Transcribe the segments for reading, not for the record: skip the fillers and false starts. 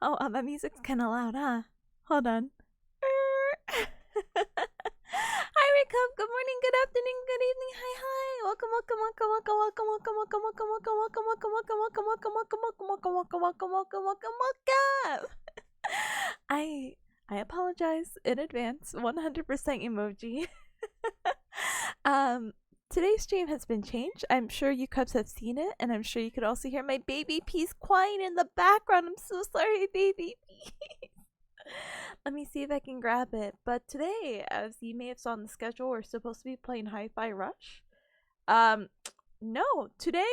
Oh, that music's kind of loud, huh? Hold on. Hi, Rick Hub. Good morning, good afternoon, good evening. Hi. Welcome. I apologize in advance. 100% emoji. Today's stream has been changed. I'm sure you cubs have seen it, and I'm sure you could also hear my baby Peace crying in the background. I'm so sorry, baby Peace. Let me see if I can grab it. But today, as you may have saw on the schedule, we're supposed to be playing Hi-Fi Rush. No, today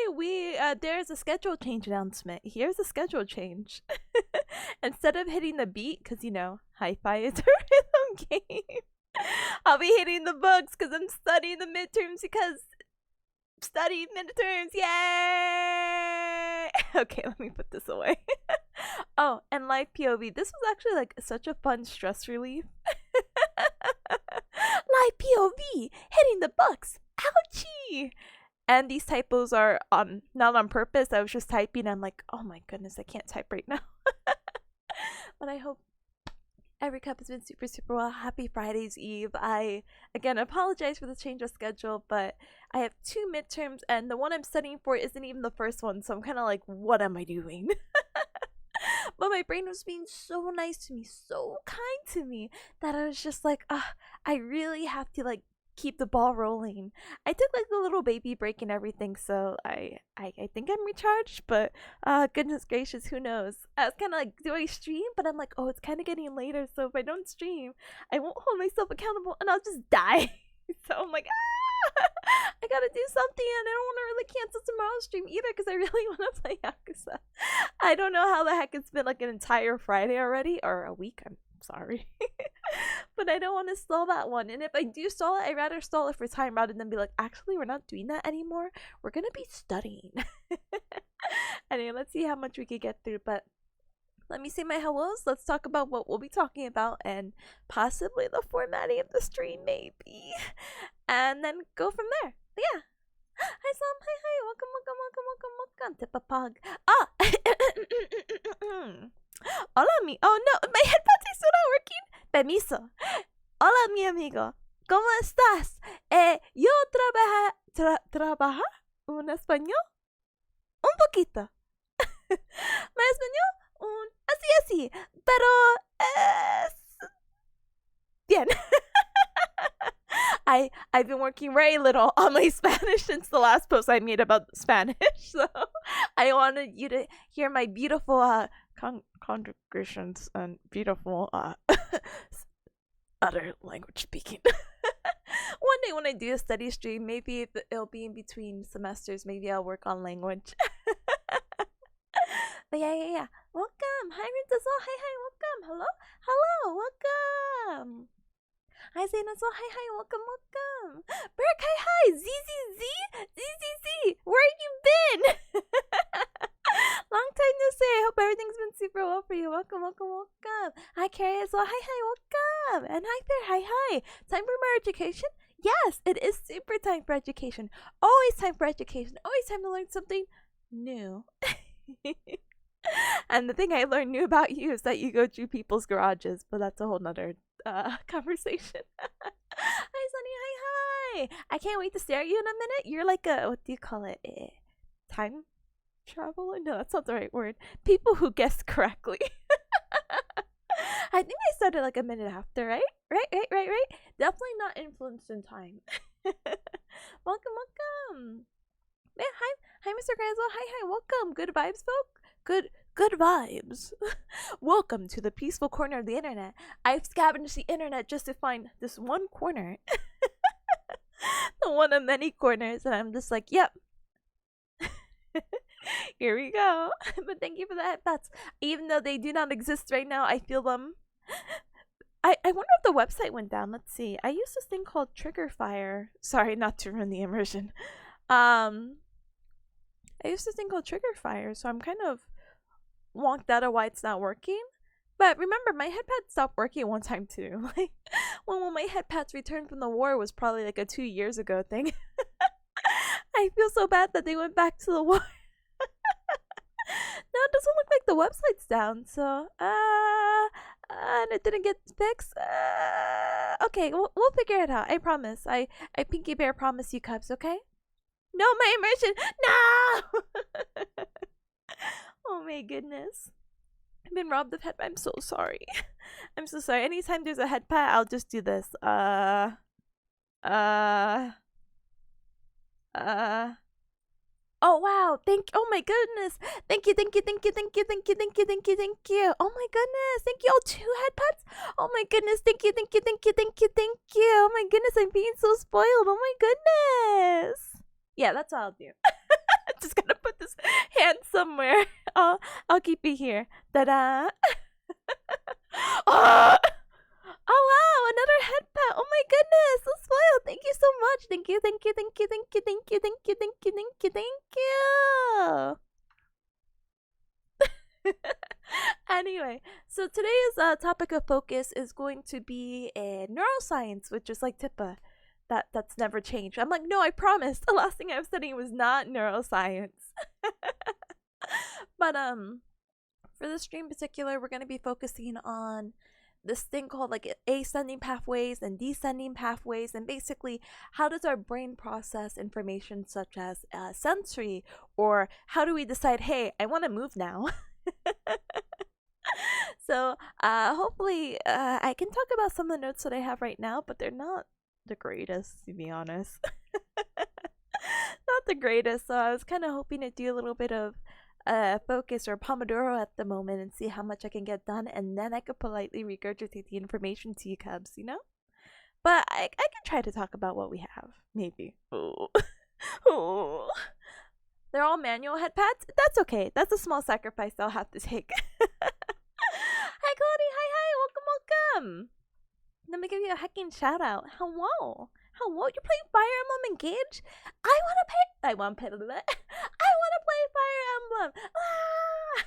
there's a schedule change announcement. Here's a schedule change. Instead of hitting the beat, because you know, Hi-Fi is a rhythm game, I'll be hitting the books because I'm studying the midterms studying midterms, yay! Okay, let me put this away. Oh, and live POV. This was actually like such a fun stress relief. Live POV, hitting the books, ouchie! And these typos are not on purpose. I was just typing. I'm like, oh my goodness, I can't type right now. But I hope every cup has been super well. Happy Friday's Eve. I again apologize for the change of schedule, but I have 2 midterms and the one I'm studying for isn't even the first one, so I'm kind of like, what am I doing? But my brain was being so nice to me, so kind to me, that I was just like, I really have to like keep the ball rolling. I took like a little baby break and everything, so I think I'm recharged, but goodness gracious, who knows. I was kind of like, do I stream? But I'm like, oh, it's kind of getting later, so if I don't stream, I won't hold myself accountable and I'll just die. So I'm like, I gotta do something, and I don't want to really cancel tomorrow's stream either because I really want to play Yakuza. I don't know how the heck it's been like an entire Friday already, or a week, I'm sorry. But I don't want to stall that one, and if I do stall it, I'd rather stall it for time rather than be like, actually, we're not doing that anymore. We're gonna be studying. Anyway, let's see how much we could get through, but let me say my hellos. Let's talk about what we'll be talking about and possibly the formatting of the stream, maybe. And then go from there. But yeah. Hi, Sam. Hi. Welcome. Tipapag. Hola, oh no, my headphones are still not working. Permiso. Hola, mi amigo. ¿Cómo estás? Yo trabaja un español un poquito. Mi español así, pero es bien. I've been working very little on my Spanish since the last post I made about Spanish, so I wanted you to hear my beautiful congregations and beautiful other language speaking. One day when I do a study stream, maybe it'll be in between semesters, maybe I'll work on language. But yeah. Welcome. Hi, Rintazo. Hi. Welcome. Hello. Welcome. Hi, Zainazo. Hi. Welcome. Berk. Hi. ZZZ. Where have you been? Long time no see. I hope everything's been super well for you. Welcome. Hi, Carrie as well. Hi. Welcome. And hi there. Hi. Time for more education? Yes, it is super time for education. Always time for education. Always time to learn something new. And the thing I learned new about you is that you go through people's garages, but that's a whole nother conversation. Hi, Sunny. Hi. I can't wait to stare at you in a minute. You're like a, what do you call it? Time traveler? No, that's not the right word. People who guessed correctly. I think I started like a minute after, right? Right. Definitely not influenced in time. Welcome. Hi, Mr. Granzo. Hi, welcome. Good vibes, folk. Good vibes. Welcome to the peaceful corner of the internet. I've scavenged the internet just to find this one corner, the one of many corners, and I'm just like, yep. Here we go. But thank you for the headbats. Even though they do not exist right now, I feel them. I wonder if the website went down. Let's see. I used this thing called Trigger Fire. Sorry, not to ruin the immersion. I used this thing called Trigger Fire, so I'm kind of wonked out of why it's not working. But remember, my headpad stopped working one time too. Like when my headpads returned from the war was probably like a 2 years ago thing. I feel so bad that they went back to the war. No, it doesn't look like the website's down. So, and it didn't get fixed. Okay, we'll figure it out. I promise. I Pinky Bear promise you, Cubs. Okay? No, my immersion. No. Oh my goodness. I've been robbed of headpad. I'm so sorry. I'm so sorry. Anytime there's a headpad, I'll just do this. Oh wow, oh my goodness. Thank you. Oh my goodness. Thank you all 2 headpads. Oh my goodness. Thank you. Oh my goodness, I'm being so spoiled. Oh my goodness. Yeah, that's all I'll do. Just gotta put this hand somewhere. I'll keep it here. Ta-da. Oh! Oh wow, another headpad. Oh my goodness, so spoiled. Thank you so much. Thank you. Anyway, so today's topic of focus is going to be neuroscience, which is like Tippa. That's never changed. I'm like, no, I promise. The last thing I was studying was not neuroscience. But for this stream in particular, we're gonna be focusing on this thing called like ascending pathways and descending pathways, and basically how does our brain process information such as sensory, or how do we decide, hey, I want to move now. So hopefully I can talk about some of the notes that I have right now, but they're not the greatest, to be honest. Not the greatest, so I was kind of hoping to do a little bit of focus or pomodoro at the moment and see how much I can get done, and then I could politely regurgitate the information to you, Cubs, you know? But I can try to talk about what we have, maybe. Oh. Oh. They're all manual headpads? That's okay. That's a small sacrifice I'll have to take. Hi, Cody. Hi. Welcome. Let me give you a hecking shout out. Hello. You're playing Fire Emblem Engage? I want to play Fire Emblem. Ah!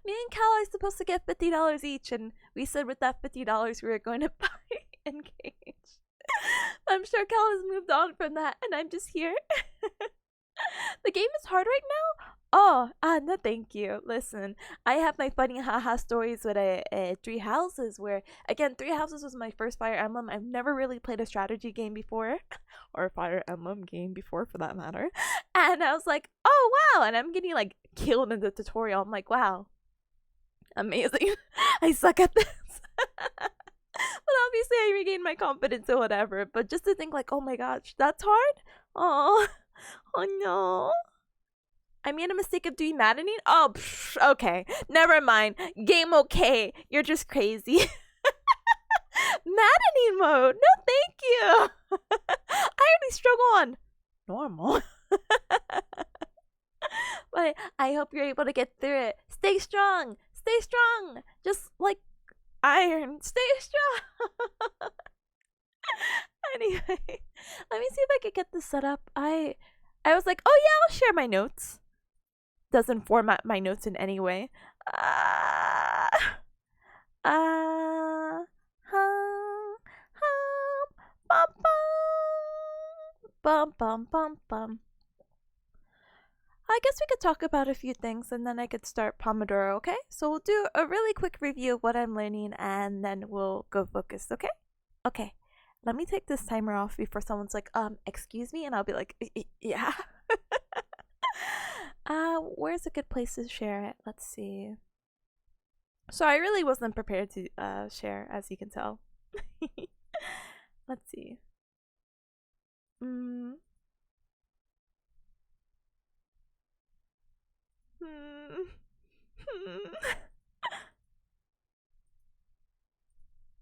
Me and Cal are supposed to get $50 each, and we said with that $50 we were going to buy Engage. I'm sure Cal has moved on from that, and I'm just here. The game is hard right now? Oh, no thank you. Listen, I have my funny haha stories with Three Houses, where, again, Three Houses was my first Fire Emblem. I've never really played a strategy game before, or a Fire Emblem game before, for that matter. And I was like, oh, wow, and I'm getting, like, killed in the tutorial. I'm like, wow, amazing. I suck at this. But obviously I regained my confidence or whatever. But just to think, like, oh my gosh, that's hard? Oh no. I made a mistake of doing maddening? Oh, okay. Never mind. Game okay. You're just crazy. Maddening mode? No, thank you. I already struggle on normal. But I hope you're able to get through it. Stay strong. Just like iron. Stay strong. Anyway, let me see if I could get this set up. I was like, oh yeah, I'll share my notes. Doesn't format my notes in any way. Bum. I guess we could talk about a few things and then I could start Pomodoro, okay? So we'll do a really quick review of what I'm learning and then we'll go focus, okay? Okay. Let me take this timer off before someone's like, excuse me? And I'll be like, yeah. Where's a good place to share it? Let's see. So I really wasn't prepared to share, as you can tell. Let's see. Hmm. Hmm.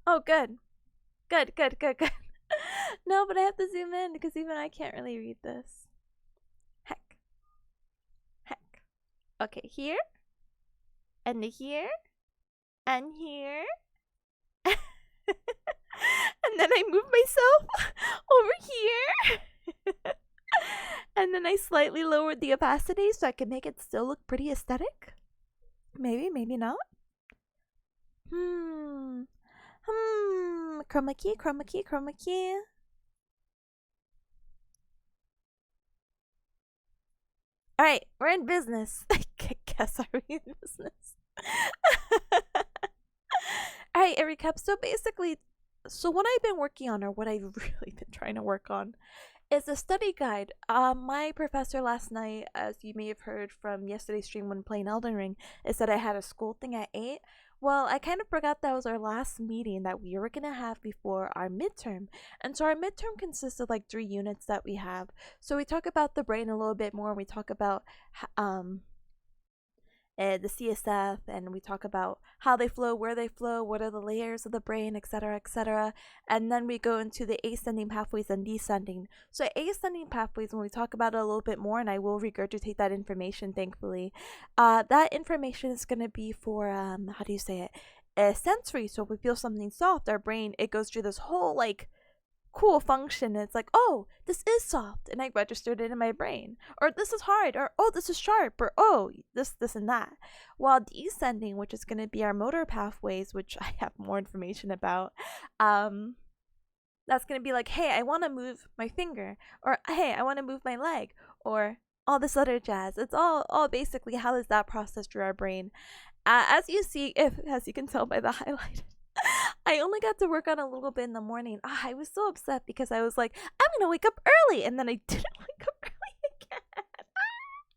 Oh, good. Good, good, good, good. No, but I have to zoom in because even I can't really read this. Heck. Heck. Okay, here. And here. And here. And then I move myself over here. And then I slightly lowered the opacity so I can make it still look pretty aesthetic. Maybe, maybe not. Hmm. Chroma key, chroma key, chroma key. Alright, we're in business. I guess are we in business? Alright, Erika, so basically, so what I've been working on, or what I've really been trying to work on, is a study guide. My professor last night, as you may have heard from yesterday's stream when playing Elden Ring, is that I had a school thing at 8. Well, I kind of forgot that was our last meeting that we were gonna have before our midterm. And so our midterm consists of like 3 units that we have. So we talk about the brain a little bit more. We talk about the CSF, and we talk about how they flow, where they flow, what are the layers of the brain, etc., etc. And then we go into the ascending pathways and descending. So ascending pathways, when we talk about it a little bit more, and I will regurgitate that information, thankfully, that information is going to be for, how do you say it? Sensory. So if we feel something soft, our brain, it goes through this whole like cool function. It's like, oh, this is soft, and I registered it in my brain, or this is hard, or oh, this is sharp, or oh, this and that. While descending, which is going to be our motor pathways, which I have more information about, that's going to be like, hey, I want to move my finger, or hey, I want to move my leg, or all this other jazz. It's all basically how is that processed through our brain. As you see, as you can tell by the highlight, I only got to work on a little bit in the morning. I was so upset because I was like, I'm gonna wake up early, and then I didn't wake up early again.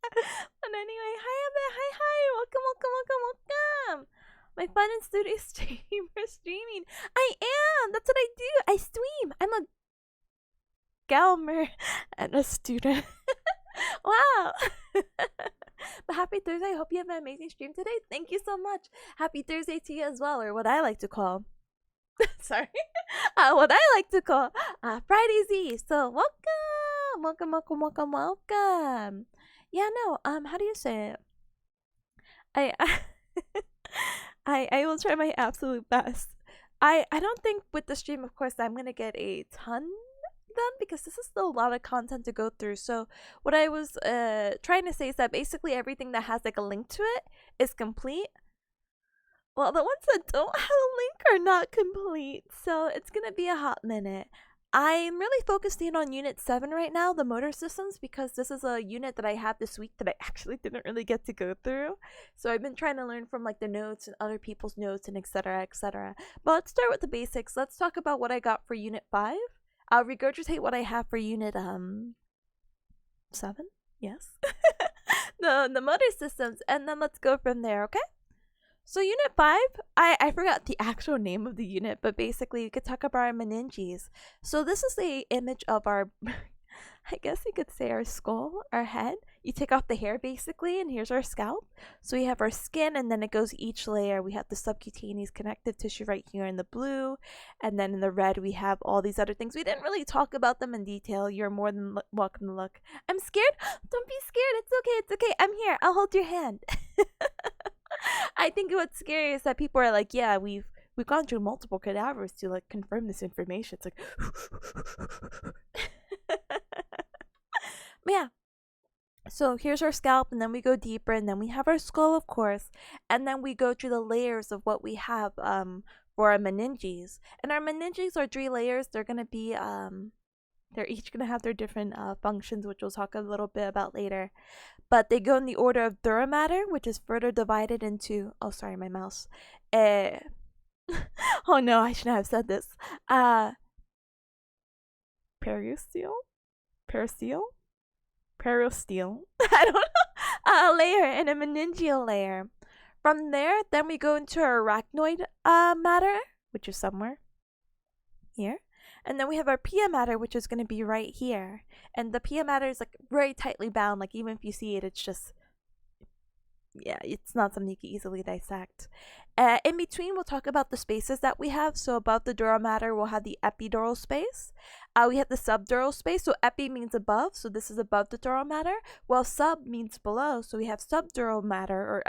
But anyway, hi Abby, hi, welcome, welcome, welcome, welcome. My fun and studio streamer streaming. I am. That's what I do. I stream. I'm a gamer and a student. Wow. But happy Thursday. I hope you have an amazing stream today. Thank you so much. Happy Thursday to you as well, or what I like to call sorry, what I like to call Friday's Eve. So welcome, welcome, welcome, welcome, welcome. Yeah, no, how do you say it? I I will try my absolute best. I don't think with the stream, of course, I'm gonna get a ton done because this is still a lot of content to go through. So what I was trying to say is that basically everything that has like a link to it is complete. Well, the ones that don't have a link are not complete, so it's gonna be a hot minute. I'm really focusing on Unit 7 right now, the motor systems, because this is a unit that I have this week that I actually didn't really get to go through. So I've been trying to learn from like the notes and other people's notes and etc. etc. But let's start with the basics. Let's talk about what I got for Unit 5. I'll regurgitate what I have for Unit 7? Yes. the motor systems, and then let's go from there, okay? So Unit 5, I forgot the actual name of the unit, but basically you could talk about our meninges. So this is the image of our, I guess you could say our skull, our head. You take off the hair basically, and here's our scalp. So we have our skin, and then it goes each layer. We have the subcutaneous connective tissue right here in the blue, and then in the red we have all these other things. We didn't really talk about them in detail. You're more than welcome to look. I'm scared? Don't be scared. It's okay. It's okay. I'm here. I'll hold your hand. I think what's scary is that people are like, yeah, we've gone through multiple cadavers to like confirm this information. It's like but yeah. So here's our scalp, and then we go deeper, and then we have our skull, of course, and then we go through the layers of what we have for our meninges. And our meninges are 3 layers. They're gonna be they're each gonna have their different functions, which we'll talk a little bit about later. But they go in the order of dura matter, which is further divided into, oh sorry, my mouse. Oh no, I shouldn't have said this. Peristeel? Peristeel? Peristeel? I don't know. A layer and a meningeal layer. From there, then we go into our arachnoid matter, which is somewhere here. And then we have our pia matter, which is going to be right here. And the pia matter is like very tightly bound. Like even if you see it, it's just yeah, it's not something you can easily dissect. In between, we'll talk about the spaces that we have. So above the dural matter, we'll have the epidural space. We have the subdural space. So epi means above, so this is above the dural matter. While sub means below, so we have subdural matter, or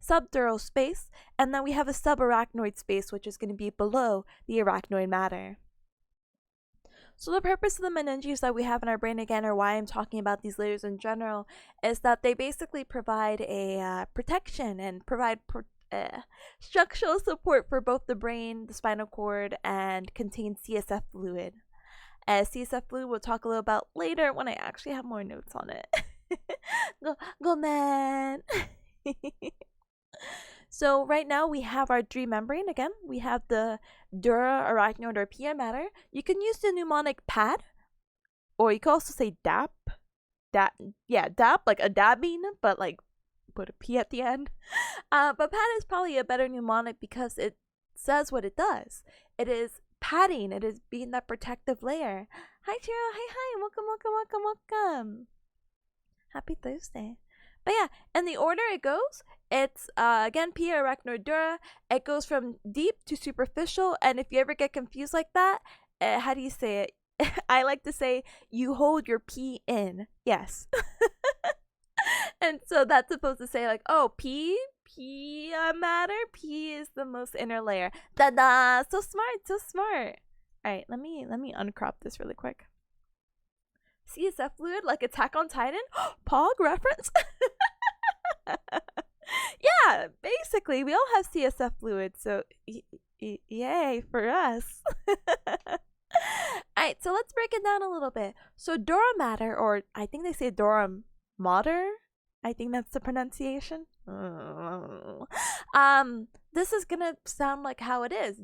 subdural space. And then we have a subarachnoid space, which is going to be below the arachnoid matter. So the purpose of the meninges that we have in our brain, again, or why I'm talking about these layers in general, is that they basically provide a protection and provide structural support for both the brain, the spinal cord, and contain CSF fluid. CSF fluid we'll talk a little about later when I actually have more notes on it. go man! So right now we have our dream membrane. Again, we have the dura, arachnoid, or pia matter. You can use the mnemonic PAD, or you can also say DAP. DAP, like a dabbing, but like put a P at the end. But PAD is probably a better mnemonic because it says what it does. It is padding. It is being that protective layer. Hi, Chiro. Hi. Welcome. Happy Thursday. But yeah, in the order it goes, it's again pia, arachnoid, dura. It goes from deep to superficial, and if you ever get confused like that, how do you say it? I like to say you hold your P in. Yes. And so that's supposed to say like, oh, P matter. P is the most inner layer. Da. So smart. All right, let me uncrop this really quick. CSF fluid, like Attack on Titan. Pog reference. Yeah, basically we all have CSF fluid, so yay for us. Alright, so let's break it down a little bit. So dura matter, or I think they say dura mater, I think that's the pronunciation. This is gonna sound like how it is.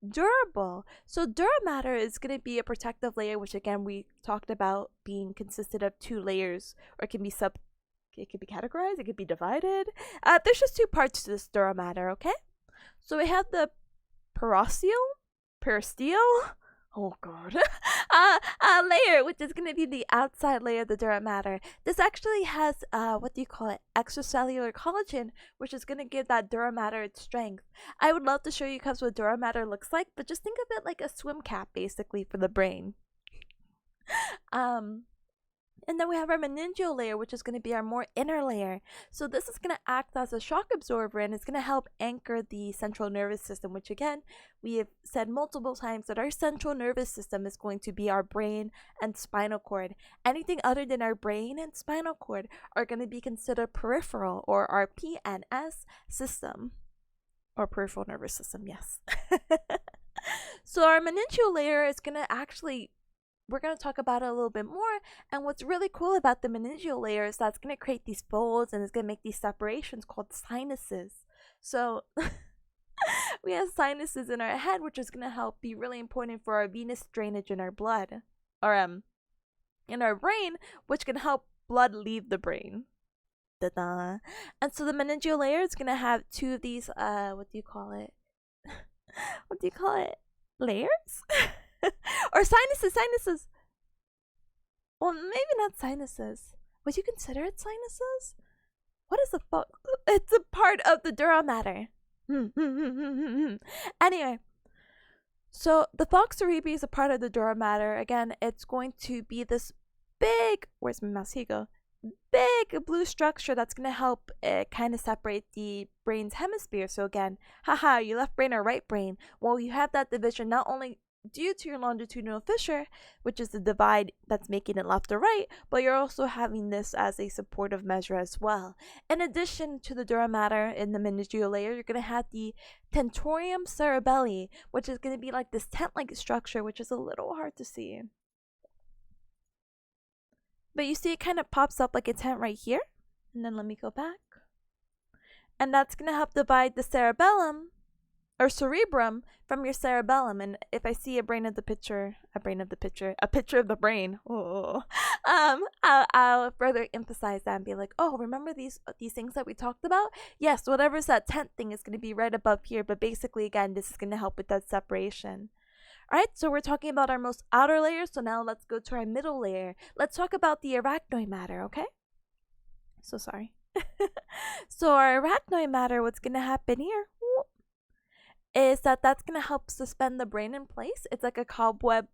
Durable. So dura matter is going to be a protective layer, which again we talked about being consisted of two layers, or it can be categorized, it could be divided. There's just two parts to this dura matter, okay? So we have the periosteal, oh god, layer, which is going to be the outside layer of the dura matter. This actually has extracellular collagen, which is going to give that dura matter its strength. I would love to show you guys what dura matter looks like, but just think of it like a swim cap basically for the brain. And then we have our meningeal layer, which is going to be our more inner layer. So this is going to act as a shock absorber, and it's going to help anchor the central nervous system, which again, we have said multiple times that our central nervous system is going to be our brain and spinal cord. Anything other than our brain and spinal cord are going to be considered peripheral, or our PNS system, or peripheral nervous system, yes. So our meningeal layer is going to actually, we're going to talk about it a little bit more. And what's really cool about the meningeal layer is that's going to create these folds, and it's going to make these separations called sinuses. So we have sinuses in our head, which is going to help be really important for our venous drainage in our blood, or in our brain, which can help blood leave the brain. Da-da. And so the meningeal layer is going to have two of these what do you call it layers. Or sinuses. Well, maybe not sinuses. Would you consider it sinuses? What is the fuck? It's a part of the dura matter. Anyway, so the falx cerebri is a part of the dura matter. Again, it's going to be this big, where's my mouse? Here you go. Big blue structure that's going to help kind of separate the brain's hemisphere. So again, haha, your left brain or right brain. Well, you have that division not only due to your longitudinal fissure, which is the divide that's making it left or right, but you're also having this as a supportive measure as well. In addition to the dura mater in the meningeal layer, you're going to have the tentorium cerebelli, which is going to be like this tent-like structure, which is a little hard to see. But you see it kind of pops up like a tent right here. And then let me go back. And that's going to help divide the cerebellum, or cerebrum, from your cerebellum. And if I see a picture of the brain, I'll further emphasize that and be like, oh, remember these things that we talked about? Yes, whatever's that tent thing is going to be right above here. But basically, again, this is going to help with that separation. Alright, so we're talking about our most outer layer, so now let's go to our middle layer. Let's talk about the arachnoid matter, okay? So sorry. So our arachnoid matter, what's gonna happen here is that that's gonna help suspend the brain in place. It's like a cobweb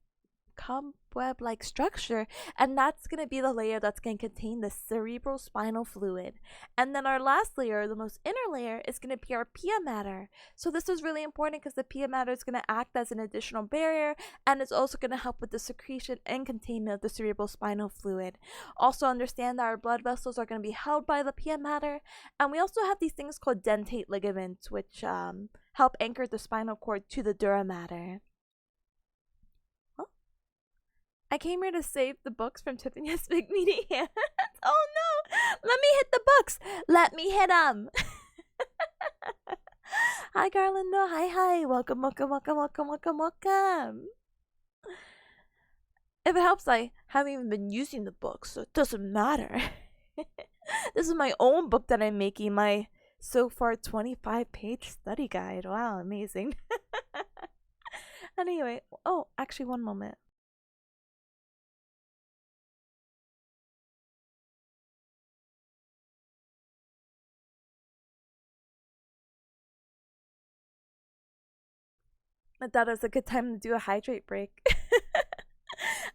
like structure, and that's going to be the layer that's going to contain the cerebral spinal fluid. And then our last layer, the most inner layer, is going to be our pia matter. So this is really important because the pia matter is going to act as an additional barrier, and it's also going to help with the secretion and containment of the cerebral spinal fluid. Also understand that our blood vessels are going to be held by the pia matter, and we also have these things called dentate ligaments, which help anchor the spinal cord to the dura mater. I came here to save the books from Tipanya's big meaty hands. Oh no! Let me hit the books! Let me hit them! Hi, Garlindo. Hi. Welcome. If it helps, I haven't even been using the books, so it doesn't matter. This is my own book that I'm making, my so far 25-page study guide. Wow, amazing. Anyway, oh, actually, one moment. I thought it was a good time to do a hydrate break.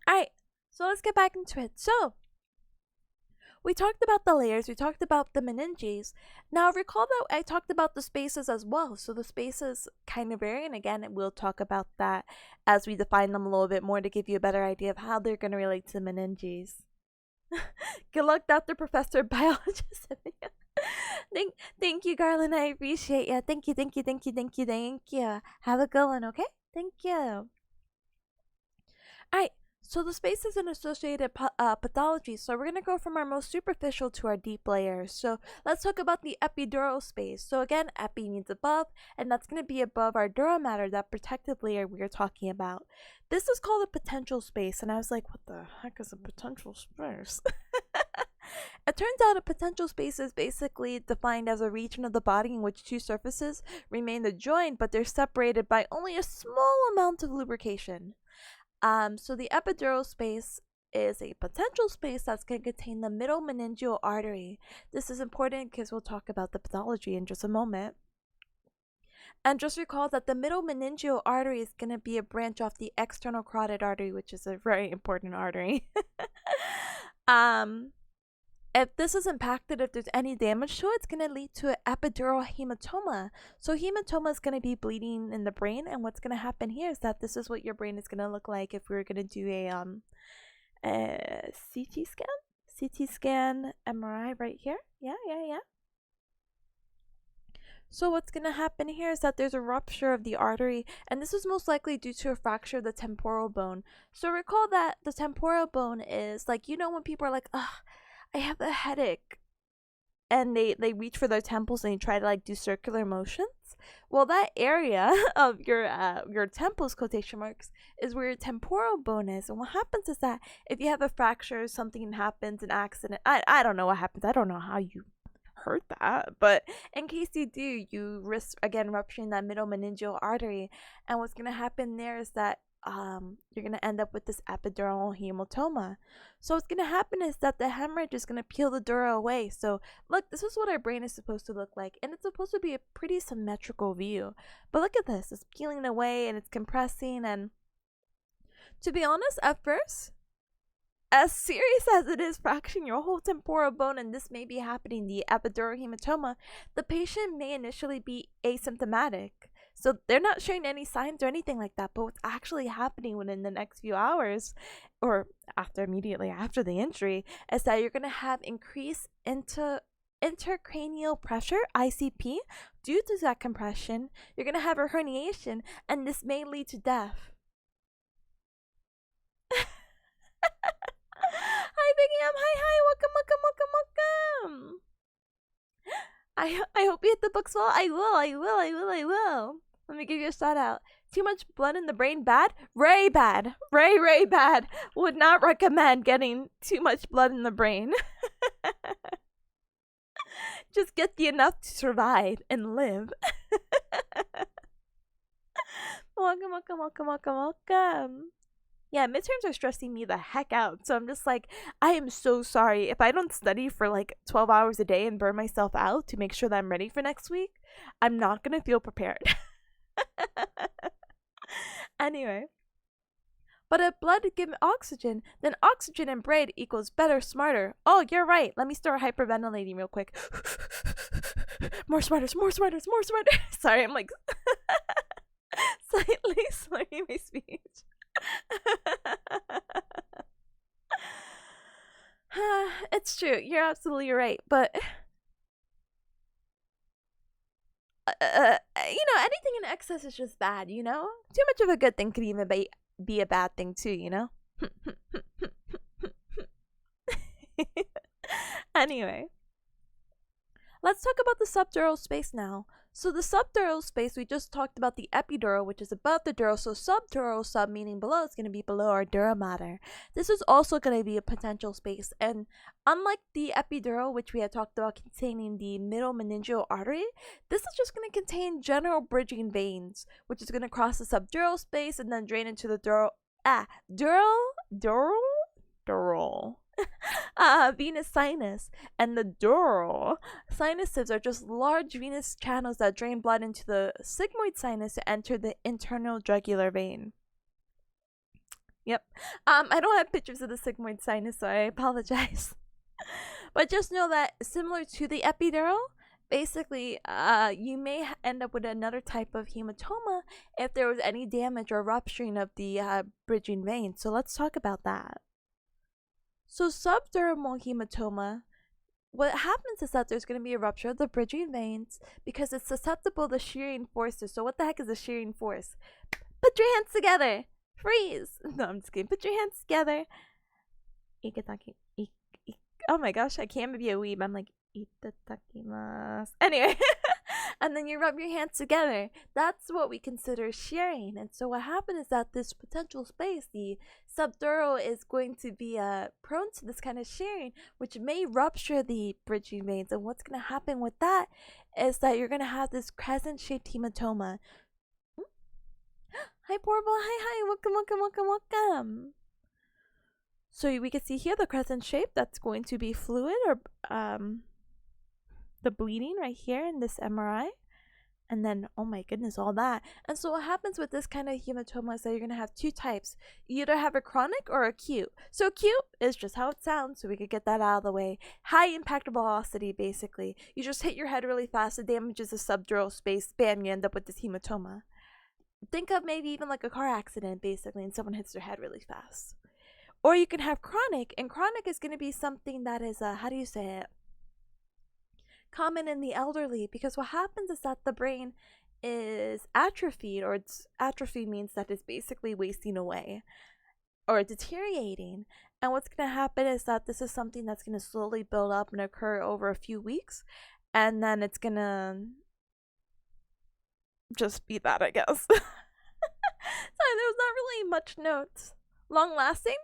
Alright, so let's get back into it. So, we talked about the layers, we talked about the meninges. Now, recall that I talked about the spaces as well. So, the spaces kind of vary, and again, we'll talk about that as we define them a little bit more to give you a better idea of how they're going to relate to the meninges. Good luck, Dr. Professor Biologist. Thank you, Garland. I appreciate you. Thank you. Have a good one, okay? Thank you. Alright, so the spaces and associated pathology. So we're going to go from our most superficial to our deep layers. So let's talk about the epidural space. So again, epi means above, and that's going to be above our dura mater, that protective layer we were talking about. This is called a potential space, and I was like, what the heck is a potential space? It turns out a potential space is basically defined as a region of the body in which two surfaces remain adjoined, but they're separated by only a small amount of lubrication. So the epidural space is a potential space that's going to contain the middle meningeal artery. This is important because we'll talk about the pathology in just a moment. And just recall that the middle meningeal artery is going to be a branch off the external carotid artery, which is a very important artery. If this is impacted, if there's any damage to it, it's going to lead to an epidural hematoma. So hematoma is going to be bleeding in the brain, and what's going to happen here is that this is what your brain is going to look like if we were going to do a CT scan, MRI right here. Yeah. So what's going to happen here is that there's a rupture of the artery, and this is most likely due to a fracture of the temporal bone. So recall that the temporal bone is like, you know, when people are like, ugh, I have a headache, and they reach for their temples and they try to like do circular motions. Well, that area of your temples, quotation marks, is where your temporal bone is. And what happens is that if you have a fracture, something happens, an accident, I don't know what happens, I don't know how you heard that, but in case you do, you risk again rupturing that middle meningeal artery, and what's going to happen there is that you're going to end up with this epidural hematoma. So what's going to happen is that the hemorrhage is going to peel the dura away. So look, this is what our brain is supposed to look like, and it's supposed to be a pretty symmetrical view. But look at this, it's peeling away and it's compressing, and to be honest, at first, as serious as it is fracturing your whole temporal bone, and this may be happening, the epidural hematoma, the patient may initially be asymptomatic. So they're not showing any signs or anything like that, but what's actually happening within the next few hours or immediately after the injury is that you're going to have increased intracranial pressure, ICP, due to that compression. You're going to have a herniation, and this may lead to death. Hi, Biggie. Hi. Welcome. I hope you hit the books well. I will. Let me give you a shout out. Too much blood in the brain, bad? Ray bad. Ray bad. Would not recommend getting too much blood in the brain. Just get the enough to survive and live. Welcome. Yeah, midterms are stressing me the heck out. So I'm just like, I am so sorry. If I don't study for like 12 hours a day and burn myself out to make sure that I'm ready for next week, I'm not going to feel prepared. Anyway, but if blood give oxygen, then oxygen and bread equals better, smarter. Oh, you're right. Let me start hyperventilating real quick. More smarters, more smarters, more smarter. Sorry, I'm like slightly slurring my speech. It's true. You're absolutely right. But anything in excess is just bad. Too much of a good thing could even be a bad thing too. Anyway, let's talk about the subdural space now. So the subdural space, we just talked about the epidural, which is above the dural. So subdural, sub meaning below, is going to be below our dura mater. This is also going to be a potential space. And unlike the epidural, which we had talked about containing the middle meningeal artery, this is just going to contain general bridging veins, which is going to cross the subdural space and then drain into the dural venous sinus. And the dural sinuses are just large venous channels that drain blood into the sigmoid sinus to enter the internal jugular vein. Yep. I don't have pictures of the sigmoid sinus, so I apologize. But just know that similar to the epidural, basically, you may end up with another type of hematoma if there was any damage or rupturing of the bridging vein. So let's talk about that. So subdermal hematoma, what happens is that there's going to be a rupture of the bridging veins because it's susceptible to shearing forces. So what the heck is a shearing force? Put your hands together. Freeze. No, I'm just kidding. Put your hands together. Oh my gosh, I can't be a weeb. I'm like, itadakimasu. Anyway. And then you rub your hands together. That's what we consider shearing. And so what happened is that this potential space, the subdural, is going to be prone to this kind of shearing, which may rupture the bridging veins. And what's going to happen with that is that you're going to have this crescent-shaped hematoma. Hi, Porble. Hi. Welcome. So we can see here the crescent shape. That's going to be fluid or the bleeding right here in this MRI. And then, oh my goodness, all that. And so what happens with this kind of hematoma is that you're going to have two types. You either have a chronic or acute. So acute is just how it sounds, so we could get that out of the way. High impact velocity, basically. You just hit your head really fast, it damages the subdural space, bam, you end up with this hematoma. Think of maybe even like a car accident, basically, and someone hits their head really fast. Or you can have chronic, and chronic is going to be something that is, common in the elderly, because what happens is that the brain is atrophied, or atrophy means that it's basically wasting away or deteriorating. And what's going to happen is that this is something that's going to slowly build up and occur over a few weeks, and then it's going to just be that, I guess. Sorry, there was not really much notes. Long lasting?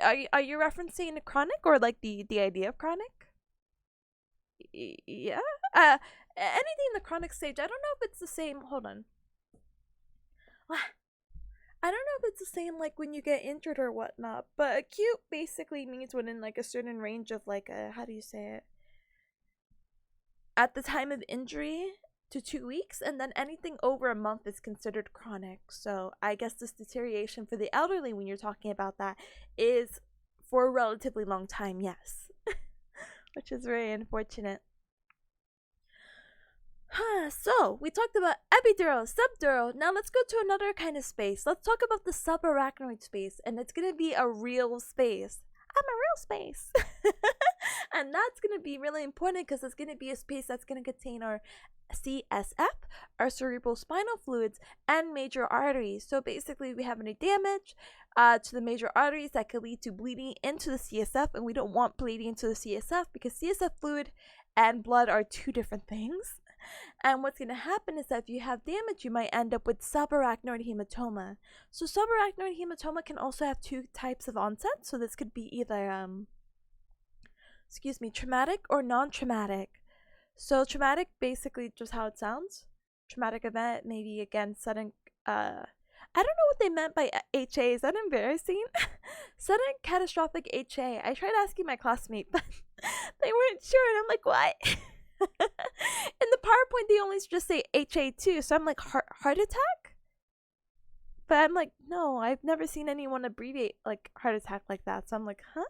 Are you referencing chronic or like the idea of chronic? Yeah. Anything in the chronic stage. I don't know if it's the same. Hold on. I don't know if it's the same like when you get injured or whatnot, but acute basically means when in like a certain range of like a, at the time of injury to 2 weeks, and then anything over a month is considered chronic. So I guess this deterioration for the elderly, when you're talking about that, is for a relatively long time, yes. Which is very unfortunate. So we talked about epidural, subdural. Now let's go to another kind of space. Let's talk about the subarachnoid space, and it's gonna be a real space. I'm a real space. And that's gonna be really important because it's gonna be a space that's gonna contain our CSF, our cerebral spinal fluids, and major arteries. So basically, we have any damage to the major arteries that could lead to bleeding into the CSF, and we don't want bleeding into the CSF because CSF fluid and blood are two different things. And what's going to happen is that if you have damage, you might end up with subarachnoid hematoma. So subarachnoid hematoma can also have two types of onset. So this could be either, traumatic or non-traumatic. So traumatic, basically just how it sounds. Traumatic event, maybe again, sudden, I don't know what they meant by HA. Is that embarrassing? Sudden catastrophic HA. I tried asking my classmate, but they weren't sure, and I'm like, what? In the PowerPoint, they only just say HA2, so I'm like, heart attack? But I'm like, no, I've never seen anyone abbreviate like heart attack like that. So I'm like, huh?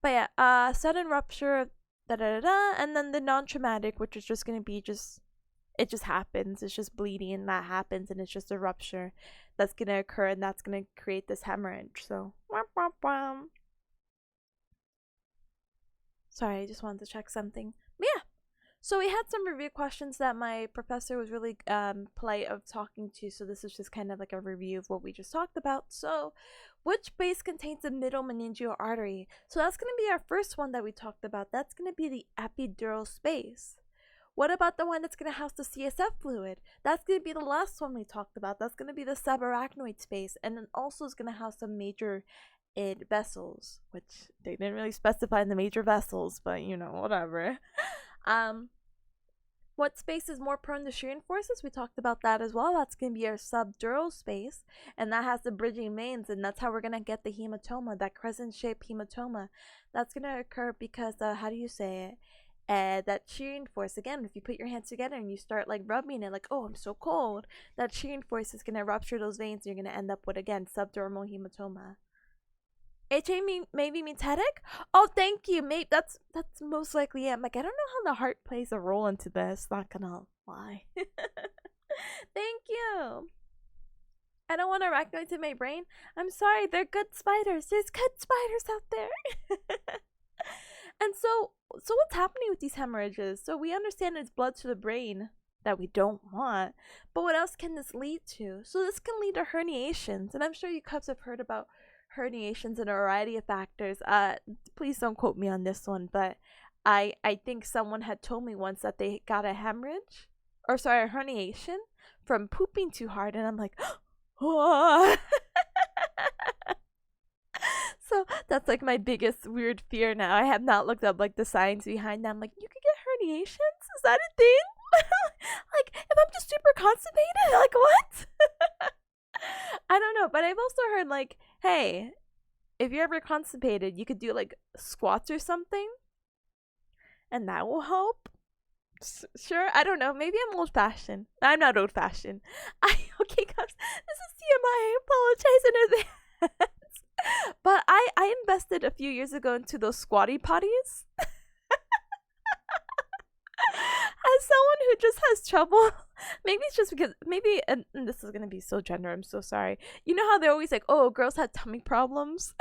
But yeah, sudden rupture, da da da da, and then the non-traumatic, which is just gonna be it just happens. It's just bleeding, and that happens, and it's just a rupture that's gonna occur, and that's gonna create this hemorrhage. So, sorry, I just wanted to check something. But yeah. So we had some review questions that my professor was really polite of talking to. So this is just kind of like a review of what we just talked about. So which base contains the middle meningeal artery? So that's going to be our first one that we talked about. That's going to be the epidural space. What about the one that's going to house the CSF fluid? That's going to be the last one we talked about. That's going to be the subarachnoid space. And then also is going to house some major vessels, which they didn't really specify in the major vessels, but you know, whatever. What space is more prone to shearing forces? We talked about that as well. That's going to be our subdural space, and that has the bridging veins, and that's how we're going to get the hematoma, that crescent-shaped hematoma. That's going to occur because, how do you say it? That shearing force, again, if you put your hands together and you start like rubbing it, like, oh, I'm so cold, that shearing force is going to rupture those veins, and you're going to end up with, again, subdermal hematoma. HA maybe means headache? Oh, thank you. Maybe that's most likely it. I'm like, I don't know how the heart plays a role into this. Not gonna lie. Thank you. I don't want arachnoids in my brain. I'm sorry. They're good spiders. There's good spiders out there. And so what's happening with these hemorrhages? So we understand it's blood to the brain that we don't want, but what else can this lead to? So this can lead to herniations, and I'm sure you cubs have heard about herniations and a variety of factors. Please don't quote me on this one, but I think someone had told me once that they got a hemorrhage, or sorry, a herniation from pooping too hard, and I'm like, oh. So that's like my biggest weird fear now. I have not looked up like the science behind that. I'm like, you could get herniations? Is that a thing? Like, if I'm just super constipated, like what? I don't know, but I've also heard like, hey, if you're ever constipated, you could do like squats or something, and that will help. Sure, I don't know. Maybe I'm old-fashioned. I'm not old-fashioned. Okay, guys, this is TMI. I apologize in advance. But I invested a few years ago into those squatty potties. As someone who just has trouble, maybe it's just because and this is gonna be so gender, I'm so sorry. You know how they're always like, oh, girls have tummy problems?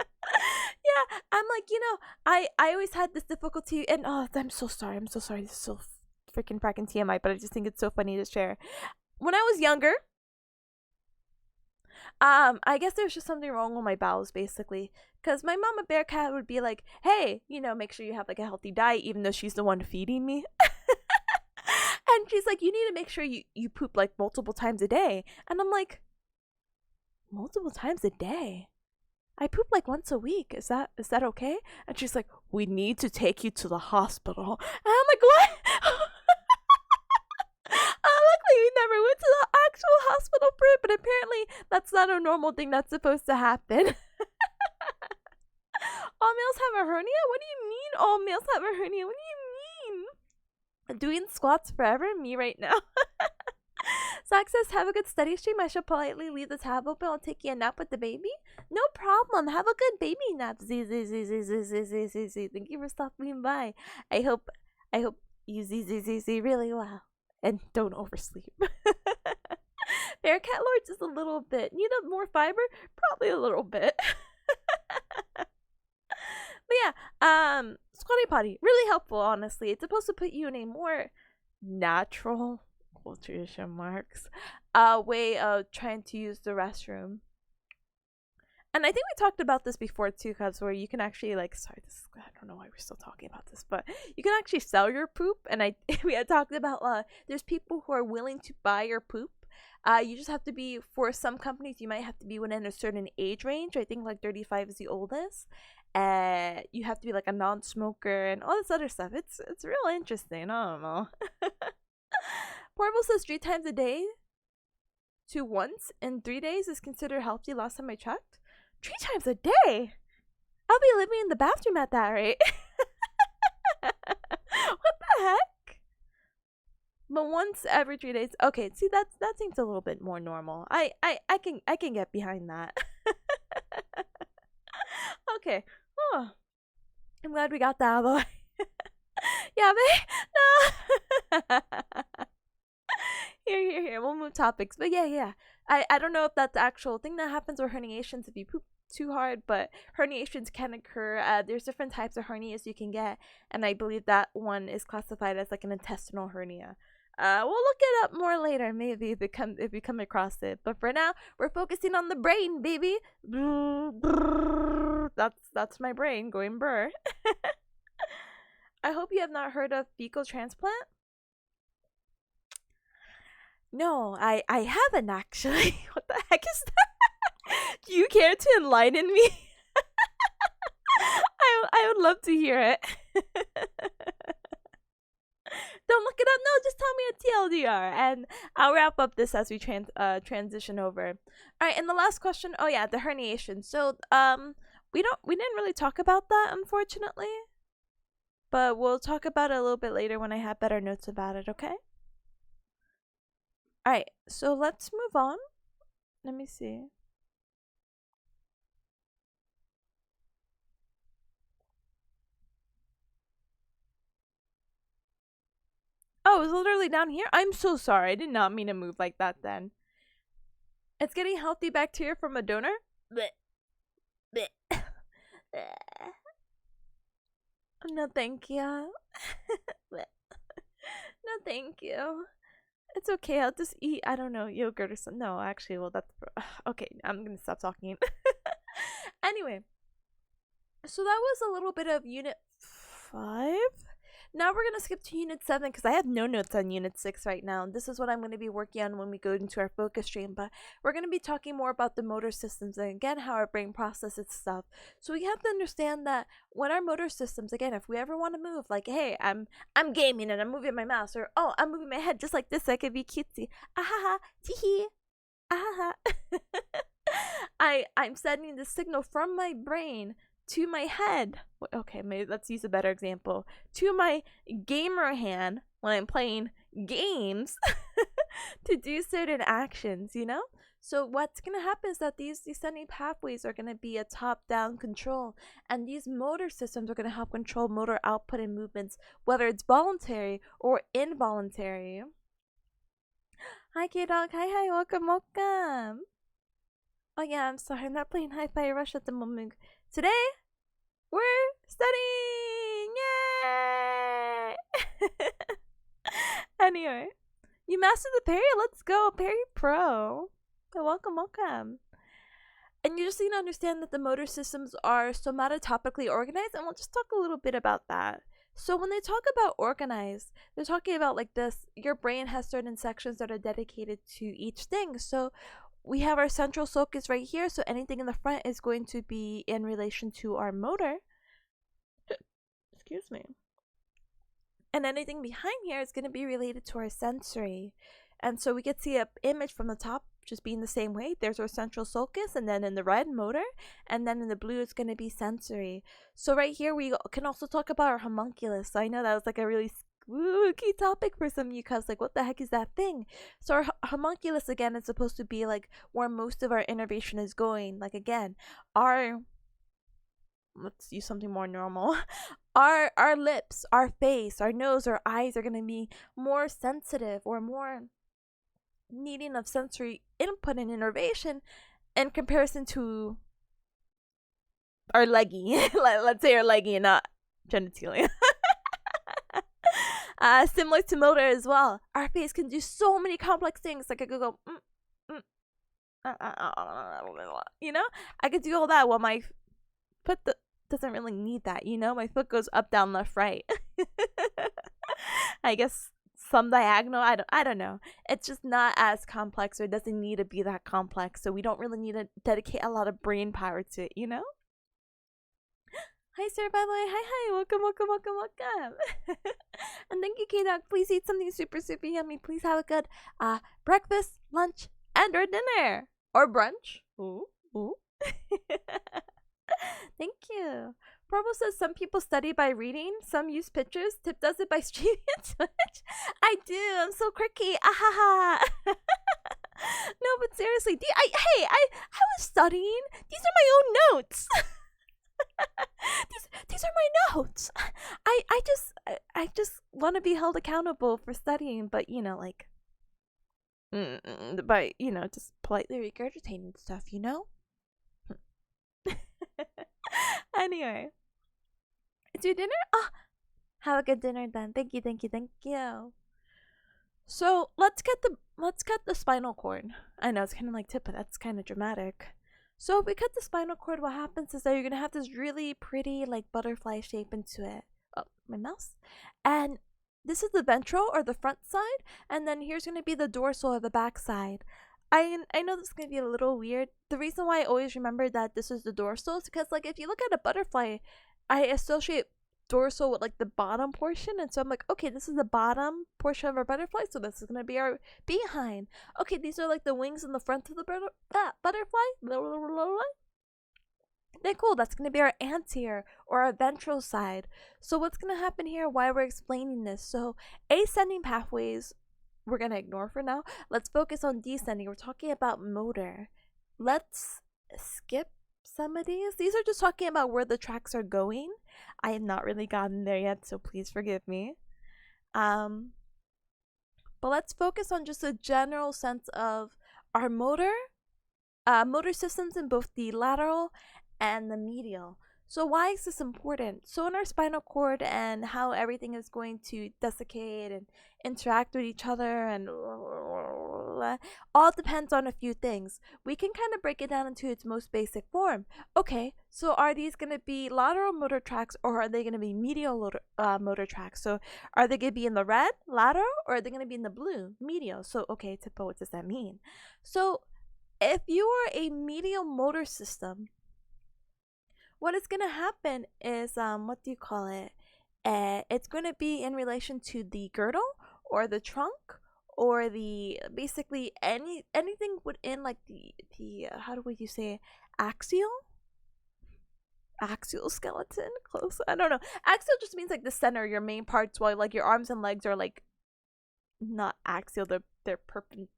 Yeah, I'm like, I always had this difficulty, and oh, I'm so sorry, this is so freaking fracking TMI, but I just think it's so funny to share. When I was younger, I guess there was just something wrong with my bowels, basically. Because my mama bearcat would be like, hey, make sure you have like a healthy diet, even though she's the one feeding me. And she's like, you need to make sure you poop like multiple times a day. And I'm like, multiple times a day? I poop like once a week. Is that okay? And she's like, we need to take you to the hospital. And I'm like, what? Luckily, we never went to the actual hospital for it, but apparently that's not a normal thing that's supposed to happen. All males have a hernia? What do you mean all males have a hernia? What do you mean? Doing squats forever? Me right now. Zach says, have a good study stream. I should politely leave the tab open. I'll take you a nap with the baby. No problem. Have a good baby nap. Z. Thank you for stopping by. I hope you Z really well. And don't oversleep. Bearcat Lords is a little bit. Need more fiber? Probably a little bit. But yeah, squatty potty, really helpful, honestly. It's supposed to put you in a more natural, quotation marks, way of trying to use the restroom. And I think we talked about this before too, because where you can actually I don't know why we're still talking about this, but you can actually sell your poop. And we had talked about there's people who are willing to buy your poop. You just have to be, for some companies, you might have to be within a certain age range. I think like 35 is the oldest. You have to be like a non-smoker and all this other stuff. It's real interesting. I don't know. Portable says 3 times a day. to once in 3 days is considered healthy last time I checked. 3 times a day? I'll be living in the bathroom at that rate. What the heck? But once every 3 days. Okay, see that seems a little bit more normal. I can get behind that. Okay. Oh. I'm glad we got that out of the way. Yeah, babe. No. Here. We'll move topics. But yeah. I don't know if that's the actual thing that happens with herniations if you poop too hard, but herniations can occur. There's different types of hernias you can get, and I believe that one is classified as like an intestinal hernia. We'll look it up more later, maybe if we come across it. But for now, we're focusing on the brain, baby. That's my brain going brr. I hope you have not heard of fecal transplant. No, I haven't actually. What the heck is that? Do you care to enlighten me? I would love to hear it. Don't look it up. No, just tell me a TLDR, and I'll wrap up this as we transition over. All right, and the last question. Oh yeah, the herniation. So we didn't really talk about that, unfortunately, but we'll talk about it a little bit later when I have better notes about it. Okay. All right, so let's move on. Let me see. Oh, it was literally down here? I'm so sorry. I did not mean to move like that then. It's getting healthy bacteria from a donor? Blech. Blech. No, thank you. No, thank you. It's okay. I'll just eat, I don't know, yogurt or something. No, actually, well, that's... Okay, I'm going to stop talking. Anyway. So that was a little bit of Unit 5. Now we're going to skip to Unit 7 because I have no notes on Unit 6 right now. This is what I'm going to be working on when we go into our focus stream. But we're going to be talking more about the motor systems and, again, how our brain processes stuff. So we have to understand that when our motor systems, again, if we ever want to move, like, hey, I'm gaming and I'm moving my mouse, or, oh, I'm moving my head just like this so I could be cutesy. Ahaha, teehee, ahaha. I'm sending the signal from my brain to my head. Okay, maybe let's use a better example. To my gamer hand when I'm playing games to do certain actions, you know? So what's going to happen is that these descending pathways are going to be a top-down control, and these motor systems are going to help control motor output and movements, whether it's voluntary or involuntary. Hi, K-Dog. Hi. Welcome. Oh, yeah, I'm sorry. I'm not playing Hi-Fi Rush at the moment. Today, we're studying! Yay! Anyway, you mastered the parry? Let's go! Parry Pro! Welcome. And you just need to understand that the motor systems are somatotopically organized, and we'll just talk a little bit about that. So when they talk about organized, they're talking about like this. Your brain has certain sections that are dedicated to each thing. So we have our central sulcus right here, so anything in the front is going to be in relation to our motor. Excuse me. And anything behind here is going to be related to our sensory. And so we could see an image from the top just being the same way. There's our central sulcus, and then in the red, motor, and then in the blue, it's going to be sensory. So right here, we can also talk about our homunculus. So I know that was like a really spooky topic for some of you guys, like, what the heck is that thing? So our homunculus, again, is supposed to be like where most of our innervation is going. Like, again, let's use something more normal. Our lips, our face, our nose, our eyes are going to be more sensitive or more needing of sensory input and innervation in comparison to our leggy. Let's say our leggy and not genitalia. Similar to motor as well. Our face can do so many complex things. Like I could go, you know? I could do all that while my foot doesn't really need that, you know? My foot goes up, down, left, right. I guess some diagonal. I don't know. It's just not as complex, or it doesn't need to be that complex. So we don't really need to dedicate a lot of brain power to it, you know? Hi, sir, by the way. Hi. Welcome. And thank you, K-Dog. Please eat something super yummy. Please have a good breakfast, lunch, and or dinner or brunch. Ooh, ooh. Thank you. Provo says some people study by reading, some use pictures. Tip does it by streaming and Twitch. I do. I'm so quirky. Ahaha. No, but seriously, I was studying. These are my own notes. these are my notes. I just want to be held accountable for studying, but like by just politely regurgitating stuff, Anyway, it's your dinner. Oh, have a good dinner then. Thank you. So let's cut the spinal cord. I know it's kind of like tip, but that's kind of dramatic. So if we cut the spinal cord, what happens is that you're gonna have this really pretty like butterfly shape into it. Oh, my mouse. And this is the ventral or the front side, and then here's gonna be the dorsal or the back side. I know this is gonna be a little weird. The reason why I always remember that this is the dorsal is because like if you look at a butterfly, I associate dorsal with like the bottom portion, and so I'm like, okay, this is the bottom portion of our butterfly, so this is gonna be our behind. Okay, these are like the wings in the front of the butterfly. Then cool, that's gonna be our anterior or our ventral side. So what's gonna happen here? Why we're explaining this? So ascending pathways we're gonna ignore for now. Let's focus on descending. We're talking about motor. Let's skip some of these. These are just talking about where the tracks are going. I have not really gotten there yet, so please forgive me. But let's focus on just a general sense of our motor systems in both the lateral and the medial. So why is this important? So in our spinal cord and how everything is going to desiccate and interact with each other and all depends on a few things. We can kind of break it down into its most basic form. Okay, so are these going to be lateral motor tracks or are they going to be medial motor tracks? So are they going to be in the red, lateral, or are they going to be in the blue, medial? So okay, Tipo, what does that mean? So if you are a medial motor system, what is going to happen is, what do you call it? It's going to be in relation to the girdle or the trunk or the basically anything within like the how do you say axial skeleton, close, I don't know. Axial just means like the center, your main parts, while like your arms and legs are like not axial, they're perpendicular.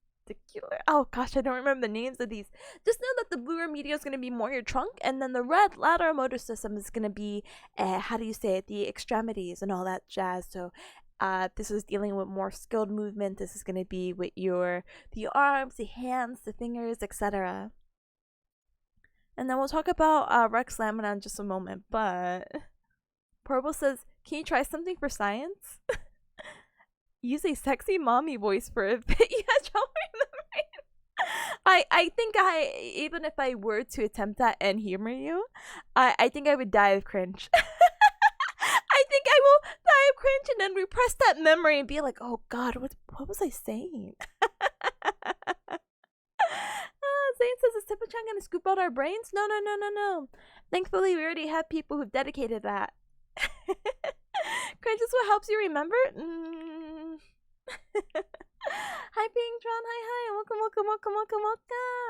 Oh gosh, I don't remember the names of these. Just know that the blue or medial is going to be more your trunk, and then the red lateral motor system is going to be how do you say it, the extremities and all that jazz. So this is dealing with more skilled movement. This is going to be with the arms, the hands, the fingers, etc. And then we'll talk about Rex lamina in just a moment. But Purple says, can you try something for science? Use a sexy mommy voice for a bit. Yeah, drop me in the brain. I think even if I were to attempt that and humor you, I think I would die of cringe. I think I will die of cringe and then repress that memory and be like, oh god, what was I saying? Zane says, is Tipanya gonna scoop out our brains? No. Thankfully, we already have people who've dedicated that. Cringe is what helps you remember? Hi, Pingtron. Hi.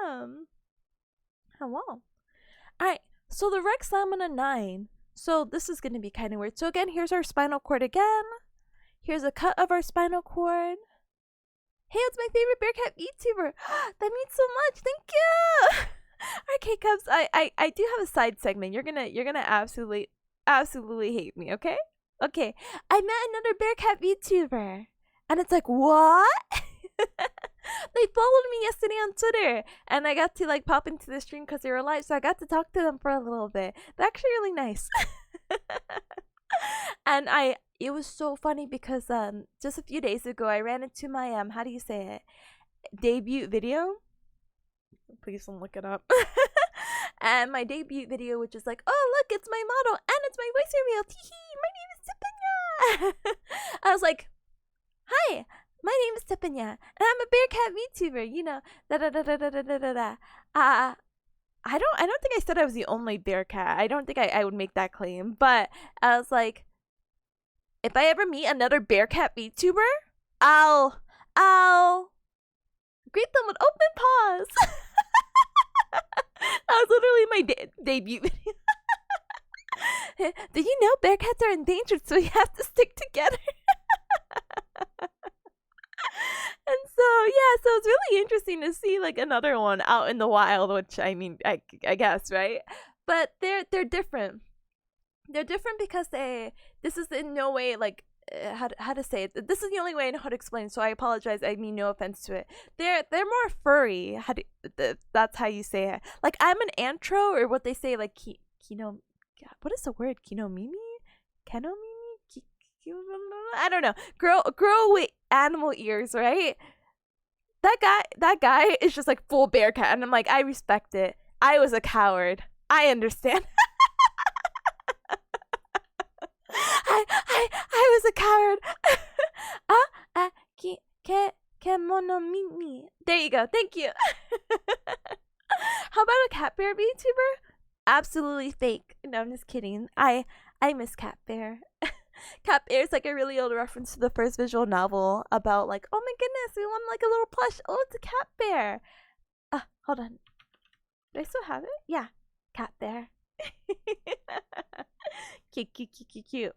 Welcome. Hello. Alright, so the Rex lamina 9. So this is going to be kind of weird. So again, here's our spinal cord again. Here's a cut of our spinal cord. Hey, it's my favorite bearcat VTuber. That means so much. Thank you. Alright, K-Cubs, I do have a side segment. You're gonna absolutely hate me, okay? Okay, I met another bearcat VTuber, and it's like, what? They followed me yesterday on Twitter, and I got to like pop into the stream because they were live, so I got to talk to them for a little bit. They're actually really nice. And it was so funny because just a few days ago I ran into my how do you say it, debut video. Please don't look it up. And my debut video, which is like, oh look, it's my model and it's my voice reveal. My name is Tipanya. I was like, hi, my name is Tipanya, and I'm a bearcat VTuber. You know, I don't think I said I was the only bearcat. I don't think I would make that claim, but I was like, if I ever meet another bearcat VTuber, I'll greet them with open paws. That was literally my debut video. Did you know bearcats are endangered, so we have to stick together? And so it's really interesting to see like another one out in the wild, which I mean, I guess, right? But they're different. They're different because this is in no way like how to say it. This is the only way I know how to explain. So I apologize. I mean no offense to it. They're more furry. That's how you say it. Like I'm an antro, or what they say like kino. What is the word? Kinomimi? Kenomimi? I don't know. Girl with animal ears, right? That guy is just like full bearcat, and I'm like, I respect it. I was a coward. I understand. I was a coward. There you go. Thank you. How about a cat bear VTuber? Absolutely fake. No, I'm just kidding. I miss Cat Bear. Cat Bear is like a really old reference to the first visual novel about like, oh my goodness, we want like a little plush. Oh, it's a cat bear. Hold on. Do I still have it? Yeah. Cat Bear. Cute.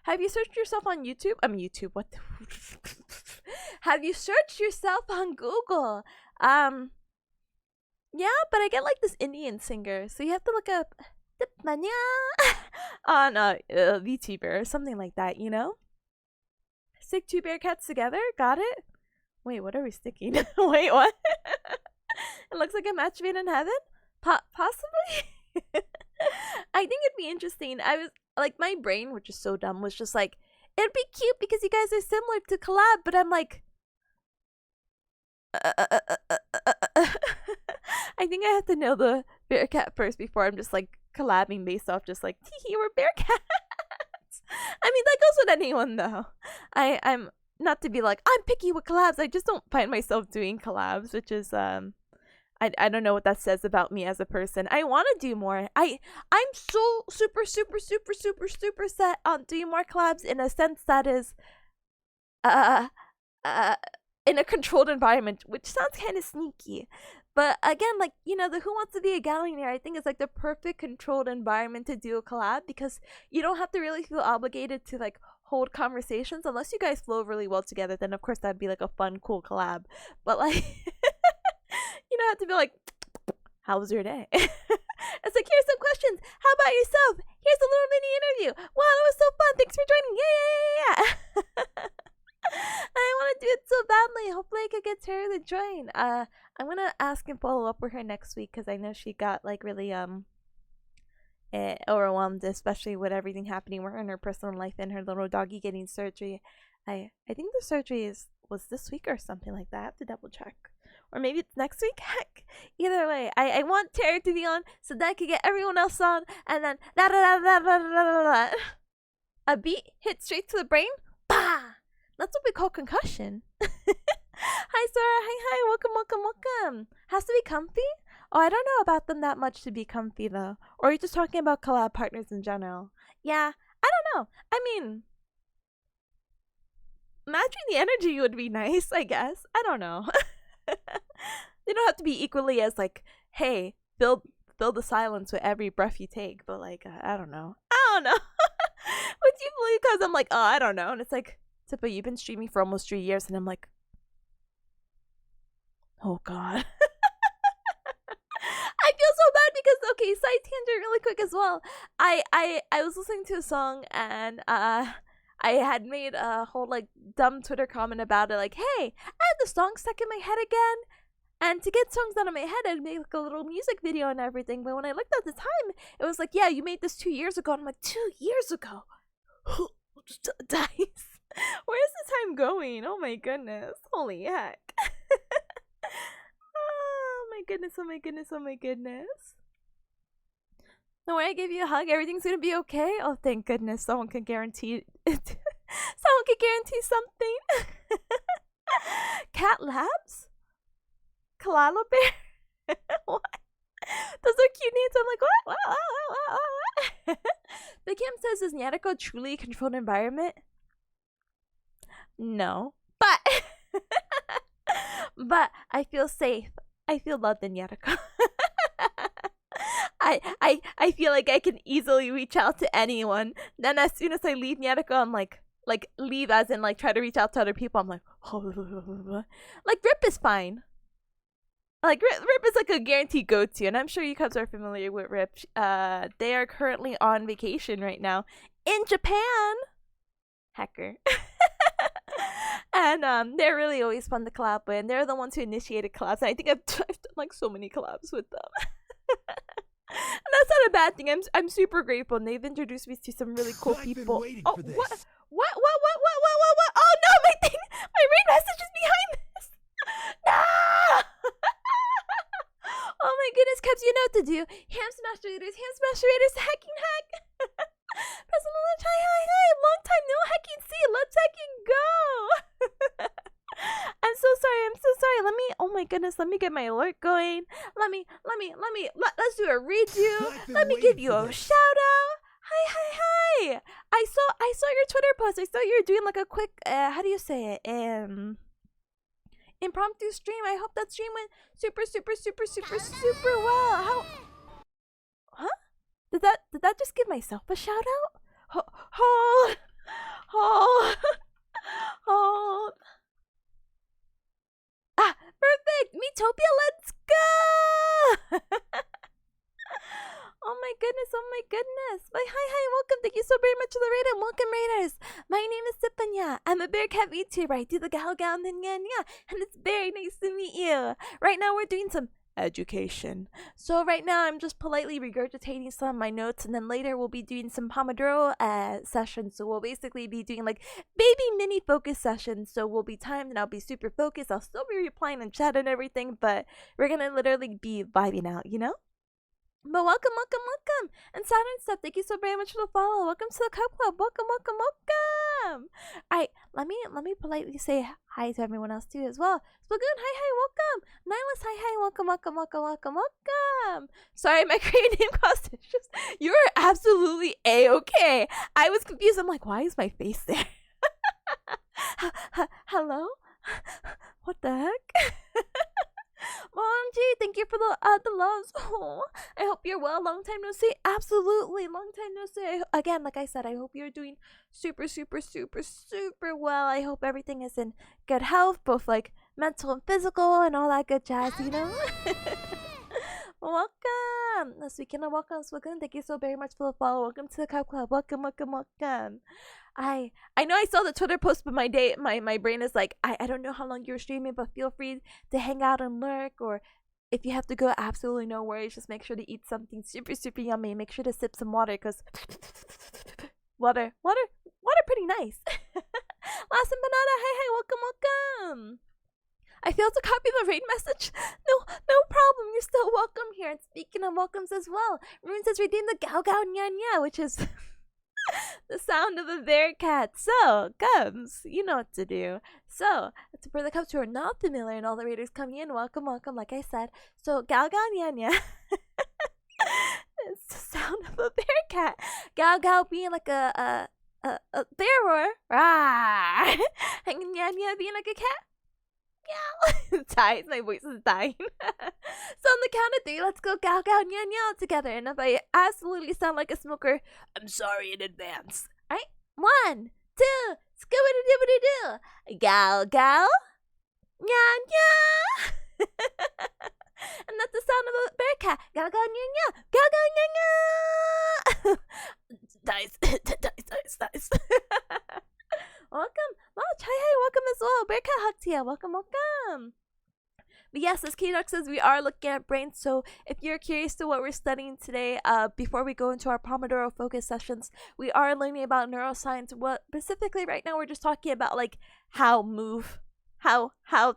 Have you searched yourself on YouTube? YouTube. What? Have you searched yourself on Google? Yeah, but I get like this Indian singer, so you have to look up Tipanya on VTuber or something like that, you know? Stick two bearcats together? Got it? Wait, what are we sticking? Wait, what? It looks like a match made in heaven? Possibly? I think it'd be interesting. I was like, my brain, which is so dumb, was just like, it'd be cute because you guys are similar to collab, but I'm like, I think I have to know the bearcat first before I'm just like collabing based off just like, tee, we're bearcats. I mean, that goes with anyone though. I'm not to be like, I'm picky with collabs. I just don't find myself doing collabs, which is I don't know what that says about me as a person. I want to do more. I'm so super set on doing more collabs in a sense that is in a controlled environment, which sounds kind of sneaky. But again, like, you know, the Who Wants to Be a Gallionaire, I think is like the perfect controlled environment to do a collab, because you don't have to really feel obligated to like hold conversations unless you guys flow really well together. Then of course that'd be like a fun, cool collab. But like, you don't have to be like, how was your day? It's like, here's some questions. How about yourself? Here's a little mini interview. Wow, that was so fun. Thanks for joining. Yeah. I want to do it so badly. Hopefully I could get Tara to join. I'm gonna ask and follow up with her next week, because I know she got like really overwhelmed, especially with everything happening with her in her personal life and her little doggy getting surgery. I think the surgery was this week or something like that. I have to double check. Or maybe it's next week. Heck, either way, I want Tara to be on so that I can get everyone else on, and then a beat hit straight to the brain. Bah! That's what we call concussion. Hi, Sarah. Hi. Welcome. Has to be comfy? Oh, I don't know about them that much to be comfy, though. Or are you just talking about collab partners in general? Yeah, I don't know. I mean, matching the energy would be nice, I guess. I don't know. They don't have to be equally as like, hey, fill the silence with every breath you take. But like, I don't know. Would you believe? Because I'm like, oh, I don't know. And it's like, Tippa, you've been streaming for almost 3 years, and I'm like, oh god. I feel so bad because, okay, side tangent really quick as well. I was listening to a song, and I had made a whole like dumb Twitter comment about it, like, hey, I have the song stuck in my head again, and to get songs out of my head, I'd make like a little music video and everything. But when I looked at the time, it was like, yeah, you made this 2 years ago. And I'm like, 2 years ago? Dice. Where's the time going? Oh my goodness. Holy heck. Oh my goodness. Don't worry, I gave you a hug. Everything's gonna be okay. Oh, thank goodness. Someone can guarantee it. Someone can guarantee something. Cat Labs? Kalala Bear? What? Those are cute names. I'm like, what? The Kim says, is Nyatiko truly a controlled environment? No. But But I feel safe. I feel loved in Yarako. I feel like I can easily reach out to anyone. Then as soon as I leave Yarako, I'm like leave as in like try to reach out to other people. I'm like, like Rip is fine. Like Rip is like a guaranteed go-to, and I'm sure you guys are familiar with Rip. They are currently on vacation right now in Japan. Hacker. And they're really always fun to collab with, and they're the ones who initiated collabs. And I think I've done like so many collabs with them. And that's not a bad thing. I'm super grateful, and they've introduced me to some really cool people. Oh, what? Oh no, my rain message is behind this. No. Oh my goodness, Caps, you know what to do. Ham Smash Raiders, hacking hack. President Lunch, hi. Long time no hacking. See, let's hacking go. I'm so sorry. Oh my goodness, let me get my alert going. Let's do a redo. Let me give you a shout out. Hi. I saw your Twitter post. I saw you were doing like a quick, how do you say it? Impromptu stream. I hope that stream went super well. How? Huh? Did that just give myself a shout out? Hold. Ah, perfect. Metopia, let's go. Oh my goodness. But hi, welcome. Thank you so very much for the raid, and welcome, raiders. My name is Tipanya. I'm a bearcat VTuber. I do the gal and it's very nice to meet you. Right now we're doing some education. So right now I'm just politely regurgitating some of my notes, and then later we'll be doing some pomodoro sessions. So we'll basically be doing like baby mini focus sessions. So we'll be timed, and I'll be super focused. I'll still be replying in chat and everything, but we're gonna literally be vibing out, you know? But welcome. And Saturn stuff, thank you so very much for the follow. Welcome to the Cup Club. Welcome. Alright, let me politely say hi to everyone else too as well. Spogoon, hi, welcome. Nihilus, hi, welcome. Sorry, my creative name caused issues. You are absolutely a-okay. I was confused. I'm like, why is my face there? Hello? What the heck? Monty, thank you for the loves. Oh, I hope you're well. Long time no see. Absolutely, long time no see. Again, like I said, I hope you're doing super well. I hope everything is in good health, both like mental and physical, and all that good jazz. You know. Welcome. This weekend, welcome, Swogun. Thank you so very much for the follow. Welcome to the Cup Club. Welcome. I know I saw the Twitter post, but my brain is like, I don't know how long you're streaming, but feel free to hang out and lurk, or if you have to go, absolutely no worries. Just make sure to eat something super yummy. Make sure to sip some water, because water pretty nice. Last and banana, hi, welcome. I failed to copy the raid message. No problem. You're still welcome here. And speaking of welcomes as well, Rune says redeem the gao nya, which is the sound of a bearcat. So, Cubs, you know what to do. So, for the Cubs who are not familiar and all the raiders coming in, welcome, like I said. So, gao nya. It's the sound of a bearcat. Gao being like a bear roar. Rah! And nya being like a cat. Yeah. My voice is dying. So on the count of 3, let's go gal nya together. And if I absolutely sound like a smoker, I'm sorry in advance. Alright? 1, 2, scooby-doo-doo-doo-doo. Gal nya. And that's the sound of a bearcat. Gal nya. Dice. Welcome. Lodge, hi, welcome as well. Bearcat hugs here. Welcome. But yes, as K-Duck says, we are looking at brains. So if you're curious to what we're studying today, before we go into our Pomodoro focus sessions, we are learning about neuroscience. What specifically right now we're just talking about like how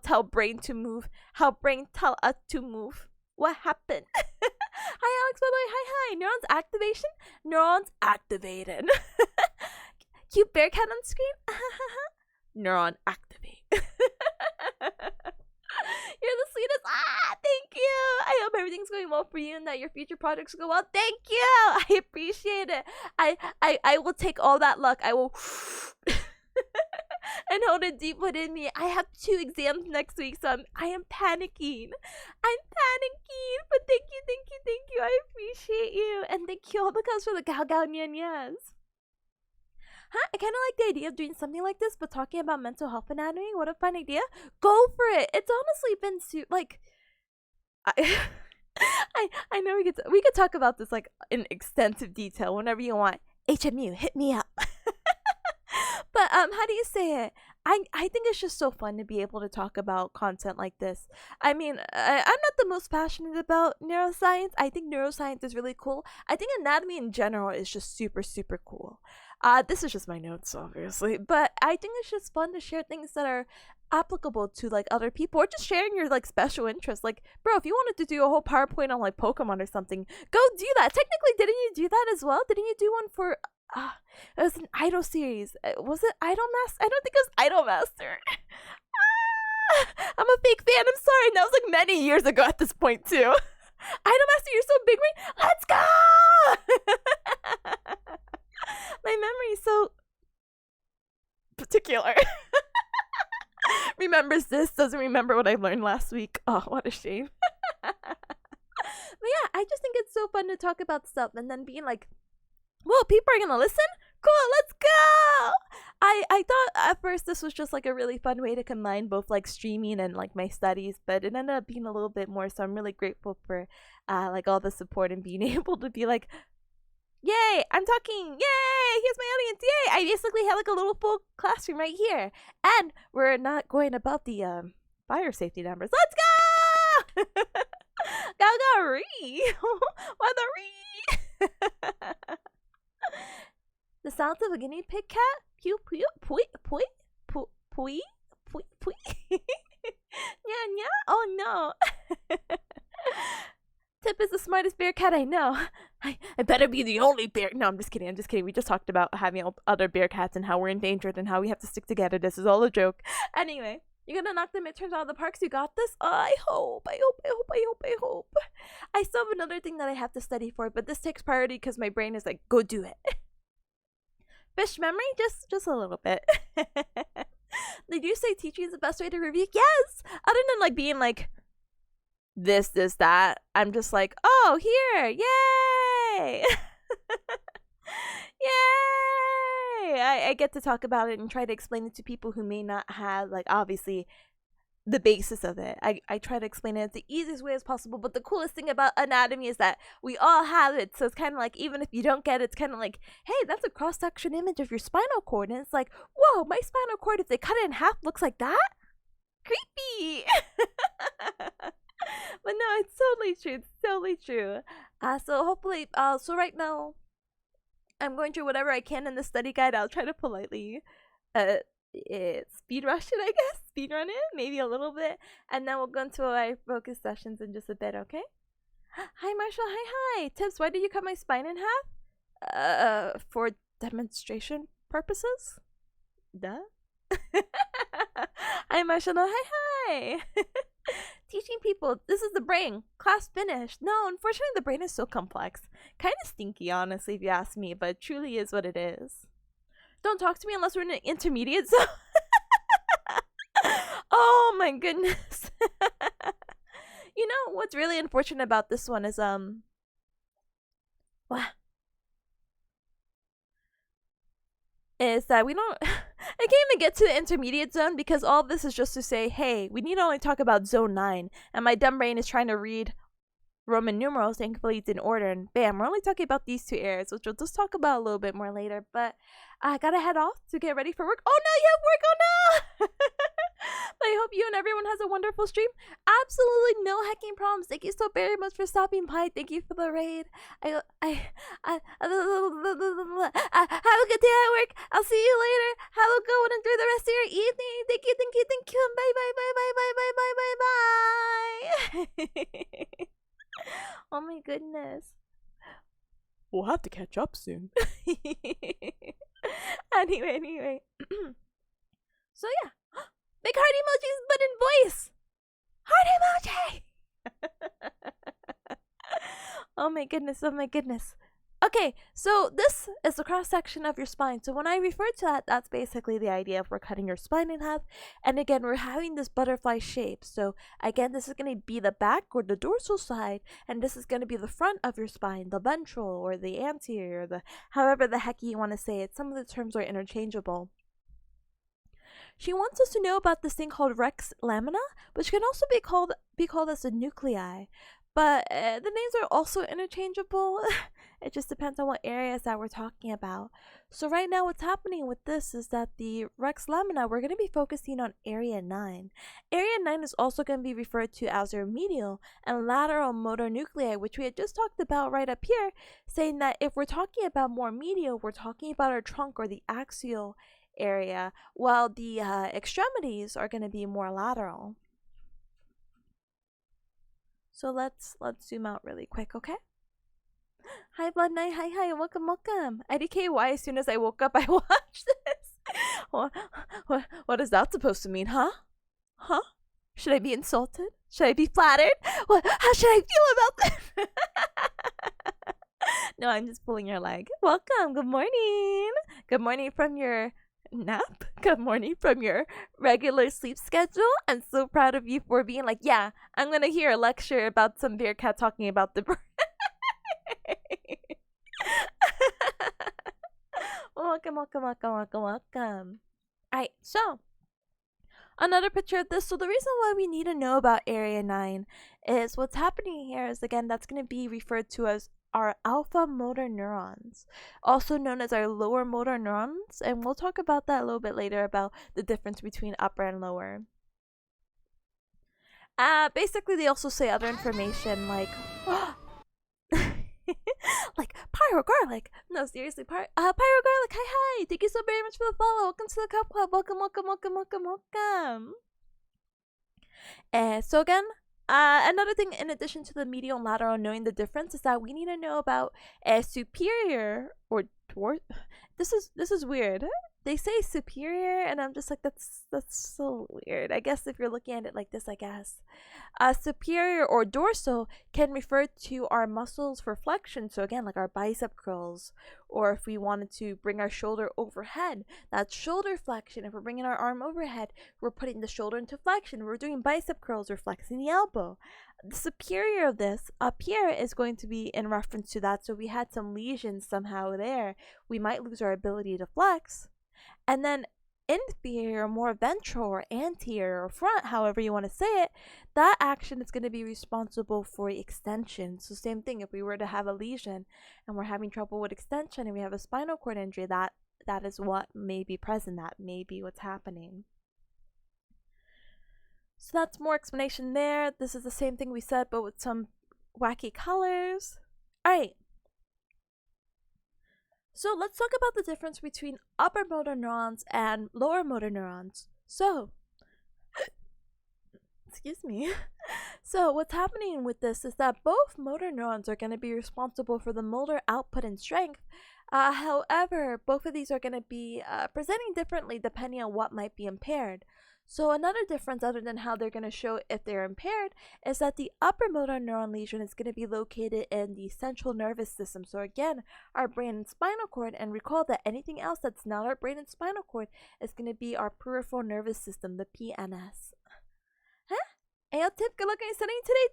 tell brain to move, how brain tell us to move. What happened? Hi Alex, by the way, hi. Neurons activation? Neurons activated. Cute bearcat on screen? Neuron activate. You're the sweetest. Thank you. I hope everything's going well for you and that your future projects go well. Thank you. I appreciate it. I will take all that luck. I will and hold it deep within me. I have 2 exams next week, so I am panicking. I'm panicking, but thank you, thank you, thank you. I appreciate you, and thank you all because for the gao gao nyan nyans. Huh? I kind of like the idea of doing something like this, but talking about mental health anatomy. What a fun idea! Go for it. It's honestly been like, I know we could talk about this like in extensive detail whenever you want. HMU, hit me up. But how do you say it? I think it's just so fun to be able to talk about content like this. I mean, I'm not the most passionate about neuroscience. I think neuroscience is really cool. I think anatomy in general is just super, super cool. This is just my notes, obviously, but I think it's just fun to share things that are applicable to like other people, or just sharing your like special interests. Like, bro, if you wanted to do a whole PowerPoint on like Pokemon or something, go do that. Technically, didn't you do that as well? Didn't you do one for it was an Idol series. Was it Idol Master? I don't think it was Idol Master. I'm a fake fan. I'm sorry. That was like many years ago at this point too. Idol Master, you're so big, right? Let's go! My memory is so particular. Remembers this, doesn't remember what I learned last week. Oh, what a shame. But yeah, I just think it's so fun to talk about stuff and then being like, whoa, people are gonna listen? Cool, let's go! I thought at first this was just like a really fun way to combine both like streaming and like my studies, but it ended up being a little bit more, so I'm really grateful for like all the support and being able to be like, yay, I'm talking, yay, here's my audience, yay! I basically have like a little full classroom right here, and we're not going above the fire safety numbers. Let's go! Go ree! What the ree? The sounds of a guinea pig cat? Pew pew pui pui pui pui pui pui. Yeah, yeah. Oh no. Tip is the smartest bear cat I know. I better be the only bear. No, I'm just kidding. I'm just kidding. We just talked about having other bear cats and how we're endangered and how we have to stick together. This is all a joke. Anyway, you're gonna knock the midterms out of the parks. You got this. Oh, I hope. I still have another thing that I have to study for, but this takes priority because my brain is like, go do it. Fish memory, just a little bit. Did you say teaching is the best way to review? Yes. Other than like being like this, that, I'm just like, oh, here, yay, yay! I get to talk about it and try to explain it to people who may not have like obviously the basis of it. I try to explain it the easiest way as possible, but the coolest thing about anatomy is that we all have it, so it's kind of like, even if you don't get it, it's kind of like, hey, that's a cross-section image of your spinal cord, and it's like, whoa, my spinal cord, if they cut it in half, looks like that? Creepy! But no, it's totally true. So hopefully, so right now, I'm going through whatever I can in the study guide. I'll try to politely, speed rush it, I guess. Speed run it, maybe a little bit, and then we'll go into our focus sessions in just a bit, okay? Hi, Marshall. Hi. Tips, why did you cut my spine in half? For demonstration purposes? Duh. Hi, Marshall. Hi. Teaching people. This is the brain. Class finished. No, unfortunately, the brain is so complex. Kind of stinky, honestly, if you ask me, but it truly is what it is. Don't talk to me unless we're in an intermediate zone. Oh my goodness. You know what's really unfortunate about this one is what? Is that we don't I can't even get to the intermediate zone because all this is just to say, hey, we need to only talk about zone 9, and my dumb brain is trying to read Roman numerals. Thankfully it's in order, and bam, we're only talking about these 2 areas, which we'll just talk about a little bit more later. But I gotta head off to get ready for work. Oh no, you have work. Oh no. But I hope you and everyone has a wonderful stream. Absolutely no hacking problems. Thank you so very much for stopping by. Thank you for the raid. I have a good day at work. I'll see you later. Have a good one. Enjoy the rest of your evening. Thank you. Bye. Oh my goodness. We'll have to catch up soon. Anyway. So yeah. Big heart emojis, but in voice. Heart emoji. Oh my goodness. Okay. Okay, so this is the cross section of your spine. So when I refer to that, that's basically the idea of we're cutting your spine in half. And again, we're having this butterfly shape. So again, this is going to be the back or the dorsal side, and this is going to be the front of your spine, the ventral or the anterior, the however the heck you want to say it. Some of the terms are interchangeable. She wants us to know about this thing called Rex lamina, which can also be called as the nuclei. But the names are also interchangeable. It just depends on what areas that we're talking about. So right now what's happening with this is that the Rex lamina, we're going to be focusing on area 9. Area 9 is also going to be referred to as our medial and lateral motor nuclei, which we had just talked about right up here, saying that if we're talking about more medial, we're talking about our trunk or the axial area, while the extremities are going to be more lateral. So let's zoom out really quick, okay? Hi Blood Knight, hi, welcome. IDKY, as soon as I woke up, I watched this. What is that supposed to mean, huh? Huh? Should I be insulted? Should I be flattered? How should I feel about this? No, I'm just pulling your leg. Welcome, good morning. Good morning from your nap. Good morning from your regular sleep schedule. I'm so proud of you for being like, yeah, I'm gonna hear a lecture about some bearcat talking about the brain. Welcome. Alright, so another picture of this. So the reason why we need to know about area 9 is what's happening here is, again, that's going to be referred to as our alpha motor neurons, also known as our lower motor neurons, and we'll talk about that a little bit later about the difference between upper and lower. Basically they also say other information like like pyro garlic. No, seriously, pyro garlic. Hi. Thank you so very much for the follow. Welcome to the Cup Club. Welcome. So again, another thing in addition to the medial and lateral knowing the difference is that we need to know about superior or dwarf. This is weird. They say superior, and I'm just like, that's so weird. I guess if you're looking at it like this, I guess. Superior or dorsal can refer to our muscles for flexion. So again, like our bicep curls, or if we wanted to bring our shoulder overhead, that's shoulder flexion. If we're bringing our arm overhead, we're putting the shoulder into flexion. We're doing bicep curls, we're flexing the elbow. The superior of this up here is going to be in reference to that. So we had some lesions somehow there, we might lose our ability to flex. And then inferior, more ventral or anterior or front, however you want to say it, that action is going to be responsible for extension. So same thing, if we were to have a lesion and we're having trouble with extension and we have a spinal cord injury, that is what may be present, that may be what's happening. So that's more explanation there. This is the same thing we said, but with some wacky colors. Alright, so let's talk about the difference between upper motor neurons and lower motor neurons. So, excuse me. So what's happening with this is that both motor neurons are going to be responsible for the motor output and strength. However, both of these are going to be presenting differently depending on what might be impaired. So another difference, other than how they're going to show if they're impaired, is that the upper motor neuron lesion is going to be located in the central nervous system. So again, our brain and spinal cord, and recall that anything else that's not our brain and spinal cord is going to be our peripheral nervous system, the PNS. Huh? Ayo Tip, good luck on your studying today.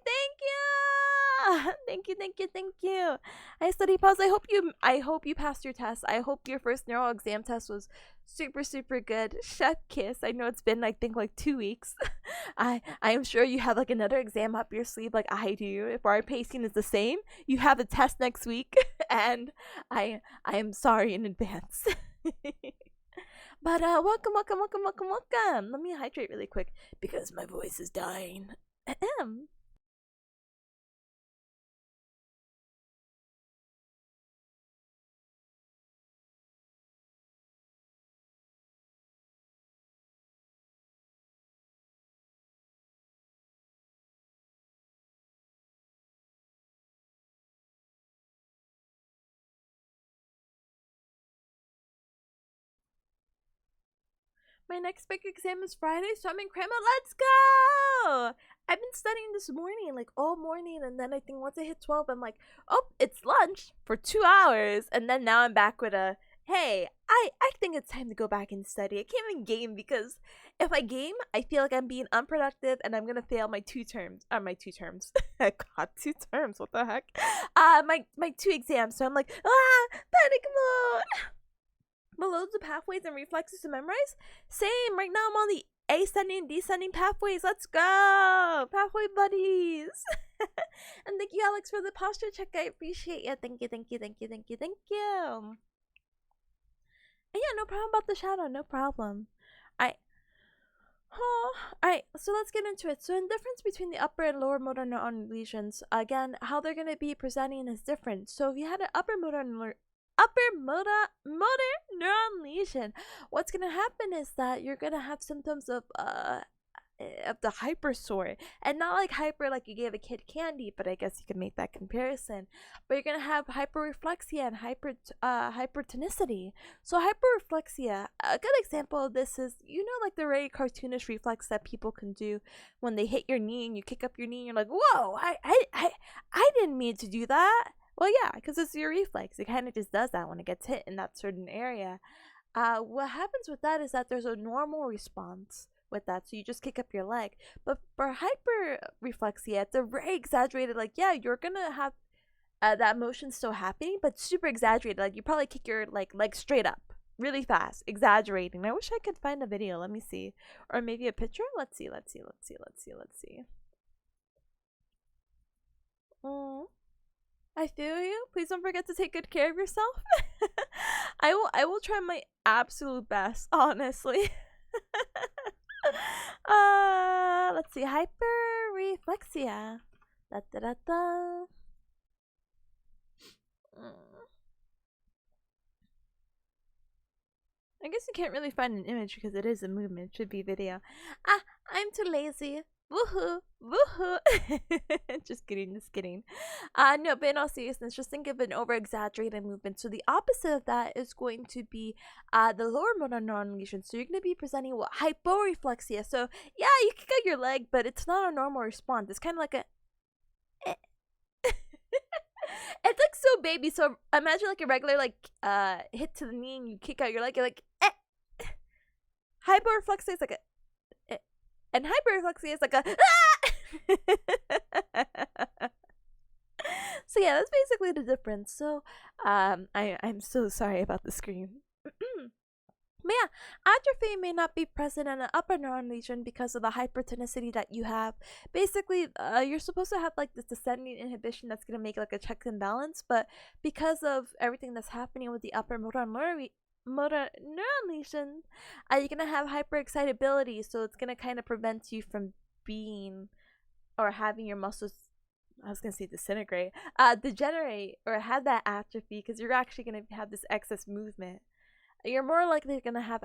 Thank you. Thank you. Hi Study Pause. I hope you passed your test. I hope your first neural exam test was super good. Chef kiss. I know it's been I think like 2 weeks. I am sure you have like another exam up your sleeve like I do. If our pacing is the same, you have a test next week and I am sorry in advance. But welcome. Let me hydrate really quick because my voice is dying. Ahem. My next big exam is Friday, so I'm in cram mode. Let's go! I've been studying this morning, like all morning, and then I think once I hit 12, I'm like, oh, it's lunch for 2 hours, and then now I'm back with a, hey, I think it's time to go back and study. I can't even game because if I game, I feel like I'm being unproductive and I'm gonna fail my two terms. God, 2 terms, what the heck? My 2 exams, so I'm like, panic mode! But loads of pathways and reflexes to memorize? Same, right now I'm on the ascending, descending pathways. Let's go! Pathway buddies! And thank you, Alex, for the posture check. I appreciate you. Thank you, thank you, thank you, thank you, thank you. And yeah, no problem about the shadow, no problem. Alright, so let's get into it. So the difference between the upper and lower motor neuron lesions, again, how they're going to be presenting is different. So if you had an upper motor neuron lesion, what's going to happen is that you're going to have symptoms of the hypersore, and not like hyper like you gave a kid candy, but I guess you can make that comparison. But you're gonna have hyperreflexia and hypertonicity. So hyperreflexia, a good example of this is, you know, like the very cartoonish reflex that people can do when they hit your knee and you kick up your knee and you're like, whoa, I didn't mean to do that. Well, yeah, because it's your reflex. It kind of just does that when it gets hit in that certain area. What happens with that is that there's a normal response with that, so you just kick up your leg. But for hyperreflexia, it's a very exaggerated, like, yeah, you're gonna have that motion still happening, but super exaggerated. Like you probably kick your leg straight up really fast, exaggerating. I wish I could find a video. Let me see, or maybe a picture. Let's see. I feel you. Please don't forget to take good care of yourself. I will try my absolute best, honestly. Let's see. Hyperreflexia. Da da da da. I guess you can't really find an image because it is a movement. It should be video. I'm too lazy. Woohoo! Woohoo! Just kidding. No, but in all seriousness, just think of an over-exaggerated movement. So the opposite of that is going to be the lower motor neuron lesion. So you're going to be presenting what? Hyporeflexia. So yeah, you kick out your leg, but it's not a normal response. It's kind of like a it's like so baby. So imagine like a regular hit to the knee and you kick out your leg. You're like Hyporeflexia is like a and hyperreflexia is like a So yeah, that's basically the difference. So I'm so sorry about the screen. But yeah, atrophy may not be present in an upper neuron lesion because of the hypertonicity that you have. Basically, you're supposed to have like this descending inhibition that's going to make like a check and balance, but because of everything that's happening with the upper motor neuron lesion, you're going to have hyperexcitability, so it's going to kind of prevent you from being or having your muscles, I was going to say disintegrate, degenerate or have that atrophy, because you're actually going to have this excess movement. You're more likely going to have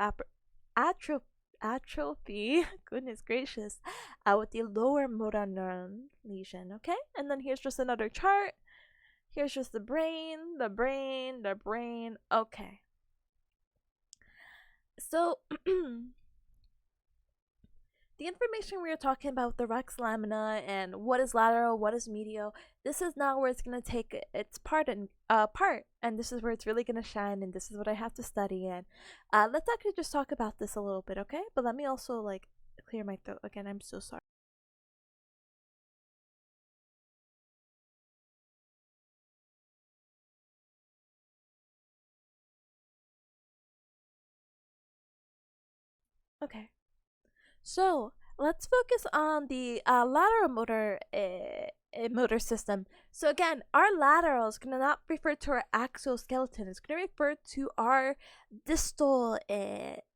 atrophy, goodness gracious, with the lower motor neuron lesion, okay? And then here's just another chart. Here's just the brain, okay. So, the information we were talking about with the Rex lamina and what is lateral, what is medial, this is now where it's going to take its part, and this is where it's really going to shine, and this is what I have to study in. Let's actually just talk about this a little bit, okay? But let me also clear my throat again. I'm so sorry. Okay. So let's focus on the lateral motor system. So again, our lateral is going to not refer to our axial skeleton. It's going to refer to our distal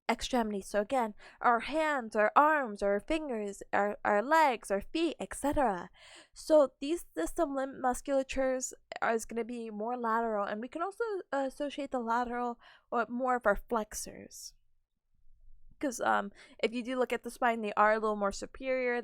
extremities. So again, our hands, our arms, our fingers, our legs, our feet, etc. So these distal limb musculatures is going to be more lateral, and we can also associate the lateral with more of our flexors. Because if you do look at the spine, they are a little more superior.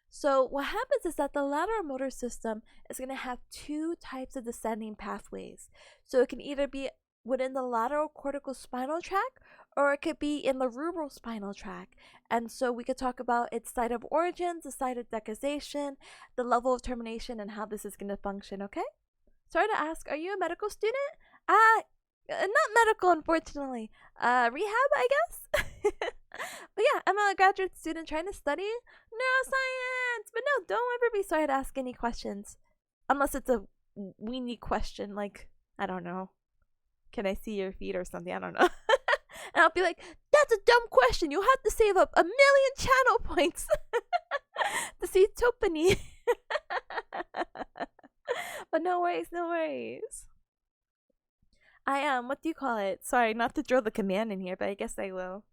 So what happens is that the lateral motor system is going to have two types of descending pathways. So it can either be within the lateral cortical spinal tract or it could be in the rubral spinal tract. And so we could talk about its site of origins, the site of decussation, the level of termination, and how this is going to function, okay? Sorry to ask, are you a medical student? Not medical, unfortunately. Rehab, I guess? But yeah, I'm a graduate student trying to study neuroscience. But no, don't ever be sorry to ask any questions. Unless it's a weenie question, like, I don't know, can I see your feet or something? I don't know. And I'll be like, that's a dumb question. You'll have to save up 1,000,000 channel points to see Tipanya. But no worries, no worries. I am, what do you call it? Sorry, not to throw the command in here, but I guess I will.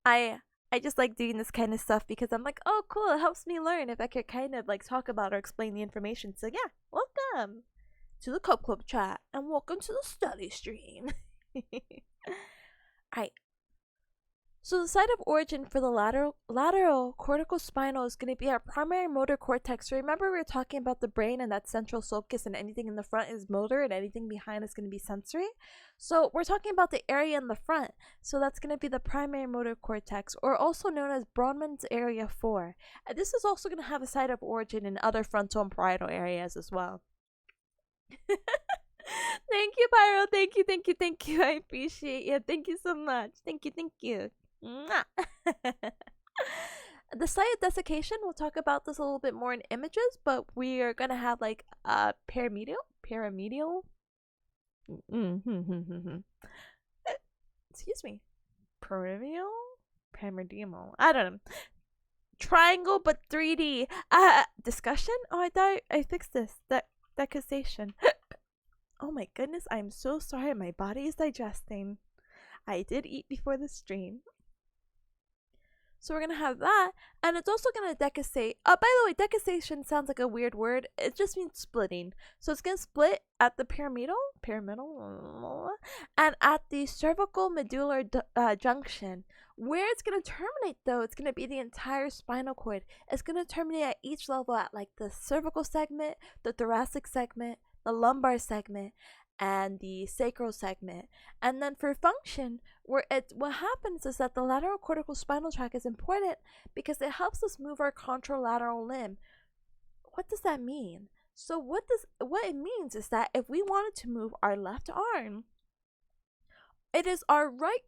I just like doing this kind of stuff because I'm like, oh cool, it helps me learn if I could kind of like talk about or explain the information. So yeah, welcome to the Cup Club chat and welcome to the study stream. Alright. So the site of origin for the lateral cortical spinal is going to be our primary motor cortex. So remember we were talking about the brain and that central sulcus, and anything in the front is motor and anything behind is going to be sensory. So we're talking about the area in the front. So that's going to be the primary motor cortex, or also known as Brodmann's area 4. And this is also going to have a site of origin in other frontal and parietal areas as well. Thank you, Pyro. Thank you, thank you, thank you. I appreciate you. Thank you so much. Thank you, thank you. The site of desiccation, we'll talk about this a little bit more in images, but we are gonna have like pyramidal. Excuse me, pyramidal. I don't know. Triangle, but 3D. Discussion. Oh, I thought I fixed this. Decussation. Oh my goodness, I'm so sorry. My body is digesting. I did eat before the stream. So we're going to have that. And it's also going to decussate. By the way, decussation sounds like a weird word. It just means splitting. So it's going to split at the pyramidal, and at the cervical medullary junction. Where it's going to terminate, though, it's going to be the entire spinal cord. It's going to terminate at each level at like the cervical segment, the thoracic segment, the lumbar segment, and the sacral segment. And then for function, what happens is that the lateral cortical spinal tract is important because it helps us move our contralateral limb. What does that mean? So what it means is that if we wanted to move our left arm, it is our right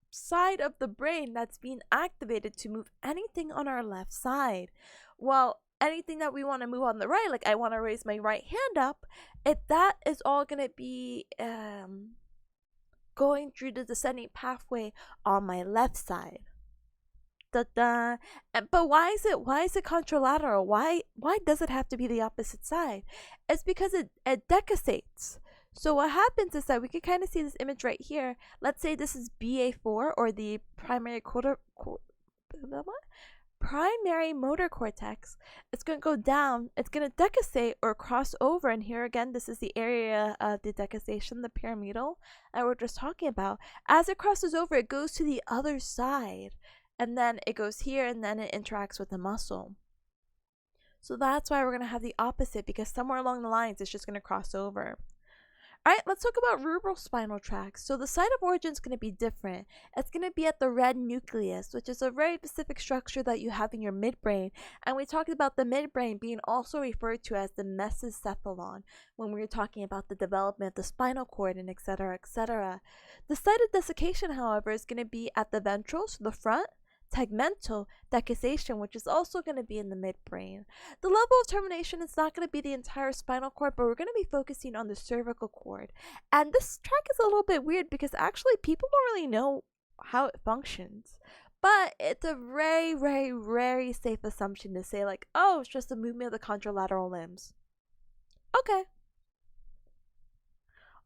side of the brain that's being activated to move anything on our left side. Well, anything that we want to move on the right, like I want to raise my right hand up, that is all going to be going through the descending pathway on my left side. But why is it contralateral? Why does it have to be the opposite side? It's because it decussates. So what happens is that we can kind of see this image right here. Let's say this is BA4, or the primary motor cortex. It's going to go down, it's going to decussate or cross over, and here again, this is the area of the decussation, the pyramidal that we're just talking about. As it crosses over, it goes to the other side, and then it goes here, and then it interacts with the muscle. So that's why we're going to have the opposite, because somewhere along the lines, it's just going to cross over. Alright, let's talk about rubral spinal tract. So the site of origin is going to be different. It's going to be at the red nucleus, which is a very specific structure that you have in your midbrain. And we talked about the midbrain being also referred to as the mesencephalon when we were talking about the development of the spinal cord and etc., etc. The site of desiccation, however, is going to be at the ventral, so the front, tegmental decussation, which is also going to be in the midbrain. The level of termination is not going to be the entire spinal cord, but we're going to be focusing on the cervical cord. And this track is a little bit weird because actually people don't really know how it functions. But it's a very, very, very safe assumption to say like, oh, it's just a movement of the contralateral limbs. Okay.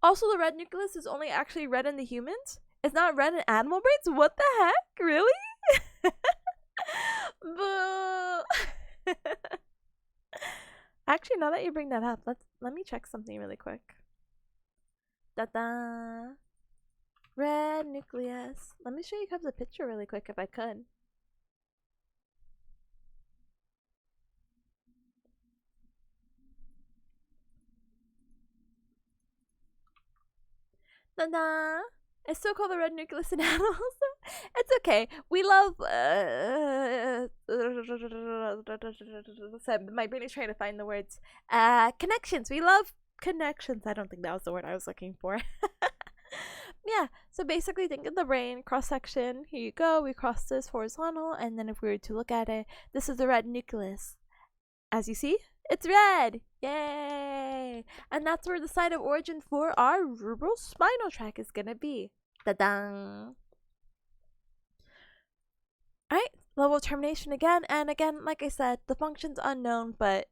Also, the red nucleus is only actually red in the humans. It's not red in animal brains? What the heck? Really? Boo. Actually, now that you bring that up, let me check something really quick. Da-da. Red nucleus. Let me show you guys a picture really quick if I could. Da-da. It's still called the red nucleus in animals. It's okay. We love. My brain is trying to find the words. Connections. We love connections. I don't think that was the word I was looking for. Yeah. So basically, think of the brain cross section. Here you go. We cross this horizontal, and then if we were to look at it, this is the red nucleus. As you see, it's red. Yay! And that's where the site of origin for our cerebrospinal tract is gonna be. Da-dang! Alright, level of termination again, and again, like I said, the function's unknown, but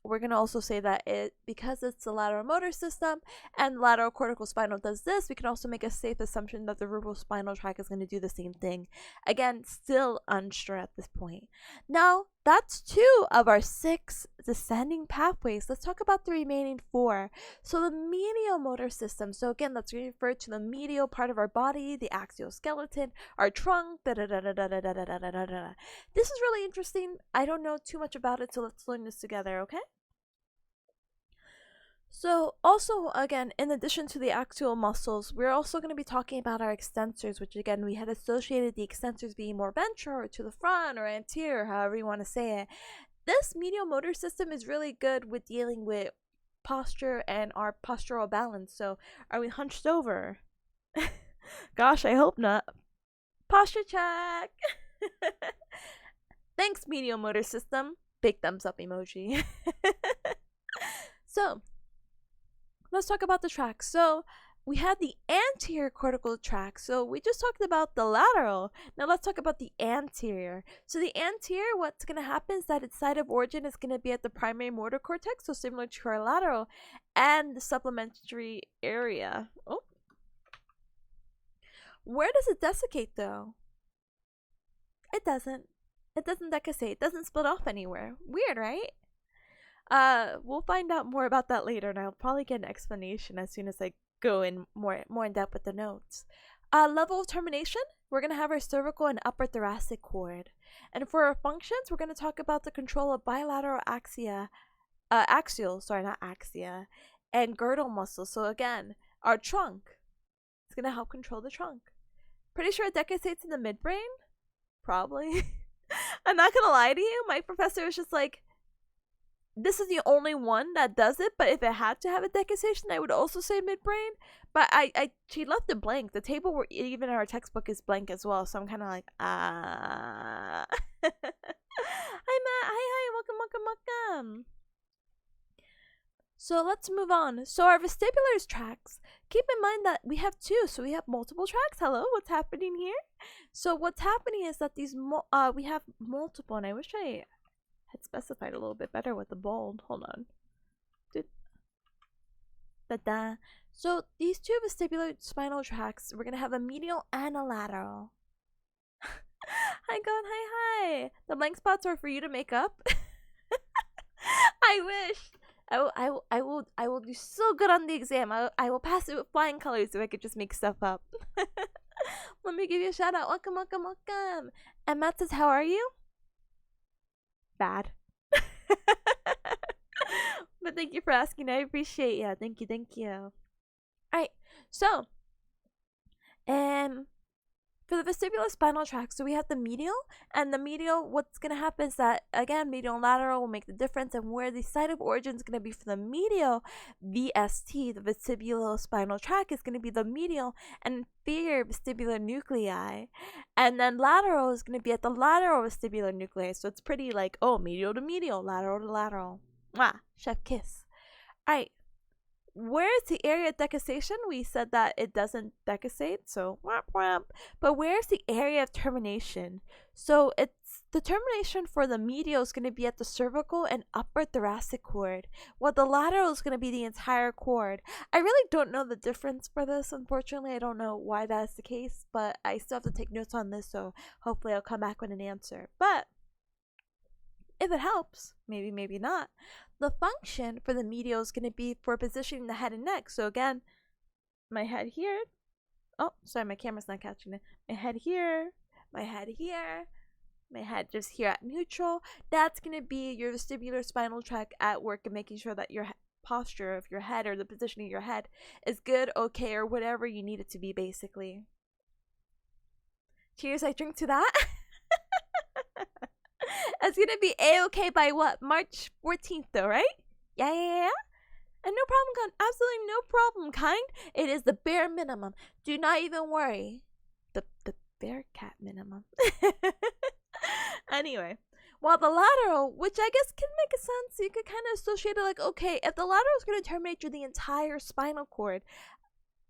we're going to also say that because it's the lateral motor system and lateral cortical spinal does this, we can also make a safe assumption that the cerebrospinal tract is going to do the same thing. Again, still unsure at this point. Now, that's 2 of our 6 descending pathways. Let's talk about the remaining 4. So the medial motor system. So again, let's refer to the medial part of our body, the axial skeleton, our trunk. This is really interesting. I don't know too much about it, so let's learn this together, okay? So also, again, in addition to the axial muscles, we're also going to be talking about our extensors, which again, we had associated the extensors being more ventral or to the front or anterior, however you want to say it. This medial motor system is really good with dealing with posture and our postural balance. So are we hunched over? Gosh, I hope not. Posture check. Thanks, medial motor system. Big thumbs up emoji. So let's talk about the tract. So we had the anterior cortical tract. So we just talked about the lateral. Now let's talk about the anterior. So the anterior, what's going to happen is that its site of origin is going to be at the primary motor cortex, so similar to our lateral, and the supplementary area. Oh. Where does it desiccate though? It doesn't. It doesn't decussate. It doesn't split off anywhere. Weird, right? We'll find out more about that later, and I'll probably get an explanation as soon as I go in more in depth with the notes. Level of termination, we're going to have our cervical and upper thoracic cord. And for our functions, we're going to talk about the control of bilateral and girdle muscles. So again, our trunk is going to help control the trunk. Pretty sure it decussates in the midbrain? Probably. I'm not going to lie to you. My professor was just like, this is the only one that does it, but if it had to have a decussation, I would also say midbrain. But she left it blank. The table where even in our textbook is blank as well, so I'm kind of like, Hi Matt, hi, welcome. So let's move on. So our vestibular tracts, keep in mind that we have 2, so we have multiple tracts. Hello, what's happening here? So what's happening is that we have multiple, and I wish I had specified a little bit better with the bold. Hold on. So these 2 vestibular spinal tracts, we're going to have a medial and a lateral. Hi, God. Hi. The blank spots are for you to make up. I wish. I will do so good on the exam. I will pass it with flying colors if I could just make stuff up. Let me give you a shout out. Welcome. And Matt says, how are you? Bad. But thank you for asking. I appreciate you. Thank you. Alright, so for the vestibular spinal tract, so we have the medial, and the medial, what's going to happen is that, again, medial and lateral will make the difference, and where the site of origin is going to be for the medial VST, the vestibulospinal tract, is going to be the medial and inferior vestibular nuclei, and then lateral is going to be at the lateral vestibular nuclei. So it's pretty like, oh, medial to medial, lateral to lateral. Mwah, chef kiss. Alright, where's the area of decussation? We said that it doesn't decussate, so whap whap. But where's the area of termination? So it's the termination for the medial is going to be at the cervical and upper thoracic cord, while the lateral is going to be the entire cord. I really don't know the difference for this, unfortunately. I don't know why that's the case, but I still have to take notes on this, so hopefully I'll come back with an answer. But if it helps, maybe not. The function for the medial is going to be for positioning the head and neck. So again, my head here. Oh, sorry, my camera's not catching it. My head here, my head here, my head just here at neutral. That's going to be your vestibular spinal tract at work and making sure that your posture of your head or the position of your head is good, okay, or whatever you need it to be, basically. Cheers, I drink to that. It's gonna be A-okay by what? March 14th though, right? Yeah. And no problem, kind. Absolutely no problem, kind. It is the bare minimum. Do not even worry. The bearcat minimum. Anyway, while the lateral, which I guess can make a sense, you could kind of associate it like, okay, if the lateral is going to terminate through the entire spinal cord,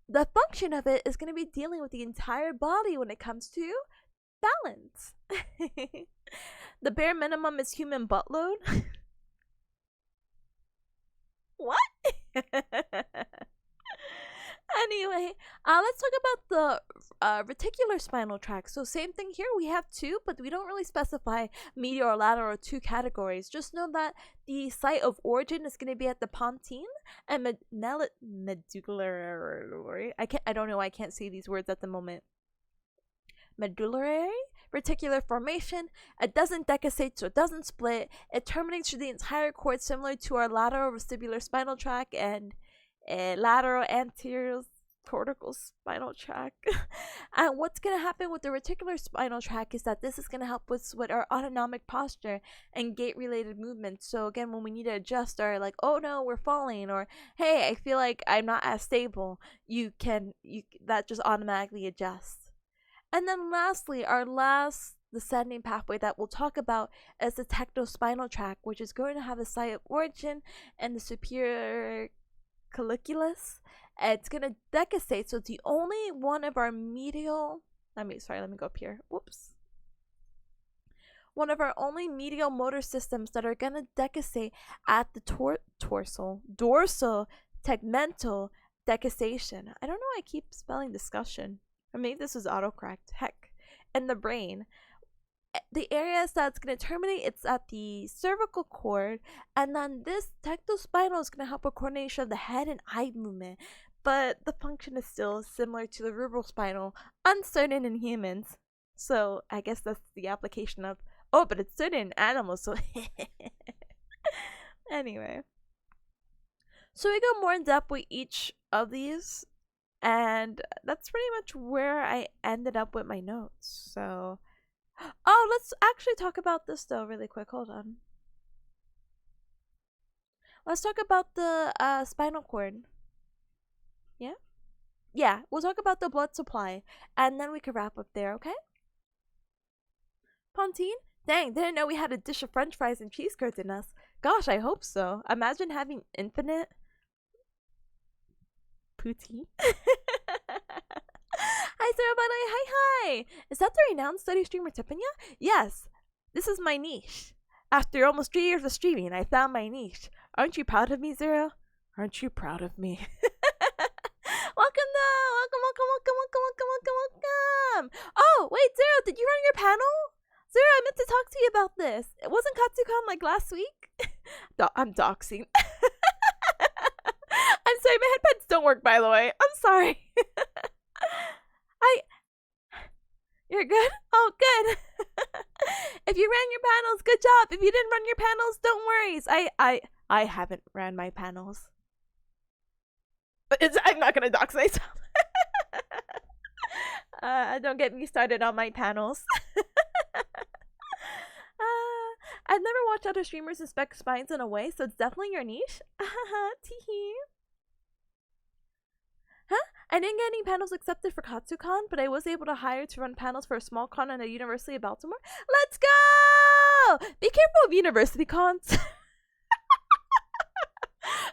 the function of it is going to be dealing with the entire body when it comes to balance. The bare minimum is human butt load. What? Anyway, let's talk about the reticular spinal tract. So same thing here. We have two, but we don't really specify medial or lateral, two categories. Just know that the site of origin is going to be at the pontine and medullary. I don't know. I can't say these words at the moment. Medullary reticular formation. It doesn't decussate, so it doesn't split. It terminates through the entire cord, similar to our lateral vestibular spinal tract and lateral anterior cortical spinal tract. And what's going to happen with the reticular spinal tract is that this is going to help with our autonomic posture and gait related movements. So again, when we need to adjust our like, oh no, we're falling, or hey, I feel like I'm not as stable, that just automatically adjusts. And then lastly, our last descending pathway that we'll talk about is the tectospinal tract, which is going to have a site of origin and the superior colliculus. It's going to decussate, so it's the only one of our medial, let me go up here. Whoops. One of our only medial motor systems that are going to decussate at the dorsal tegmental decussation. I don't know why I keep spelling discussion. Or maybe this is autocorrect. Heck. In the brain. The areas that's going to terminate, it's at the cervical cord, and then this tectospinal is going to help with coordination of the head and eye movement, but the function is still similar to the cerebrospinal, uncertain in humans. So I guess that's the application of, oh, but it's certain in animals, so anyway. So we go more in depth with each of these, and that's pretty much where I ended up with my notes. So oh, let's actually talk about this though really quick. Hold on. Let's talk about the spinal cord. Yeah? Yeah, we'll talk about the blood supply and then we can wrap up there, okay? Pontine? Dang, didn't know we had a dish of french fries and cheese curds in us. Gosh, I hope so. Imagine having infinite poutine. Hi, Sarah, hi. Is that the renowned study streamer Tipanya? Yes, this is my niche. After almost 3 years of streaming, I found my niche. Aren't you proud of me, Zero? Aren't you proud of me? Welcome though! Welcome! Oh, wait, Zero, did you run your panel? Zero, I meant to talk to you about this. It wasn't Katsucon like last week? I'm doxing. I'm sorry, my headphones don't work, by the way. I'm sorry. You're good? Oh, good. If you ran your panels, good job. If you didn't run your panels, don't worry. I haven't ran my panels. But I'm not going to dox myself. Don't get me started on my panels. I've never watched other streamers inspect spines in a way, so it's definitely your niche. Teehee. Huh? I didn't get any panels accepted for Katsucon, but I was able to hire to run panels for a small con at the University of Baltimore. Let's go! Be careful of university cons.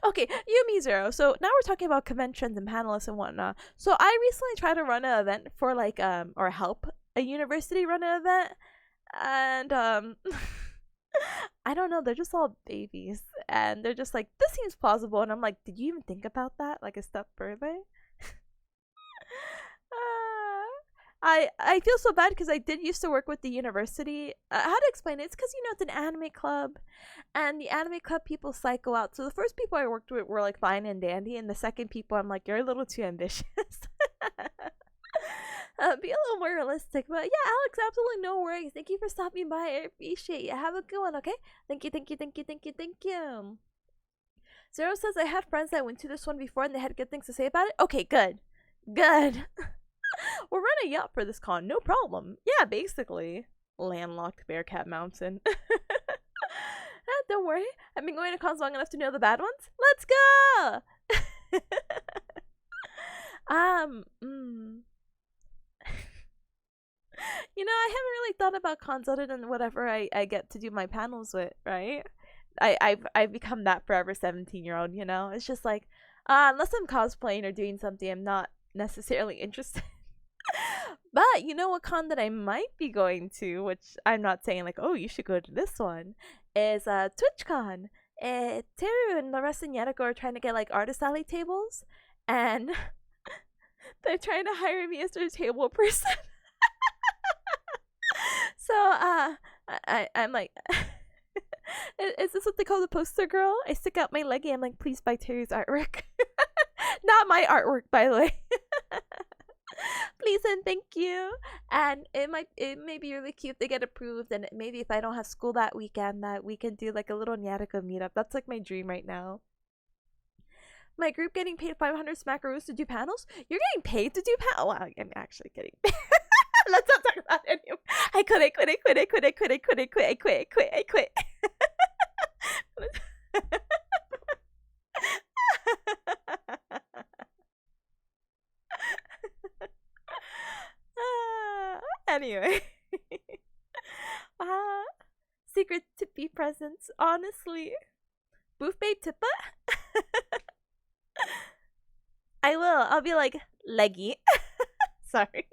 Okay, you and me, Zero. So now we're talking about conventions and panelists and whatnot. So I recently tried to run an event for or help a university run an event. And I don't know, they're just all babies. And they're just like, this seems plausible. And I'm like, did you even think about that? Like a step further? I feel so bad because I did used to work with the university. How to explain it? It's because, it's an anime club. And the anime club people cycle out. So the first people I worked with were like fine and dandy. And the second people, I'm like, you're a little too ambitious. Be a little more realistic. But yeah, Alex, absolutely no worries. Thank you for stopping by. I appreciate you. Have a good one, okay? Thank you. Zero says, I had friends that went to this one before and they had good things to say about it. Okay, good. Good. We're running up for this con, no problem. Yeah, basically. Landlocked Bearcat Mountain. Don't worry. I've been going to cons long enough to know the bad ones. Let's go! You know, I haven't really thought about cons other than whatever I get to do my panels with, right? I've become that forever 17-year-old, you know? It's just like, unless I'm cosplaying or doing something I'm not necessarily interested. But you know what con that I might be going to, which I'm not saying like, oh, you should go to this one, is TwitchCon. Teru and the rest of Yanako are trying to get like artist alley tables, and they're trying to hire me as their table person. So I'm like, is this what they call the poster girl? I stick out my leggy. I'm like, please buy Teru's artwork. Not my artwork, by the way. Please and thank you. And it may be really cute if they get approved, and maybe if I don't have school that weekend, that we can do like a little Nyataka meetup. That's like my dream right now. My group getting paid 500 smackaroos to do panels? You're getting paid to do panels? Well, I'm actually getting paid. Let's not talk about it anymore. I quit. Anyway. Secret tippy presents, honestly. Booth Babe Tippa? I will. I'll be like, leggy. Sorry.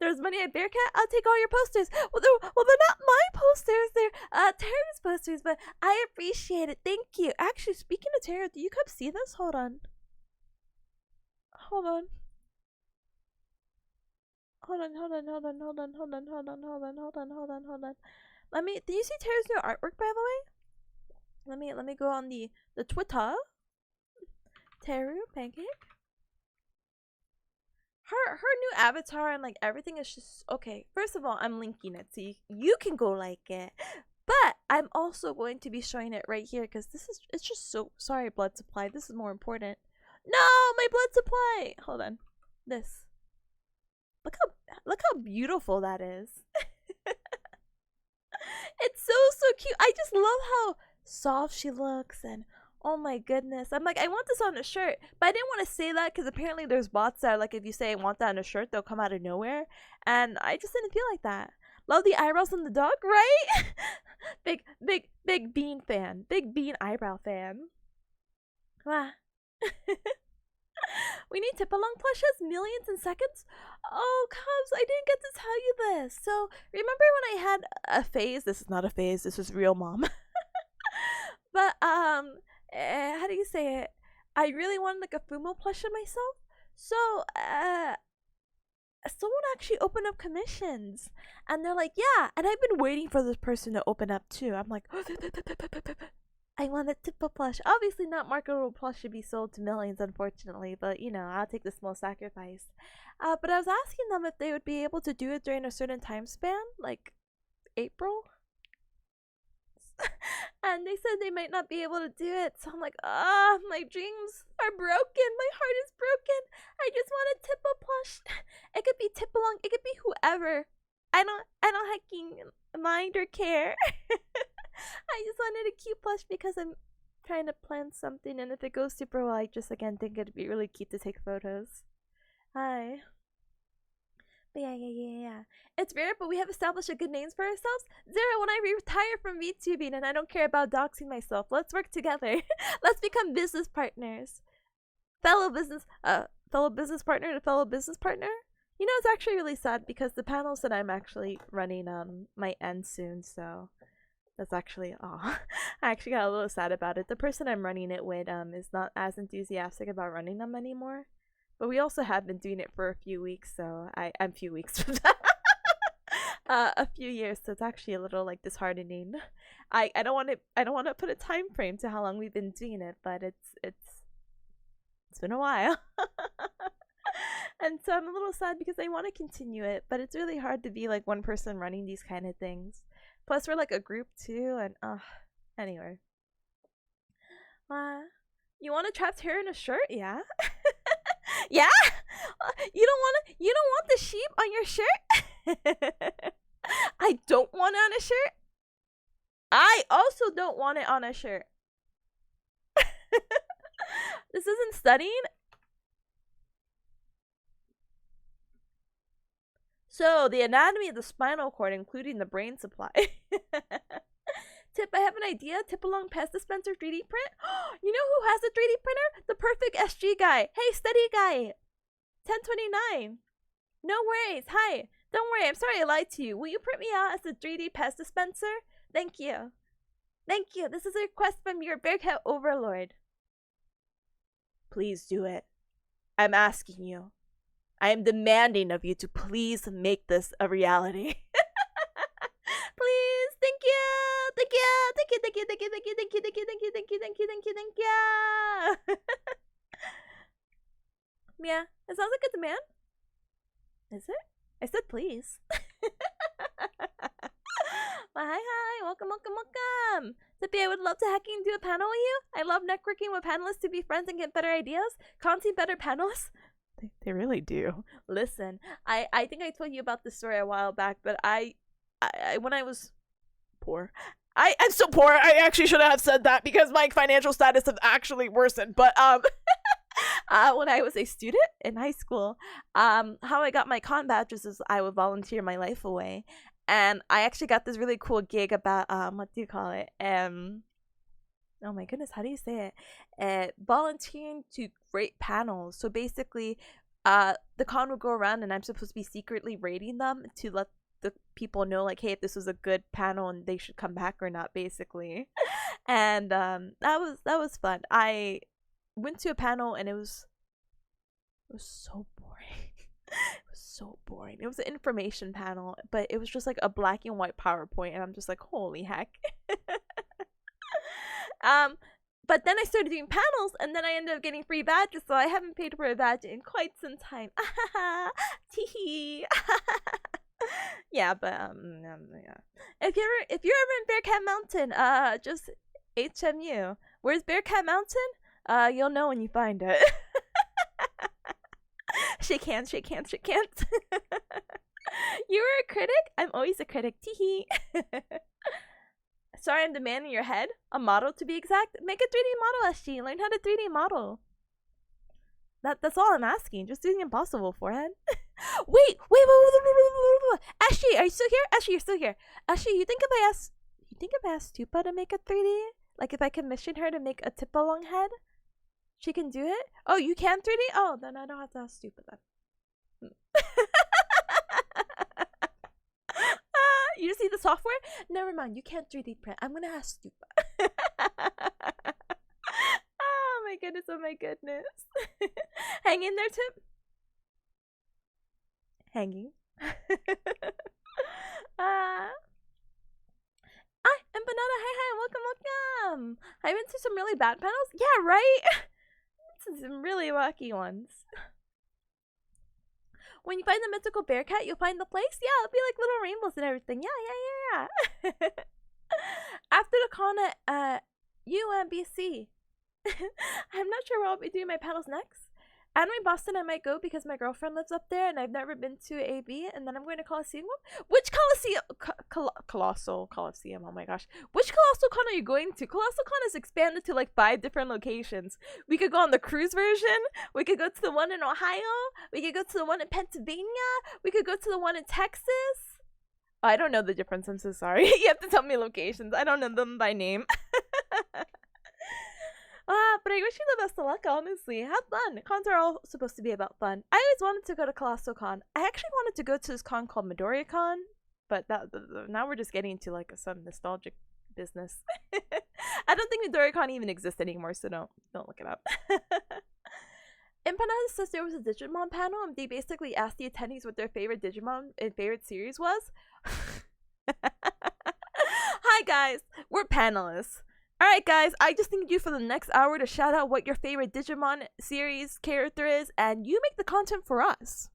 There's money at Bearcat. I'll take all your posters. Well, they're not my posters. They're Tara's posters, but I appreciate it. Thank you. Actually, speaking of Tara, do you come see this? Hold on. Let me. Do you see Tara's new artwork, by the way? Let me go on the Twitter. Teru Pancake. Her new avatar and like everything is just okay. First of all, I'm linking it so you can go like it. But I'm also going to be showing it right here because it's just so sorry, blood supply. This is more important. No, my blood supply. Hold on. This. Look how beautiful that is. It's so cute. I just love how soft she looks, and oh my goodness. I'm like, I want this on a shirt, but I didn't want to say that because apparently there's bots that are like, if you say I want that on a shirt, they'll come out of nowhere, and I just didn't feel like that. Love the eyebrows on the dog, right? big bean fan. Big bean eyebrow fan. Wow. We need tip-along plushes, millions in seconds. Oh, Cubs, I didn't get to tell you this. So, remember when I had a phase? This is not a phase, this is real, mom. But, how do you say it? I really wanted like a Fumo plush of myself. So, someone actually opened up commissions. And they're like, yeah. And I've been waiting for this person to open up too. I'm like, I want a Tippa plush. Obviously not marketable plush should be sold to millions, unfortunately, but you know, I'll take the small sacrifice. But I was asking them if they would be able to do it during a certain time span, like April. And they said they might not be able to do it, so I'm like, my dreams are broken. My heart is broken. I just want a Tippa plush. It could be Tippalong, it could be whoever. I don't hecking mind or care. I just wanted a cute plush because I'm trying to plan something, and if it goes super well, I just again think it'd be really cute to take photos. Hi. But yeah. It's rare, but we have established a good names for ourselves. Zero, when I retire from VTubing and I don't care about doxing myself, let's work together. Let's become business partners. Fellow business partner to fellow business partner. You know, it's actually really sad because the panels that I'm actually running might end soon, so that's actually I actually got a little sad about it. The person I'm running it with is not as enthusiastic about running them anymore. But we also have been doing it for a few weeks, so I'm few weeks from that. A few years, so it's actually a little like disheartening. I don't want to put a time frame to how long we've been doing it, but it's been a while. And so I'm a little sad because I want to continue it, but it's really hard to be like one person running these kind of things. Plus we're like a group too, and anyway. You want a trapped hair in a shirt? Yeah. Yeah? You don't want the sheep on your shirt? I don't want it on a shirt. I also don't want it on a shirt. This isn't studying. So, the anatomy of the spinal cord, including the brain supply. Tip, I have an idea. Tip along pest dispenser 3D print. You know who has a 3D printer? The perfect SG guy. Hey, study guy. 1029. No worries. Hi. Don't worry. I'm sorry I lied to you. Will you print me out as a 3D pest dispenser? Thank you. Thank you. This is a request from your bearcat overlord. Please do it. I'm asking you. I am demanding of you to please make this a reality. Please. Thank you. Thank you. Thank you. Thank you. Thank you. Thank you. Thank you. Thank you. Thank you. Thank you. Thank you. Thank you. Thank you. Yeah. It sounds like a demand. Is it? I said please. Hi. Welcome. Tippy, I would love to hack and do a panel with you. I love networking with panelists to be friends and get better ideas. Can't see better panelists. They really do. Listen, I think I told you about this story a while back, but I when I was poor, I'm still poor. I actually shouldn't have said that because my financial status has actually worsened. But when I was a student in high school, how I got my con badges is I would volunteer my life away, and I actually got this really cool gig about what do you call it? Oh my goodness, how do you say it? Volunteering to rate panels. So basically, the con would go around and I'm supposed to be secretly rating them to let the people know, like, hey, if this was a good panel and they should come back or not, basically. And that was fun. I went to a panel and it was so boring. It was so boring. It was an information panel, but it was just like a black and white PowerPoint, and I'm just like, holy heck. But then I started doing panels, and then I ended up getting free badges, so I haven't paid for a badge in quite some time. Teehee. Yeah, but yeah. If you're ever in Bearcat Mountain, just HMU. Where's Bearcat Mountain? You'll know when you find it. Shake hands. You were a critic? I'm always a critic. Teehee. Sorry, I'm demanding your head. A model, to be exact. Make a 3D model, SG. Learn how to 3D model. That's all I'm asking. Just do the impossible, forehead. Wait. Ashley, are you still here? Ashley, you're still here. Ashley, you think if I asked Tupa to make a 3D? Like if I commission her to make a Tipa long head? She can do it? Oh, you can 3D? Oh, then I don't have to ask Tupa then. You just need the software? Never mind, you can't 3D print. I'm gonna ask Stupa. Oh my goodness. Hang in there, Tip. Hanging. Empanada, hi, welcome. I've been to some really bad panels? Yeah, right? Some really wacky ones. When you find the mythical bearcat, you'll find the place? Yeah, it'll be like little rainbows and everything. Yeah. After the con at UMBC. I'm not sure where I'll be doing my panels next. Anime Boston I might go because my girlfriend lives up there and I've never been to AB, and then I'm going to Coliseum. Which Coliseum? Colossal Coliseum, oh my gosh. Which Colossal Con are you going to? Colossal Con is expanded to like 5 different locations. We could go on the cruise version. We could go to the one in Ohio. We could go to the one in Pennsylvania. We could go to the one in Texas. Oh, I don't know the difference, I'm so sorry. You have to tell me locations. I don't know them by name. But I wish you the best of luck, honestly. Have fun. Cons are all supposed to be about fun. I always wanted to go to Colossal Con. I actually wanted to go to this con called Midoriya Con, but now we're just getting into like some nostalgic business. I don't think Midoriya Con even exists anymore, so don't look it up. Empanada says there was a Digimon panel, and they basically asked the attendees what their favorite Digimon and favorite series was. Hi guys, we're panelists. Alright guys, I just need you for the next hour to shout out what your favorite Digimon series character is, and you make the content for us.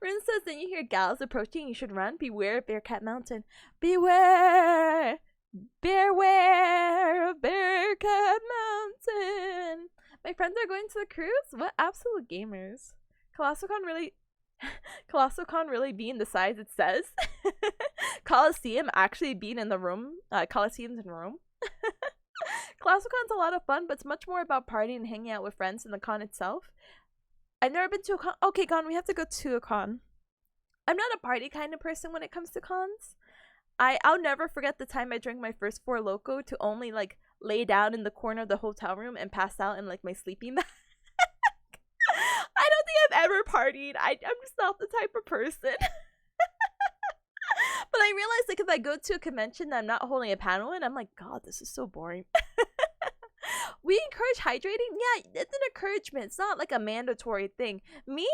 Rin says, then you hear gals approaching, you should run. Beware of Bearcat Mountain. Beware! Beware of Bearcat Mountain! My friends are going to the cruise? What absolute gamers. Colossocon really being the size it says? Coliseum actually being in the room? Coliseum's in Rome? Colossocon's a lot of fun, but it's much more about partying and hanging out with friends than the con itself. I've never been to a con. Okay, Con, we have to go to a con. I'm not a party kind of person when it comes to cons. I'll never forget the time I drank my first Four Loko to only like lay down in the corner of the hotel room and pass out in like my sleeping bag. I don't think I've ever partied. I'm just not the type of person. But I realized like if I go to a convention that I'm not holding a panel in, I'm like, God, this is so boring. We encourage hydrating. Yeah, it's an encouragement. It's not like a mandatory thing. Me,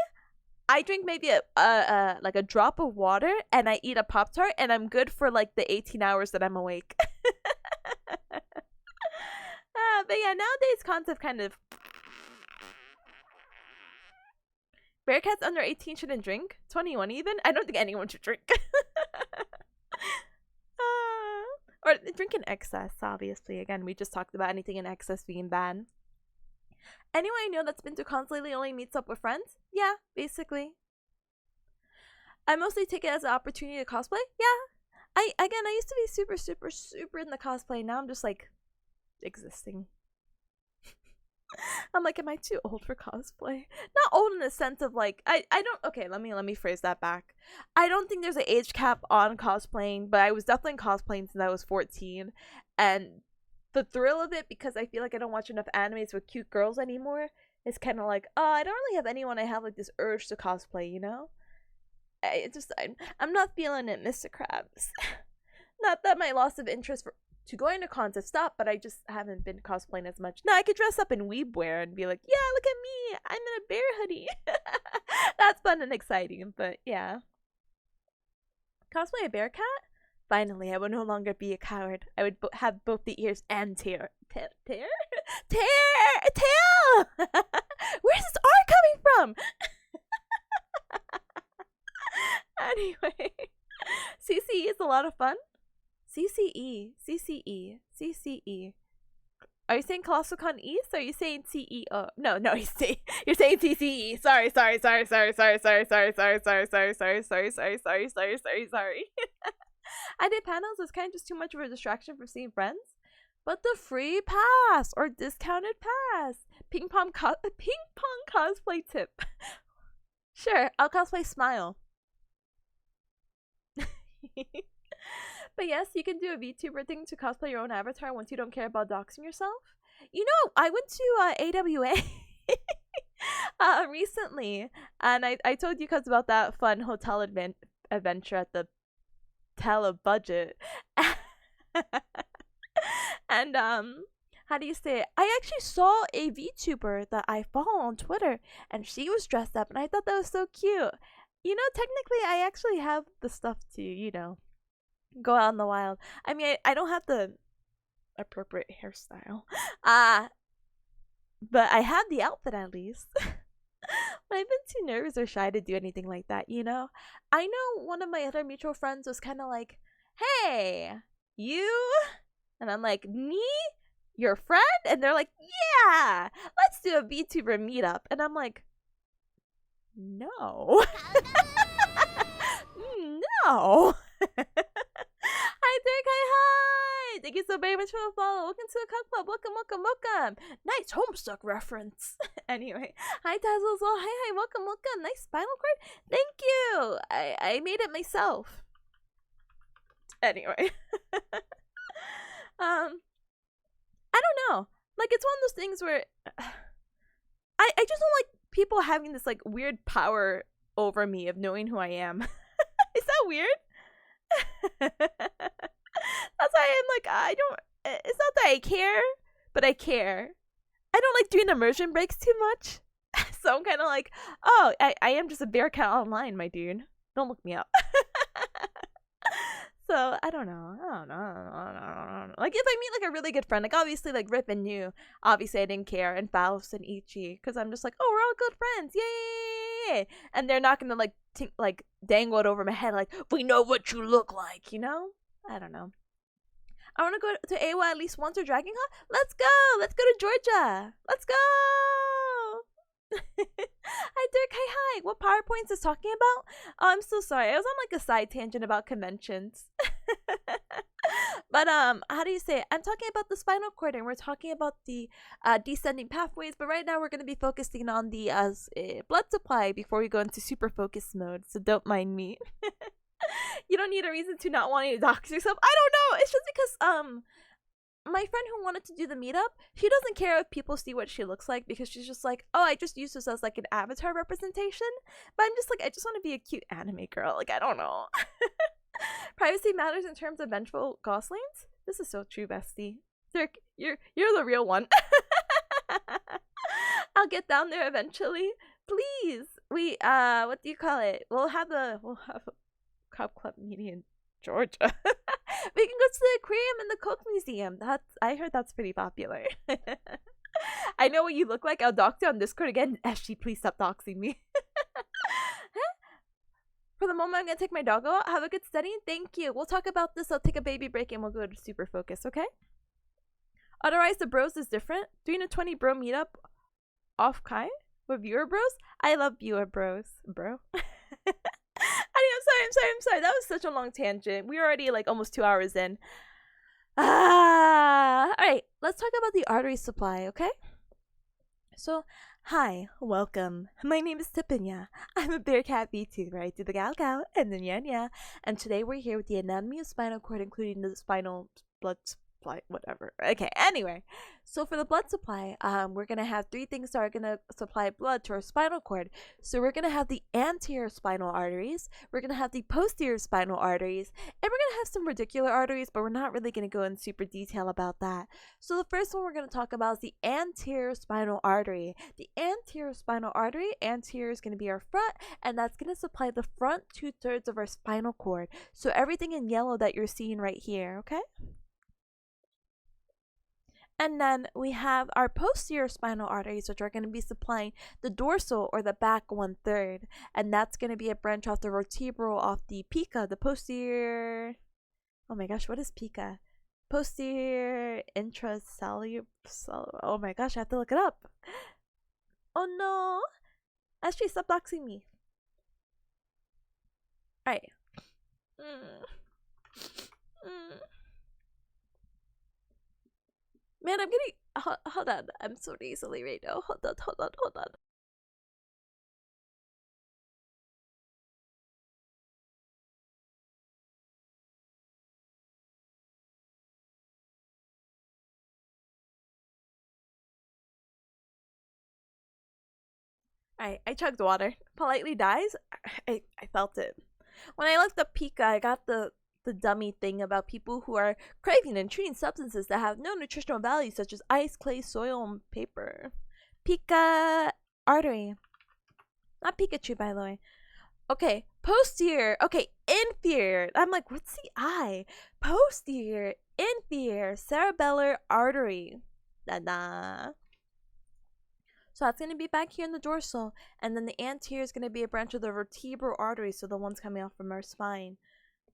I drink maybe like a drop of water and I eat a Pop-Tart and I'm good for like the 18 hours that I'm awake. But yeah, nowadays cons have kind of... Bearcats under 18 shouldn't drink. 21 even? I don't think anyone should drink. Or drink in excess, obviously. Again, we just talked about anything in excess being bad. Anyone I know that's been to cons lately only meets up with friends? Yeah, basically. I mostly take it as an opportunity to cosplay. Yeah. I used to be super in the cosplay. Now I'm just like existing. I'm like, am I too old for cosplay? Not old in the sense of like I don't. Okay, let me phrase that back. I don't think there's an age cap on cosplaying, but I was definitely cosplaying since I was 14, and the thrill of it, because I feel like I don't watch enough animes with cute girls anymore, is kind of like, oh, I don't really have anyone I have like this urge to cosplay, you know? I'm not feeling it, Mr. Krabs. Not that my loss of interest to going to cons has stopped, but I just haven't been cosplaying as much. Now I could dress up in weeb wear and be like, yeah, look at me, I'm in a bear hoodie. That's fun and exciting, but yeah. Cosplay a bearcat? Finally, I will no longer be a coward. I would have both the ears and tail. Tail? Where's this R coming from? Anyway, CCE is a lot of fun. CCE. Are you saying Colossocon East? Or are you saying CEO? No, you're saying CCE. Sorry. I did panels. It's kind of just too much of a distraction for seeing friends. But the free pass or discounted pass. Ping pong cosplay tip. Sure, I'll cosplay Smile. But yes, you can do a VTuber thing to cosplay your own avatar once you don't care about doxing yourself. You know, I went to AWA recently, and I told you guys about that fun hotel adventure at the Tele budget. And how do you say it? I actually saw a VTuber that I follow on Twitter, and she was dressed up, and I thought that was so cute. You know, technically, I actually have the stuff to, you know, go out in the wild. I mean, I don't have the appropriate hairstyle. But I have the outfit at least. But I've been too nervous or shy to do anything like that, you know? I know one of my other mutual friends was kind of like, hey, you? And I'm like, me? Your friend? And they're like, yeah, let's do a VTuber meetup. And I'm like, no. No. Hi there, Kai. Hi. Thank you so very much for the follow. Welcome to the Cook Club. Welcome. Nice Homestuck reference. Anyway, hi Tazzle as well. Hi. Welcome. Nice spinal cord. Thank you. I made it myself. Anyway. I don't know. Like, it's one of those things where I just don't like people having this like weird power over me of knowing who I am. Is that weird? That's why I'm like, I don't, it's not that I care, but I care. I don't like doing immersion breaks too much. So I'm kind of like, oh, I am just a bearcat online, my dude. Don't look me up. So I don't know. Like, if I meet like a really good friend, like obviously like Rip and you, obviously I didn't care, and Faust and Ichi, because I'm just like, oh, we're all good friends, hey, and they're not gonna like dangle it over my head like, we know what you look like, you know? I don't know. I want to go to AWA at least once or Dragon Con. Let's go. Let's go to Georgia. Let's go. Hi, Dirk. Hi. What PowerPoints is talking about? Oh, I'm so sorry. I was on like a side tangent about conventions. But how do you say it? I'm talking about the spinal cord, and we're talking about the descending pathways. But right now, we're going to be focusing on the blood supply before we go into super focus mode. So don't mind me. You don't need a reason to not wanting to dox yourself. I don't know. It's just because my friend who wanted to do the meetup, she doesn't care if people see what she looks like because she's just like, oh, I just use this as like an avatar representation. But I'm just like, I just want to be a cute anime girl. Like, I don't know. Privacy matters in terms of vengeful goslings. This is so true, bestie. Dirk, you're the real one. I'll get down there eventually. Please. We what do you call it? We'll have a Cop Club meeting in Georgia. We can go to the aquarium and the Coke Museum. I heard that's pretty popular. I know what you look like. I'll dox you on Discord again. Ashley, please stop doxing me. For the moment, I'm gonna take my doggo out. Have a good study. Thank you. We'll talk about this. I'll take a baby break and we'll go to super focus, okay? Otherwise, the bros is different. Doing a 20 bro meetup off Kai with viewer bros. I love viewer bros, bro. I'm sorry. That was such a long tangent. We're already like almost 2 hours in. Alright, let's talk about the artery supply, okay? So, hi, welcome. My name is Tipanya. I'm a bearcat VTuber. I do the gal gal and the nya nya. And today we're here with the anatomy of spinal cord, including the spinal blood supply, whatever. Okay, anyway. So for the blood supply, we're going to have 3 things that are going to supply blood to our spinal cord. So we're going to have the anterior spinal arteries, we're going to have the posterior spinal arteries, and we're going to have some radicular arteries, but we're not really going to go in super detail about that. So the first one we're going to talk about is the anterior spinal artery. The anterior spinal artery, anterior is going to be our front, and that's going to supply the front 2/3 of our spinal cord. So everything in yellow that you're seeing right here, okay? And then we have our posterior spinal arteries, which are going to be supplying the dorsal or the back 1/3. And that's going to be a branch off the vertebral off the pica, the posterior. Oh my gosh, what is pica? Posterior intracellular. Oh my gosh, I have to look it up. Oh no. Actually, stop doxing me. Alright. Man, I'm getting. Hold on. I'm so easily right now. Hold on. I chugged water. Politely dies. I felt it. When I looked up Pika, I got the dummy thing about people who are craving and treating substances that have no nutritional value, such as ice, clay, soil, and paper. Pika artery. Not Pikachu, by the way. Okay, posterior. Okay, inferior. I'm like, what's the I? Posterior, inferior, cerebellar artery. Da-da. So that's going to be back here in the dorsal. And then the anterior is going to be a branch of the vertebral artery, so the ones coming off from our spine.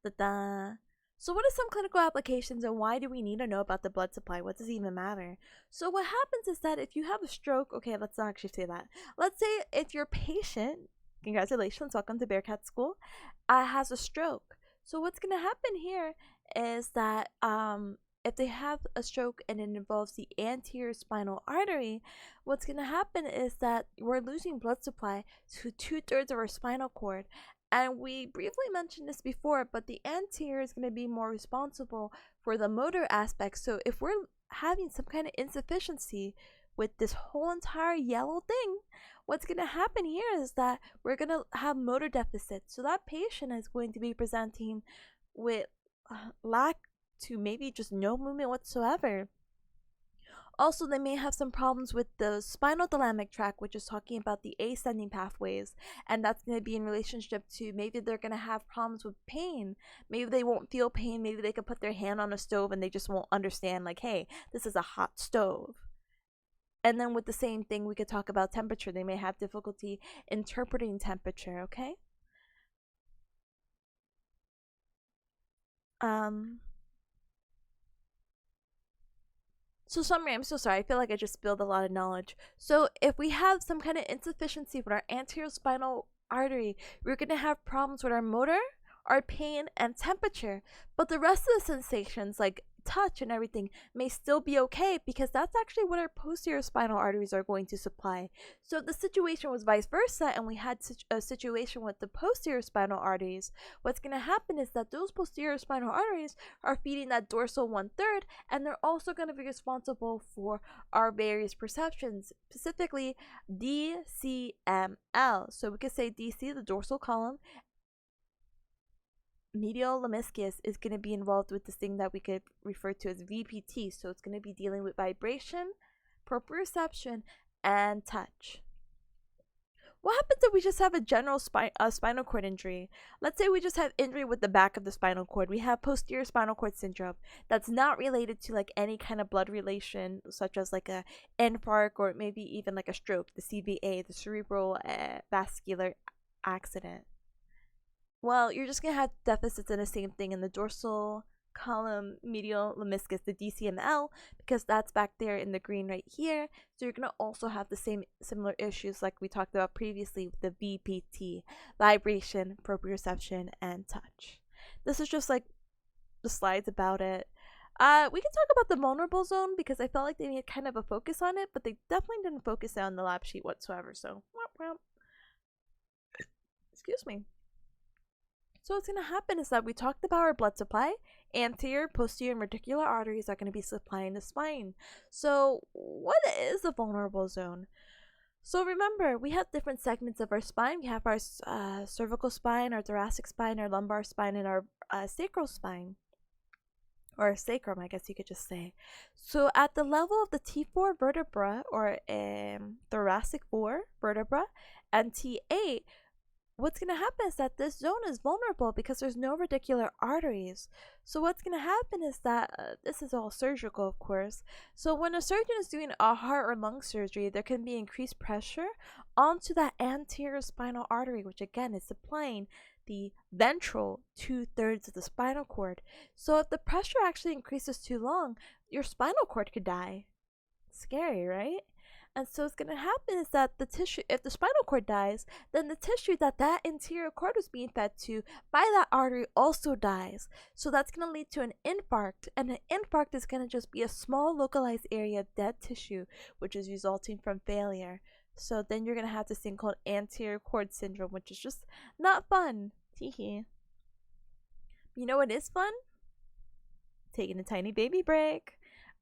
Da-da. So what are some clinical applications and why do we need to know about the blood supply? What does it even matter? So what happens is that if you have a stroke, okay, let's not actually say that. Let's say if your patient, congratulations, welcome to Bearcat School, has a stroke. So what's going to happen here is that if they have a stroke and it involves the anterior spinal artery, what's going to happen is that we're losing blood supply to 2/3 of our spinal cord. And we briefly mentioned this before, but the anterior is going to be more responsible for the motor aspect. So if we're having some kind of insufficiency with this whole entire yellow thing, what's going to happen here is that we're going to have motor deficits. So that patient is going to be presenting with lack to maybe just no movement whatsoever. Also, they may have some problems with the spinal thalamic tract, which is talking about the ascending pathways, and that's going to be in relationship to maybe they're going to have problems with pain. Maybe they won't feel pain. Maybe they could put their hand on a stove and they just won't understand, like, hey, this is a hot stove. And then with the same thing, we could talk about temperature. They may have difficulty interpreting temperature, okay? So summary, I'm so sorry. I feel like I just spilled a lot of knowledge. So if we have some kind of insufficiency with our anterior spinal artery, we're going to have problems with our motor, our pain, and temperature. But the rest of the sensations, like touch and everything, may still be okay because that's actually what our posterior spinal arteries are going to supply. So if the situation was vice versa and we had a situation with the posterior spinal arteries, what's going to happen is that those posterior spinal arteries are feeding that dorsal 1/3, and they're also going to be responsible for our various perceptions, specifically DCML. So we could say DC, the dorsal column. Medial lemniscus is going to be involved with this thing that we could refer to as VPT. So it's going to be dealing with vibration, proprioception, and touch. What happens if we just have a general spinal cord injury? Let's say we just have injury with the back of the spinal cord. We have posterior spinal cord syndrome that's not related to like any kind of blood relation, such as like a infarct or maybe even like a stroke, the CVA, the cerebral vascular accident. Well, you're just going to have deficits in the same thing in the dorsal column medial lemniscus, the DCML, because that's back there in the green right here. So you're going to also have the same similar issues like we talked about previously with the VPT, vibration, proprioception, and touch. This is just like the slides about it. We can talk about the vulnerable zone because I felt like they made kind of a focus on it, but they definitely didn't focus on the lab sheet whatsoever. So, excuse me. So what's going to happen is that we talked about our blood supply. Anterior, posterior, and radicular arteries are going to be supplying the spine. So what is the vulnerable zone? So remember, we have different segments of our spine. We have our cervical spine, our thoracic spine, our lumbar spine, and our sacral spine. Or sacrum, I guess you could just say. So at the level of the T4 vertebra, or thoracic 4 vertebra, and T8, what's going to happen is that this zone is vulnerable because there's no radicular arteries. So what's going to happen is that this is all surgical, of course. So when a surgeon is doing a heart or lung surgery, there can be increased pressure onto that anterior spinal artery, which again is supplying the ventral 2/3 of the spinal cord. So if the pressure actually increases too long, your spinal cord could die. Scary, right? And so what's going to happen is that the tissue, if the spinal cord dies, then the tissue that anterior cord was being fed to by that artery also dies. So that's going to lead to an infarct. And an infarct is going to just be a small localized area of dead tissue, which is resulting from failure. So then you're going to have this thing called anterior cord syndrome, which is just not fun. Teehee. You know what is fun? Taking a tiny baby break.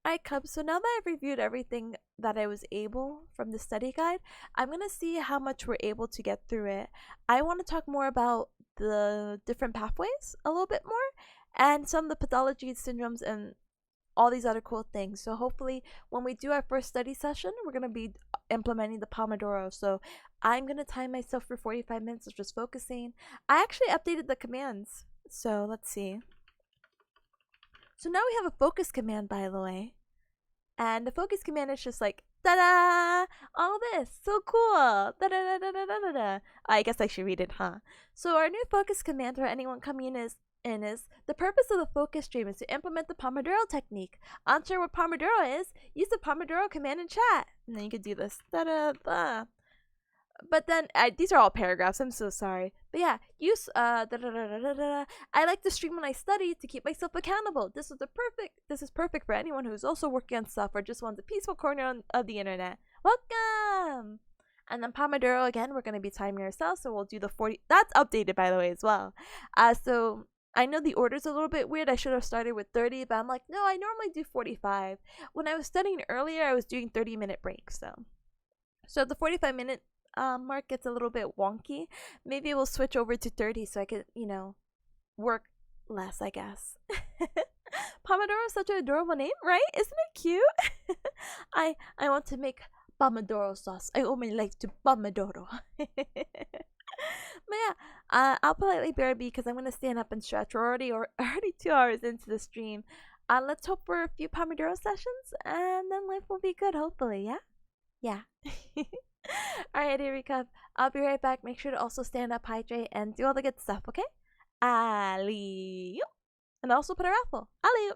Alright, Cubs, so now that I've reviewed everything that I was able from the study guide, I'm going to see how much we're able to get through it. I want to talk more about the different pathways a little bit more and some of the pathologies, syndromes, and all these other cool things. So hopefully when we do our first study session, we're going to be implementing the pomodoro. So I'm going to time myself for 45 minutes of just focusing. I actually updated the commands. So let's see. So now we have a focus command, by the way. And the focus command is just like, ta-da! All this, so cool! Da-da-da-da-da-da-da. I guess I should read it, huh? So our new focus command for anyone coming in is, the purpose of the focus stream is to implement the Pomodoro technique. Unsure what Pomodoro is? Use the Pomodoro command in chat. And then you could do this, da-da-da. But then these are all paragraphs. I'm so sorry. But yeah, use I like to stream when I study to keep myself accountable. This is perfect for anyone who's also working on stuff or just wants a peaceful corner of the internet. Welcome. And then Pomodoro again, we're going to be timing ourselves, so we'll do the 40. That's updated by the way as well. So I know the order's a little bit weird. I should have started with 30, but I'm like, no, I normally do 45. When I was studying earlier, I was doing 30-minute breaks. So the 45-minute mark gets a little bit wonky. Maybe we'll switch over to 30 so I could, work less, I guess. Pomodoro is such an adorable name, right? Isn't it cute? I want to make pomodoro sauce. I owe my life to pomodoro. But yeah, I'll politely bear because I'm gonna stand up and stretch. We're already 2 hours into the stream. Let's hope for a few pomodoro sessions and then life will be good, hopefully, yeah? Yeah. Alrighty, recap. I'll be right back. Make sure to also stand up, hydrate, and do all the good stuff, okay? Ali. And also put a raffle. Ali.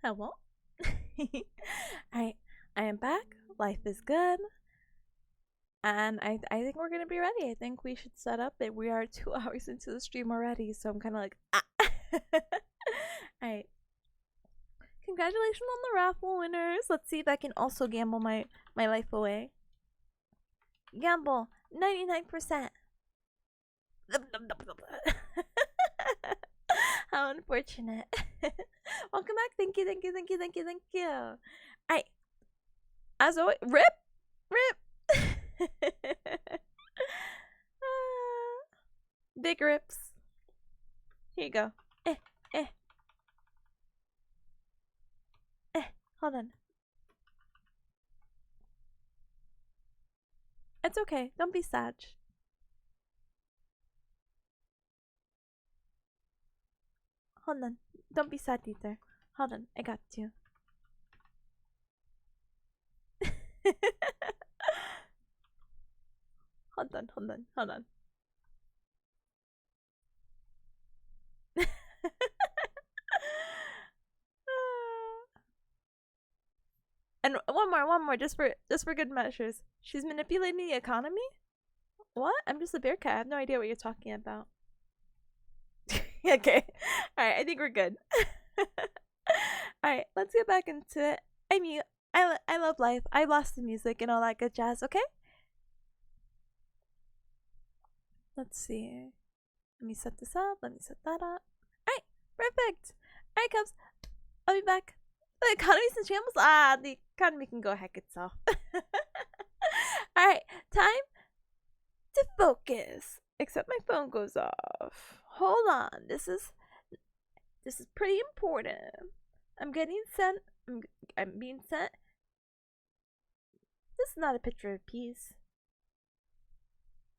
Hello. I am back. Life is good. And I think we're gonna be ready. I think we should set up it. We are 2 hours into the stream already, so I'm kinda like Alright. Congratulations on the raffle winners. Let's see if I can also gamble my life away. Gamble 99%. How unfortunate. Welcome back. Thank you, thank you, thank you, thank you, thank you. Alright. As always, rip! Big rips. Here you go. Hold on. It's okay. Don't be sad. Hold on. Don't be sad either. Hold on. I got you. Hold on. And one more, just for good measures. She's manipulating the economy? What? I'm just a bearcat. I have no idea what you're talking about. Okay. Alright, I think we're good. Alright, let's get back into it. I mean, I love life. I lost the music and all that good jazz, okay? Let's see. Let me set this up. Let me set that up. Alright, perfect. Alright, Cubs. I'll be back. The economy's in shambles? Ah, the economy can go heck itself. Alright, time to focus. Except my phone goes off. Hold on. This is pretty important. I'm getting sent. I'm being sent. This is not a picture of peace.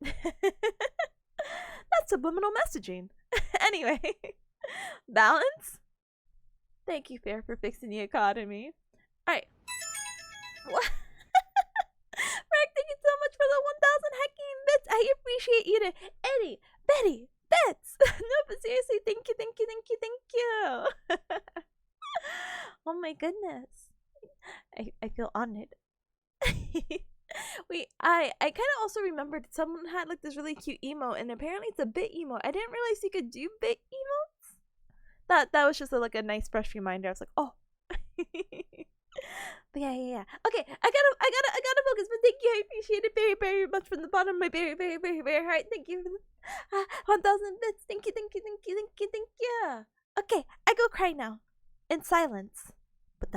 That's subliminal messaging. Anyway, balance. Thank you, Fair, for fixing the economy. Alright. What? Mark, thank you so much for the 1,000 hecking bits. I appreciate you to Eddie, Betty, bits. No, but seriously, thank you. Oh my goodness. I feel honored. Wait, I kind of also remembered someone had like this really cute emote, and apparently it's a bit emote. I didn't realize you could do bit emotes. That was just like a nice fresh reminder. I was like, oh. But yeah. Okay, I gotta focus. But thank you, I appreciate it very much from the bottom of my very heart. Thank you for the 1,000 bits. Thank you. Okay, I go cry now, in silence. But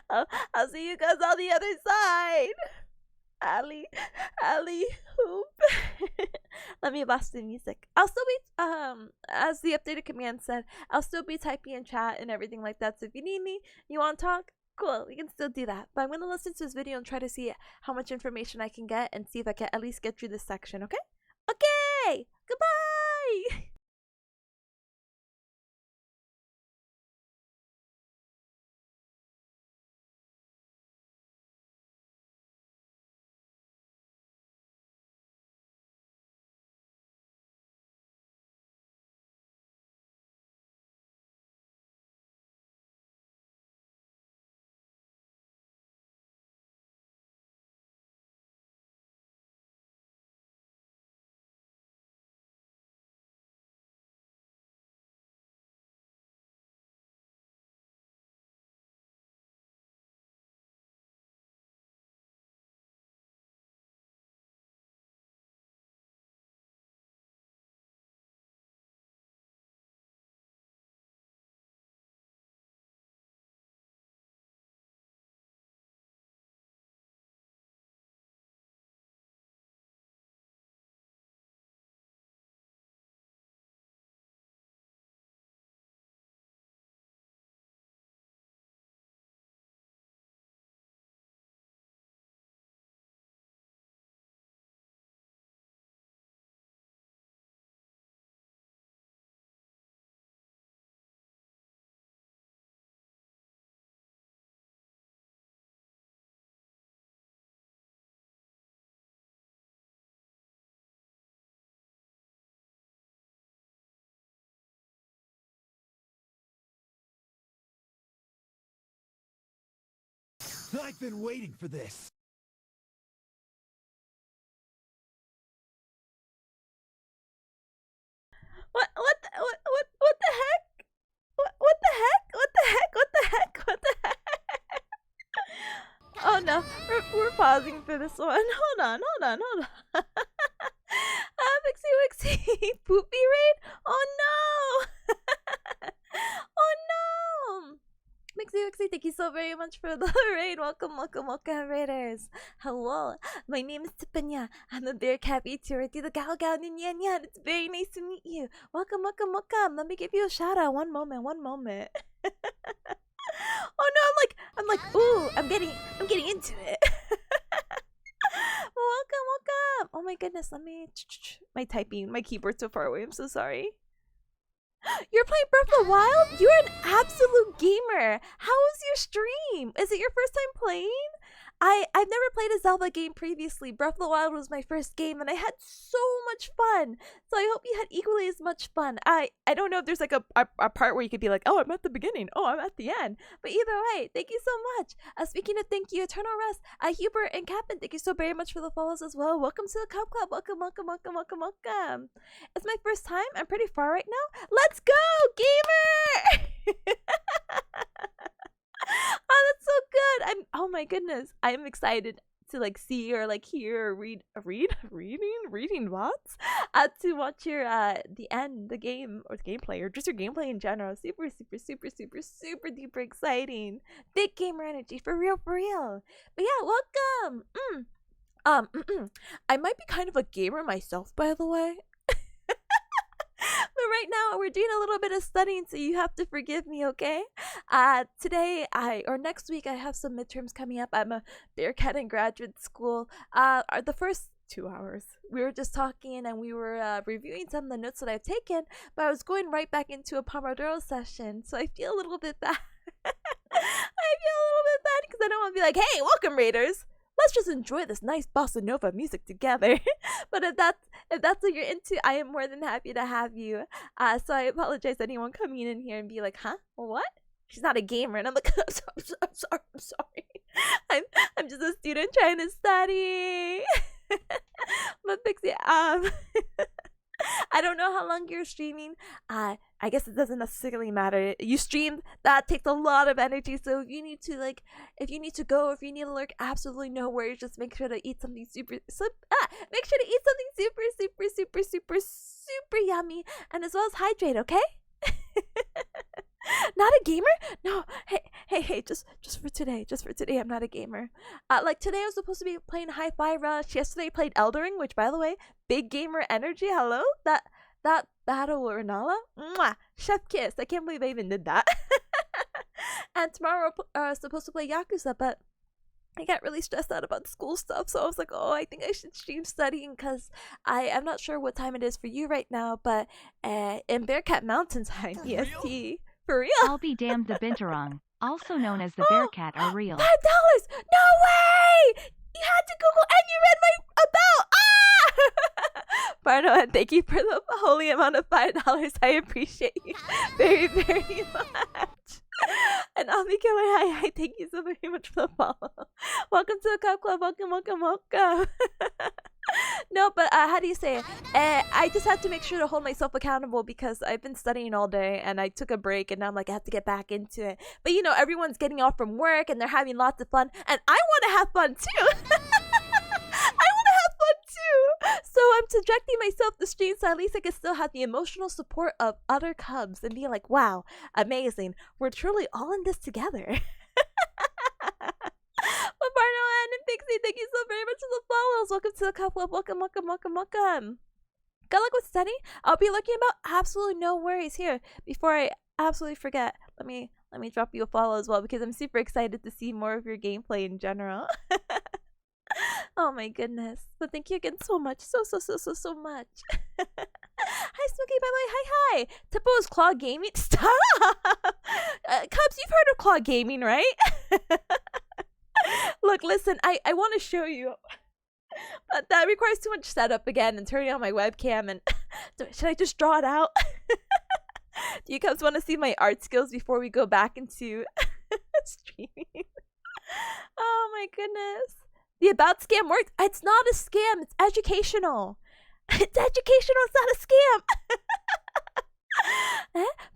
I'll see you guys on the other side. Ali hoop. Let me blast the music. I'll still be as the updated command said, I'll still be typing in chat and everything like that. So if you need me, you want to talk, cool, we can still do that. But I'm gonna listen to this video and try to see how much information I can get and see if I can at least get through this section. Okay, goodbye. I've been waiting for this. What the heck? What the heck? Oh no, we're pausing for this one. Hold on. Wixie, poopy raid? Oh no! Oh no! Wixie, thank you so very much for the raid. Welcome, raiders. Hello, my name is Tipanya. I'm a bearcat VTuber. The gal nya. It's very nice to meet you. Welcome. Let me give you a shout out. One moment. Oh no, I'm like, ooh, I'm getting into it. Welcome. Oh my goodness, let me my keyboard's so far away. I'm so sorry. You're playing Breath of the Wild? You're an absolute gamer. How is your stream? Is it your first time playing? I've never played a Zelda game previously. Breath of the Wild was my first game, and I had so much fun. So I hope you had equally as much fun. I don't know if there's like a part where you could be like, oh, I'm at the beginning, oh, I'm at the end. But either way, thank you so much. Speaking of thank you, Eternal Rest, Hubert and Captain, thank you so very much for the follows as well. Welcome to the Cup Club. Welcome, welcome, welcome, welcome, welcome. It's my first time. I'm pretty far right now. Let's go, gamer! Oh, that's so good. Oh my goodness. I'm excited to like see or like hear or reading VODs to watch your the game or the gameplay or just your gameplay in general. Super duper exciting. Big gamer energy for real. But yeah, welcome. I might be kind of a gamer myself, by the way. But right now we're doing a little bit of studying, so you have to forgive me, okay? Today or next week I have some midterms coming up. I'm a bearcat in graduate school. The first 2 hours we were just talking and we were reviewing some of the notes that I've taken, but I was going right back into a pomodoro session, so I feel a little bit bad. I feel a little bit bad because I don't want to be like, hey, welcome raiders, let's just enjoy this nice bossa nova music together. But if that's what you're into, I am more than happy to have you. So I apologize to anyone coming in here and be like, huh? What? She's not a gamer. And I'm like, I'm sorry. I'm just a student trying to study. But Pixie, I don't know how long you're streaming. I guess it doesn't necessarily matter. You stream, that takes a lot of energy. So if you need to if you need to go, if you need to lurk, absolutely no worries. Just make sure to eat something super yummy, and as well as hydrate. Okay. Not a gamer? No. Hey, just for today. Just for today, I'm not a gamer. Like today I was supposed to be playing Hi-Fi Rush. Yesterday I played Elden Ring, which by the way, big gamer energy. Hello? That battle with Renala? Mwah! Chef kiss. I can't believe I even did that. And tomorrow we're supposed to play Yakuza, but I got really stressed out about school stuff, so I was like, oh, I think I should stream studying, because I'm not sure what time it is for you right now, but in Bearcat Mountain time, EST. For real? I'll be damned, the Binturong, also known as the Bearcat, are real. $5! No way! You had to Google and you read my about. Barno, and thank you for the holy amount of $5. I appreciate you very, very much. And Ami Killer, hi, thank you so very much for the follow. Welcome to the Cup Club. Welcome. No, but how do you say it? I just had to make sure to hold myself accountable because I've been studying all day and I took a break and now I'm like, I have to get back into it. But you know, everyone's getting off from work and they're having lots of fun, and I want to have fun too. So I'm subjecting myself to stream so at least I can still have the emotional support of other cubs and be like, wow, amazing. We're truly all in this together. Barno and Pixie, thank you so very much for the follows. Welcome to the Cup Club. Welcome. Good luck with study. I'll be looking about absolutely no worries here. Before I absolutely forget, let me drop you a follow as well because I'm super excited to see more of your gameplay in general. Oh my goodness. But thank you again so much. So much. Hi Smokey, by the way. Hi. Tippo is Claw Gaming. Stop! Cubs, you've heard of Claw Gaming, right? Look, listen, I want to show you. But that requires too much setup again and turning on my webcam, and should I just draw it out? Do you guys want to see my art skills before we go back into streaming? Oh my goodness. The About scam worked. It's not a scam. It's educational. It's educational. It's not a scam.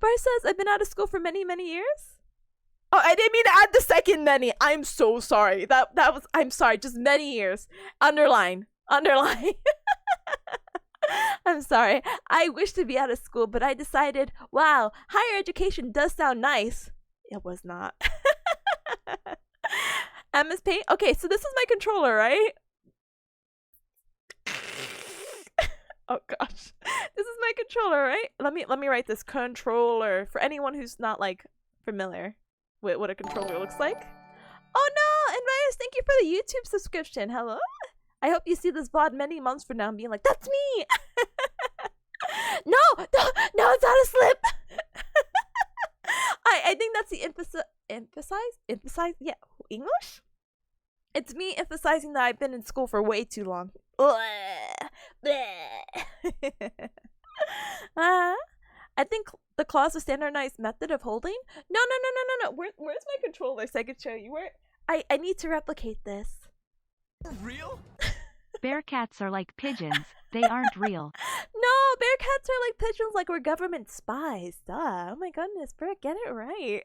Bar says, I've been out of school for many, many years. Oh, I didn't mean to add the second many. I'm so sorry. That was, I'm sorry. Just many years. Underline. I'm sorry. I wish to be out of school, but I decided, wow, higher education does sound nice. It was not. MS Paint. Okay, so this is my controller, right? Oh gosh, this is my controller, right? Let me write this controller for anyone who's not like familiar with what a controller looks like. Oh no, and Reyes, thank you for the YouTube subscription. Hello. I hope you see this VOD many months from now and being like, that's me. No, it's not a slip. I think that's the emphasize. Yeah, English. It's me emphasizing that I've been in school for way too long. I think the claw is a standardized method of holding. No. Where's my controller so I can show you? I need to replicate this. Real? Bearcats are like pigeons. They aren't real. No, bearcats are like pigeons, like we're government spies. Duh. Oh my goodness, Bert, get it right.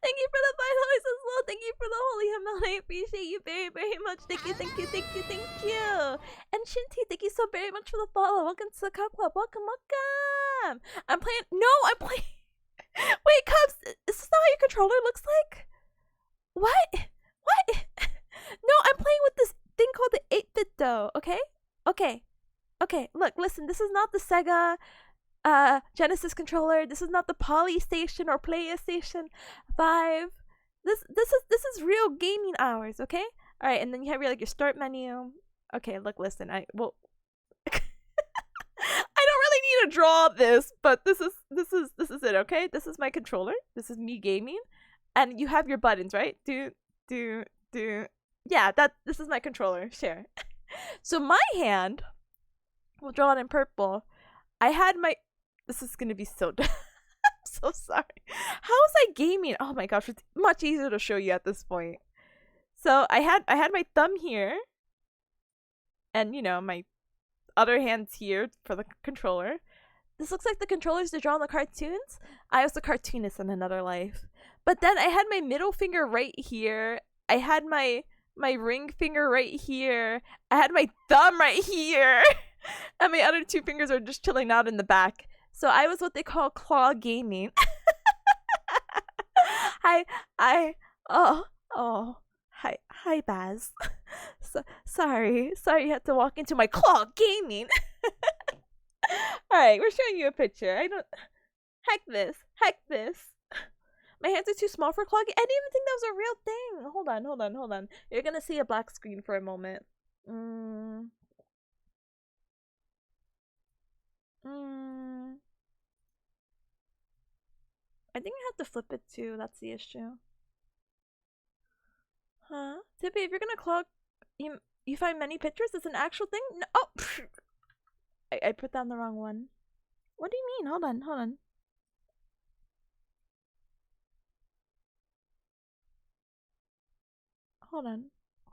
Thank you for the $5 as well. Thank you for the holy hymnal. I appreciate you very, very much. Thank you. And Shinty, thank you so very much for the follow. Welcome to the Cup Club. Welcome. I'm playing. Wait, Cubs, is this not how your controller looks like? What? No, I'm playing with this thing called the 8-bit though. Okay. Look, listen. This is not the Sega Genesis controller. This is not the Polystation or PlayStation 5. This is real gaming hours, okay? All right, and then you have your start menu. Okay, look, listen. I don't really need to draw this, but this is it, okay? This is my controller. This is me gaming, and you have your buttons, right? Do. Yeah, this is my controller. Share. So my hand, we'll draw it in purple. I had my. This is gonna be so dumb. I'm so sorry. How was I gaming? Oh my gosh, it's much easier to show you at this point. So I had my thumb here, and my other hand's here for the controller. This looks like the controllers to draw in the cartoons. I was a cartoonist in another life. But then I had my middle finger right here. I had my ring finger right here. I had my thumb right here. And my other two fingers are just chilling out in the back. So I was what they call claw gaming. Hi Baz. Sorry you had to walk into my claw gaming. Alright, we're showing you a picture. Heck this. My hands are too small for claw. I didn't even think that was a real thing. Hold on. You're gonna see a black screen for a moment. I think I have to flip it too. That's the issue. Huh? Tippy, if you're gonna claw, you find many pictures? It's an actual thing? No. Oh, I put down the wrong one. What do you mean? Hold on.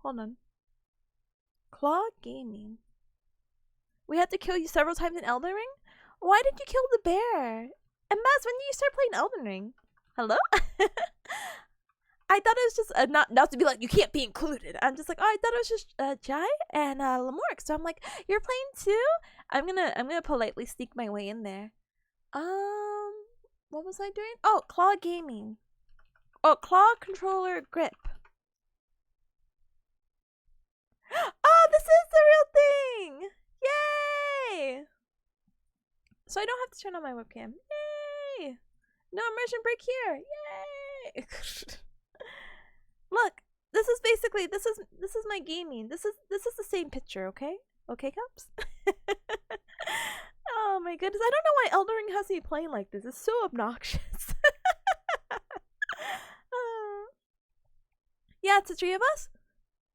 Hold on. Claw gaming. We had to kill you several times in Elden Ring? Why did you kill the bear? And Maz, when did you start playing Elden Ring? Hello? I thought it was just not to be like, you can't be included. I'm just like, oh, I thought it was just Jai and Lamork. So I'm like, you're playing too? I'm gonna politely sneak my way in there. What was I doing? Oh, claw gaming. Oh, claw controller grip. Oh, this is the real thing! Yay! So I don't have to turn on my webcam. Yay! No immersion break here. Yay! Look, this is my gaming. This is the same picture, okay? Okay, Cups? Oh my goodness. I don't know why Elden Ring has me playing like this. It's so obnoxious. Yeah, it's the 3 of us.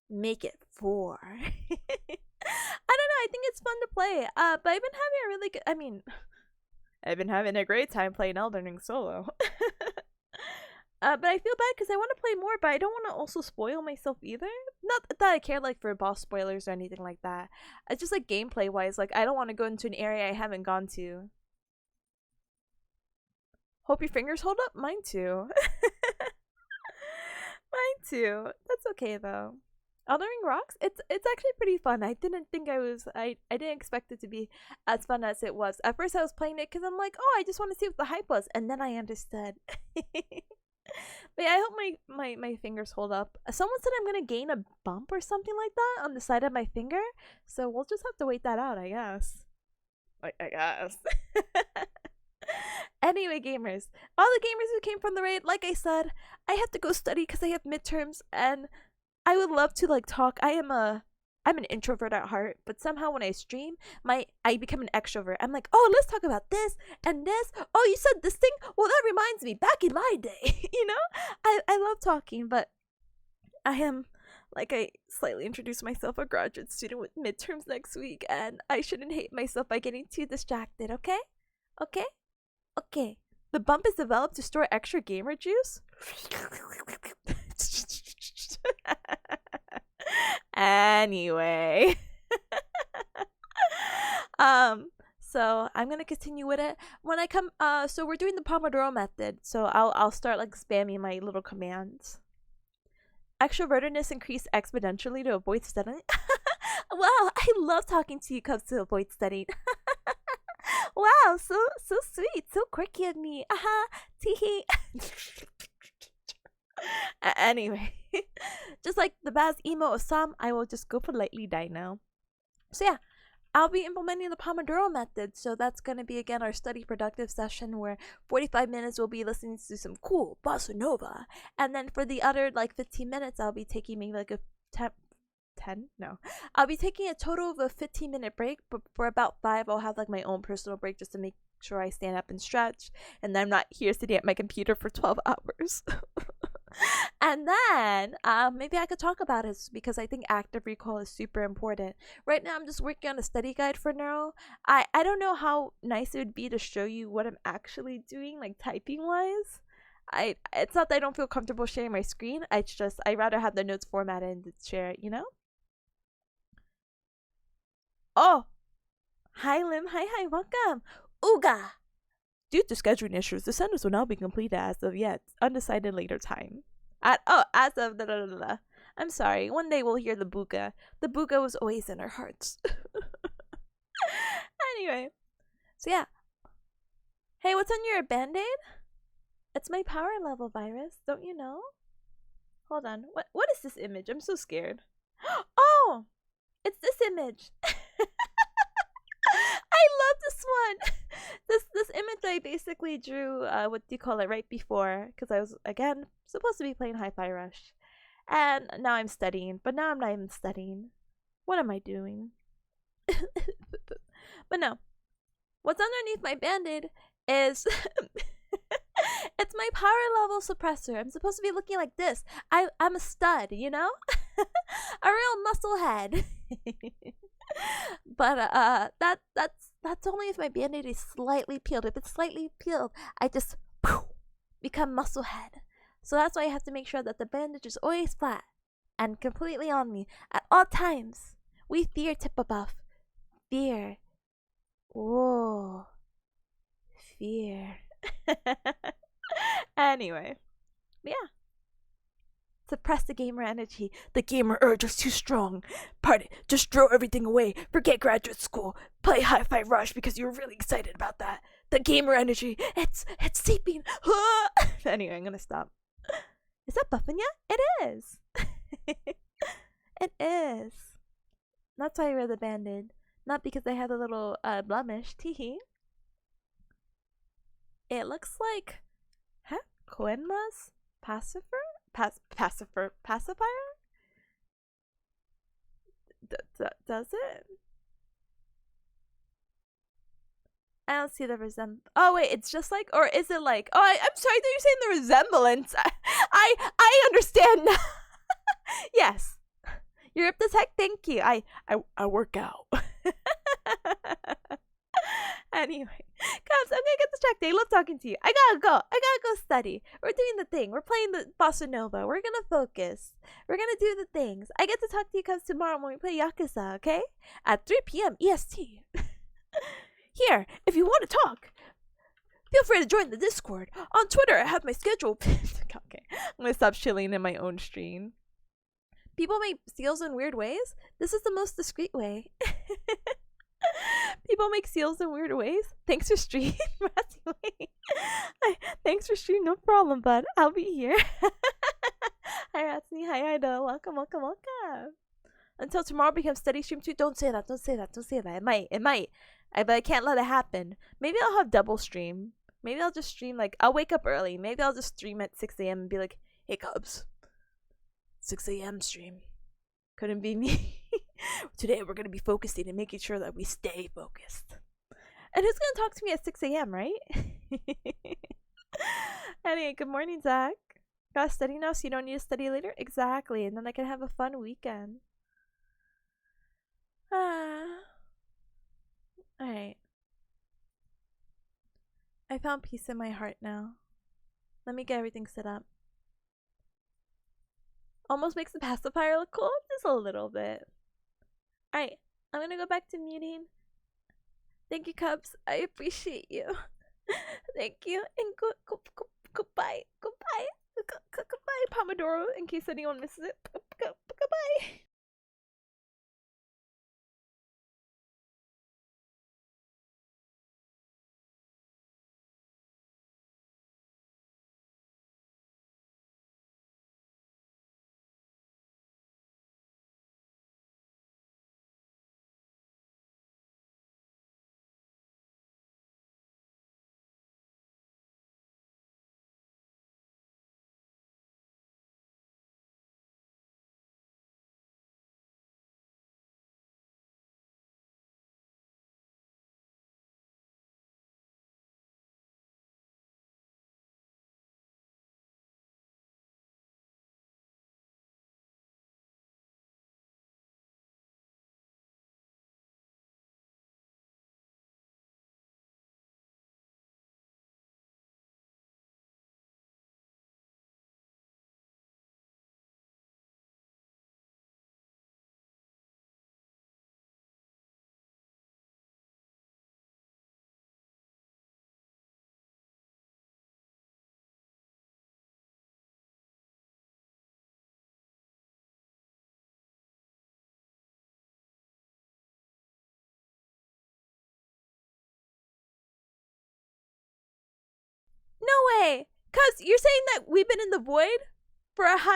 Make it 4. I don't know. I think it's fun to play. But I've been having a really good. I've been having a great time playing Elden Ring solo. But I feel bad because I want to play more, but I don't want to also spoil myself either. Not that I care for boss spoilers or anything like that. It's just gameplay wise. I don't want to go into an area I haven't gone to. Hope your fingers hold up. Mine too. Mine too. That's okay though. Elden Ring rocks. It's actually pretty fun. I didn't think I didn't expect it to be as fun as it was. At first I was playing it because I'm like, oh, I just want to see what the hype was, and then I understood. But yeah, I hope my fingers hold up. Someone said I'm gonna gain a bump or something like that on the side of my finger, so we'll just have to wait that out, I guess. I guess. Anyway, gamers, all the gamers who came from the raid, like I said, I have to go study because I have midterms, and I would love to talk. I'm an introvert at heart, but somehow when I stream, I become an extrovert. I'm like, oh, let's talk about this and this. Oh, you said this thing? Well, that reminds me, back in my day, I love talking, but I am, like I slightly introduced myself, a graduate student with midterms next week, and I shouldn't hate myself by getting too distracted, okay? Okay? Okay. The bump is developed to store extra gamer juice? Anyway. So I'm gonna continue with it. When I come so we're doing the Pomodoro method, so I'll start like spamming my little commands. Extrovertedness increased exponentially to avoid studying. Wow, I love talking to you cubs to avoid studying. Wow, so sweet, so quirky of me. Aha, teehee. Anyway, just like the Baz emo of Sam, I will just go politely die now. So yeah, I'll be implementing the Pomodoro method. So that's going to be again our study productive session where 45 minutes we'll be listening to some cool bossa nova. And then for the other like 15 minutes, I'll be taking maybe like a 10? No. I'll be taking a total of a 15-minute break, but for about 5, I'll have like my own personal break just to make sure I stand up and stretch. And I'm not here sitting at my computer for 12 hours. And then maybe I could talk about it because I think active recall is super important. Right now I'm just working on a study guide for neuro. I don't know how nice it would be to show you what I'm actually doing, like typing wise. It's not that I don't feel comfortable sharing my screen. It's just I rather have the notes formatted and share it, you know? Oh, hi Lim, hi, welcome. Ooga. Due to scheduling issues, the sentence will not be completed as of yet. Undecided later time. As of I'm sorry. One day we'll hear the buka. The buka was always in our hearts. Anyway, so yeah. Hey, what's on your band-aid? It's my power level virus. Don't you know? Hold on. What is this image? I'm so scared. Oh, it's this image. I love this one. This image I basically drew, what do you call it, right before, because I was, again, supposed to be playing Hi-Fi Rush. And now I'm studying, but now I'm not even studying. What am I doing? But no. What's underneath my band-aid is... it's my power level suppressor. I'm supposed to be looking like this. I'm a stud, you know? A real muscle head. But that's only if my band-aid is slightly peeled. If it's slightly peeled, I just become muscle head. So that's why I have to make sure that the bandage is always flat and completely on me at all times. We fear Tipabuff. Fear. Whoa. Fear. Anyway. Yeah. Suppress the gamer energy. The gamer urge is too strong. Party, just throw everything away. Forget graduate school. Play Hi-Fi Rush because you're really excited about that. The gamer energy, it's seeping. Anyway, I'm gonna stop. Is that Buffanya? It is. It is. That's why I wear the band-aid. Not because I have a little blemish. Teehee. It looks like Koenma's pacifier? Pacifier? Does it? I don't see the oh wait, it's just like, or is it like, oh I'm sorry that you're saying the resemblance. I understand now. Yes. You're up to tech, thank you. I work out. Anyway, Cubs, I'm gonna get distracted. I love talking to you. I gotta go study. We're doing the thing. We're playing the bossa nova. We're gonna focus. We're gonna do the things. I get to talk to you Cubs tomorrow when we play Yakuza, okay? At 3 p.m. EST. Here, if you want to talk, feel free to join the Discord. On Twitter, I have my schedule. Okay, I'm gonna stop chilling in my own stream. People make seals in weird ways. This is the most discreet way. People make seals in weird ways. Thanks for stream, Thanks for stream, no problem, bud. I'll be here. Hi, Ratsuni. Hi, Ida. Welcome. Until tomorrow becomes steady stream too. Don't say that. It might. But I can't let it happen. Maybe I'll have double stream. Maybe I'll just stream, like, I'll wake up early. Maybe I'll just stream at 6 a.m. and be like, hey, Cubs. 6 a.m. stream. Couldn't be me. Today we're going to be focusing and making sure that we stay focused. And who's going to talk to me at 6 a.m., right? Anyway, good morning, Zach. Gotta study now so you don't need to study later? Exactly. And then I can have a fun weekend. Alright. I found peace in my heart now. Let me get everything set up. Almost makes the pacifier look cool. Just a little bit. Alright. I'm gonna go back to muting. Thank you, Cubs. I appreciate you. Thank you. And goodbye. Goodbye. Goodbye, Pomodoro, in case anyone misses it. Goodbye. No way! Cuz you're saying that we've been in the void for 100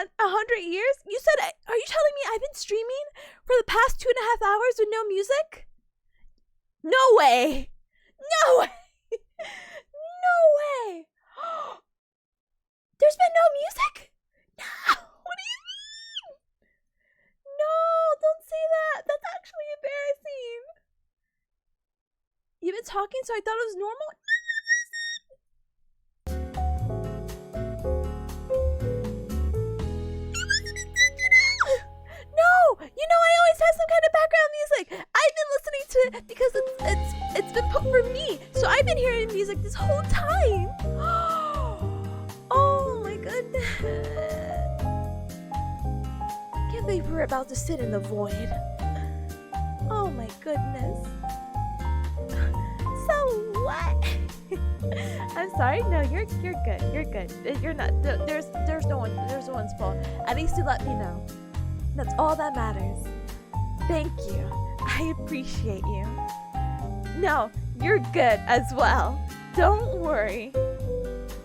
years? You said, are you telling me I've been streaming for the past 2.5 hours with no music? No way! No way! No way! There's been no music? No! What do you mean? No, don't say that. That's actually embarrassing. You've been talking, so I thought it was normal? No! You know I always have some kind of background music. I've been listening to it because it's been put for me. So I've been hearing music this whole time. Oh my goodness. Can't believe we're about to sit in the void. Oh my goodness. So what? I'm sorry. No, you're good. You're good. You're not. There's no one's fault. At least you let me know. That's all that matters. Thank you. I appreciate you. No, you're good as well. Don't worry.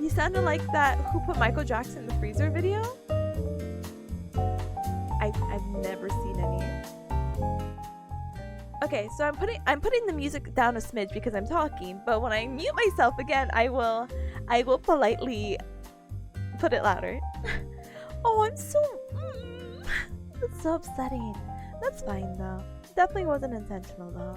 You sounded like that Who Put Michael Jackson in the Freezer video? I've never seen any. Okay, so I'm putting the music down a smidge because I'm talking, but when I mute myself again, I will politely put it louder. Oh, I'm so that's so upsetting. That's fine though. Definitely wasn't intentional though.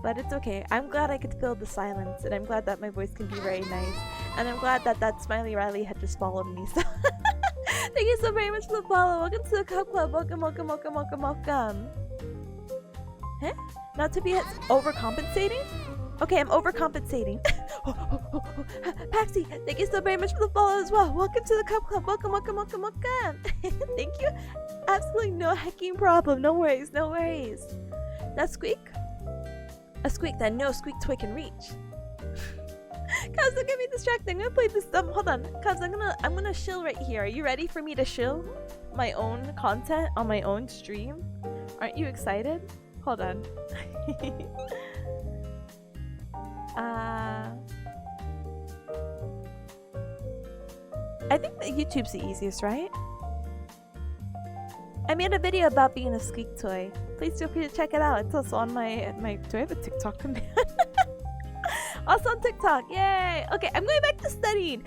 But it's okay. I'm glad I could fill the silence, and I'm glad that my voice can be very nice. And I'm glad that Smiley Riley had just followed me. So thank you so very much for the follow. Welcome to the Cup Club. Welcome. Huh? Not to be overcompensating? Okay, I'm overcompensating. Paxi, thank you so very much for the follow as well. Welcome to the Cup Club. Welcome. Thank you. Absolutely no hecking problem. No worries. That squeak? A squeak that no squeak toy can reach. Cubs, don't get me distracted. I'm gonna play this hold on. Cubs, I'm gonna shill right here. Are you ready for me to shill my own content on my own stream? Aren't you excited? Hold on. I think that YouTube's the easiest, right? I made a video about being a squeak toy. Please feel free to check it out. It's also on my do I have a TikTok command? Also on TikTok, yay! Okay, I'm going back to studying.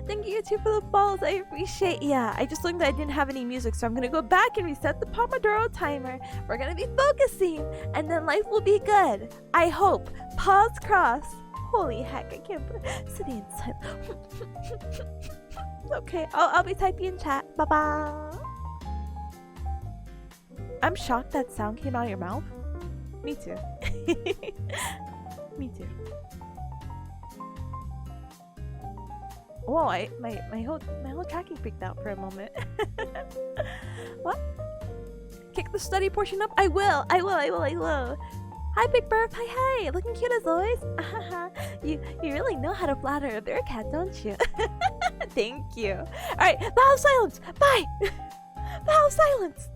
Thank you YouTube for the follows. I appreciate ya. I just learned that I didn't have any music, so I'm gonna go back and reset the Pomodoro timer. We're gonna be focusing, and then life will be good. I hope. Pause cross. Holy heck, I can't sit inside. Okay, I'll be typing in chat. Bye bye. I'm shocked that sound came out of your mouth. Me too. Me too. Whoa, my whole tracking freaked out for a moment. What? Kick the study portion up? I will. Hi, Big Burp. Hi. Looking cute as always. you really know how to flatter a bearcat, don't you? Thank you. All right, vow of silence. Bye. Vow of silence.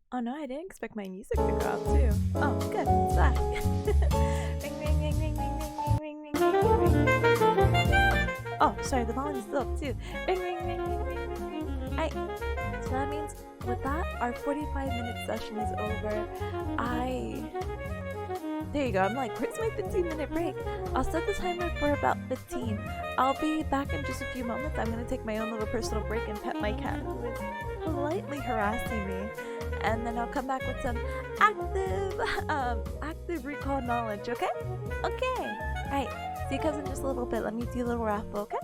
Oh no, I didn't expect my music to go out too. Oh, good. It's back. Ring, ring, ring, ring, ring, ring, ring, ring, ring, ring, ring. Oh, sorry, the volume's still up too. Ring, ring, ring, ring, ring, ring, ring. Alright, so that means with that, our 45-minute session is over. There you go. I'm like, where's my 15-minute break? I'll set the timer for about 15. I'll be back in just a few moments. I'm gonna take my own little personal break and pet my cat who is politely harassing me. And then I'll come back with some active recall knowledge, okay? Okay. Alright, see you guys in just a little bit. Let me do a little raffle, okay?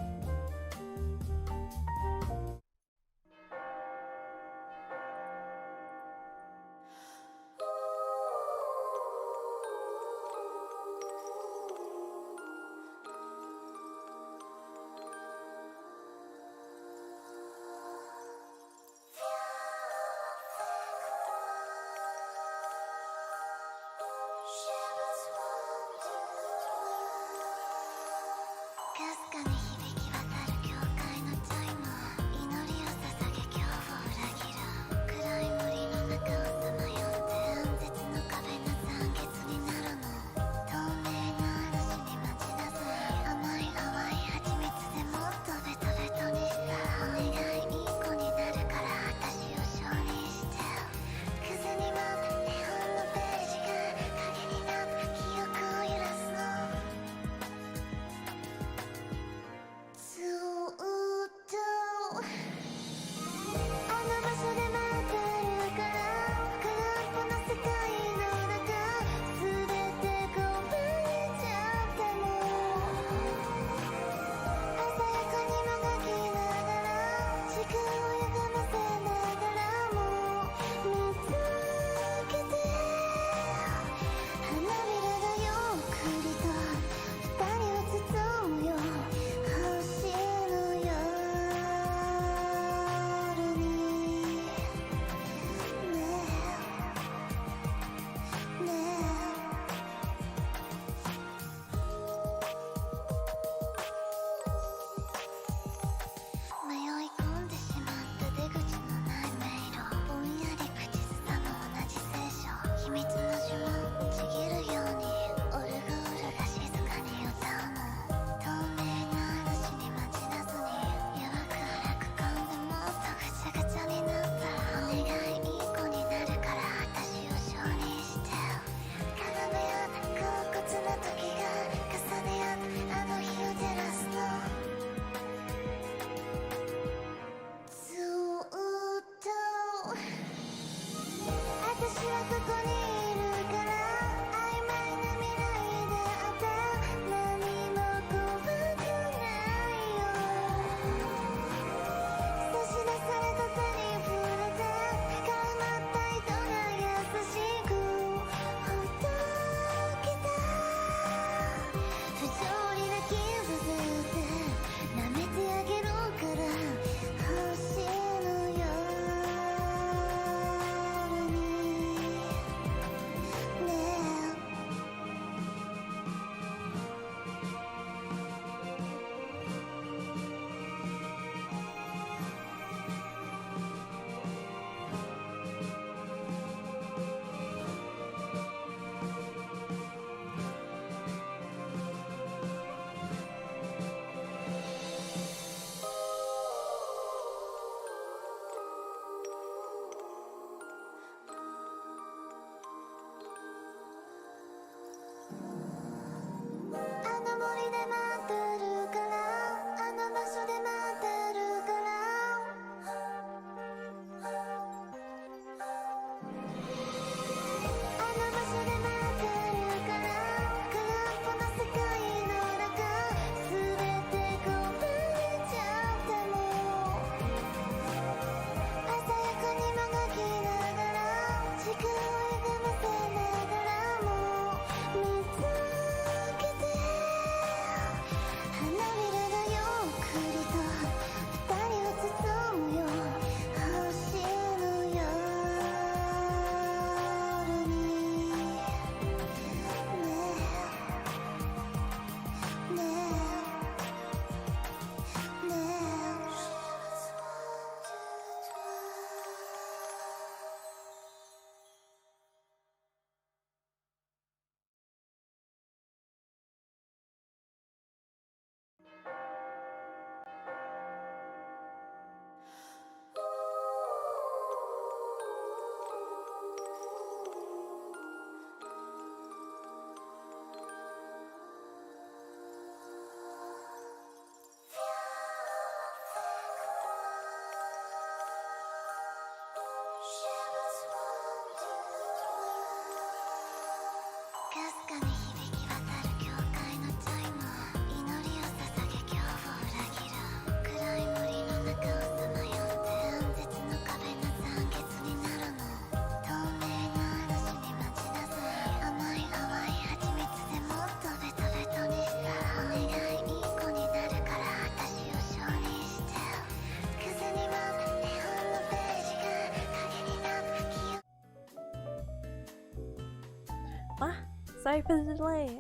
Ah, sorry for the delay.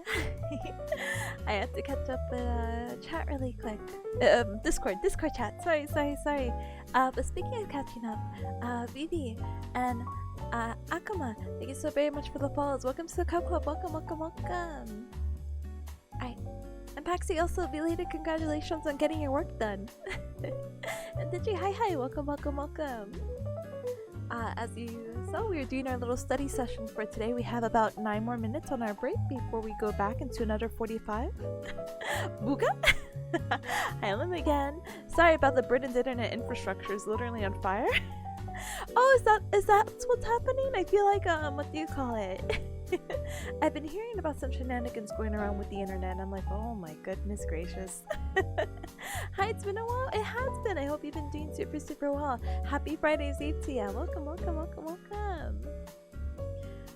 I had to catch up with chat really quick. Discord chat. Sorry. But speaking of catching up, Vivi and Akama, thank you so very much for the follows. Welcome to the Cup Club. Welcome. And Paxi, also belated congratulations on getting your work done. And Digi, hi, welcome. As you saw, we are doing our little study session for today. We have about 9 more minutes on our break before we go back into another 45. Booga! Hi, Lim again. Sorry about the Britain's internet infrastructure is literally on fire. Oh, is that what's happening? I feel like what do you call it? I've been hearing about some shenanigans going around with the internet, and I'm like, oh my goodness gracious. Hi, it's been a while. It has been. I hope you've been doing super well. Happy Friday's Eve to ya. Welcome.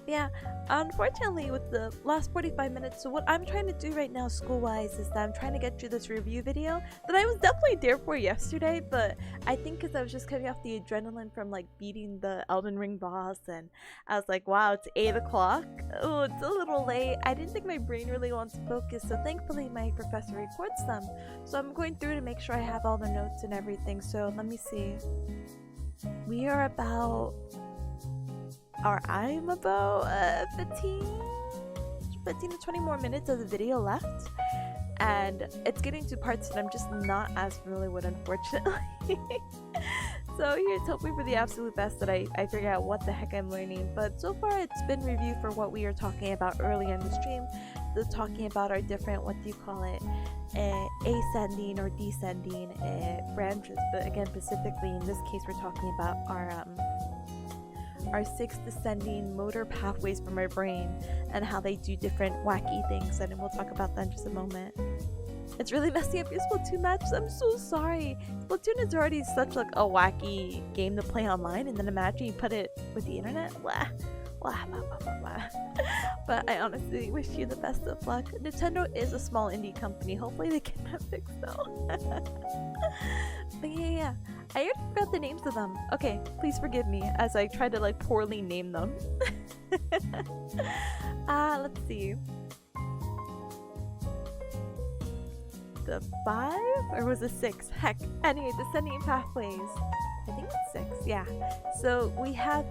Yeah, unfortunately with the last 45 minutes, so what I'm trying to do right now school-wise is that I'm trying to get through this review video that I was definitely there for yesterday, but I think because I was just coming off the adrenaline from like beating the Elden Ring boss, and I was like, wow, it's 8 o'clock. Oh, it's a little late. I didn't think my brain really wants to focus, so thankfully my professor records them. So I'm going through to make sure I have all the notes and everything, so let me see. We are about... I'm about 15 to 20 more minutes of the video left, and it's getting to parts that I'm just not as familiar with, unfortunately. So here's hoping for the absolute best that I figure out what the heck I'm learning. But so far it's been review for what we were talking about earlier in the stream, talking about our different, what do you call it, ascending or descending branches. But again, specifically in this case, we're talking about our 6 descending motor pathways from our brain and how they do different wacky things, and we'll talk about that in just a moment. It's really messy up your Splatoon matches. I'm so sorry. Splatoon is already such like a wacky game to play online, and then imagine you put it with the internet. Blah. But I honestly wish you the best of luck. Nintendo is a small indie company. Hopefully they get that fixed though. But yeah. I already forgot the names of them. Okay, please forgive me as I try to like poorly name them. Let's see. The 5 or was it 6? Heck, anyway, descending pathways. I think it's 6. Yeah. So we have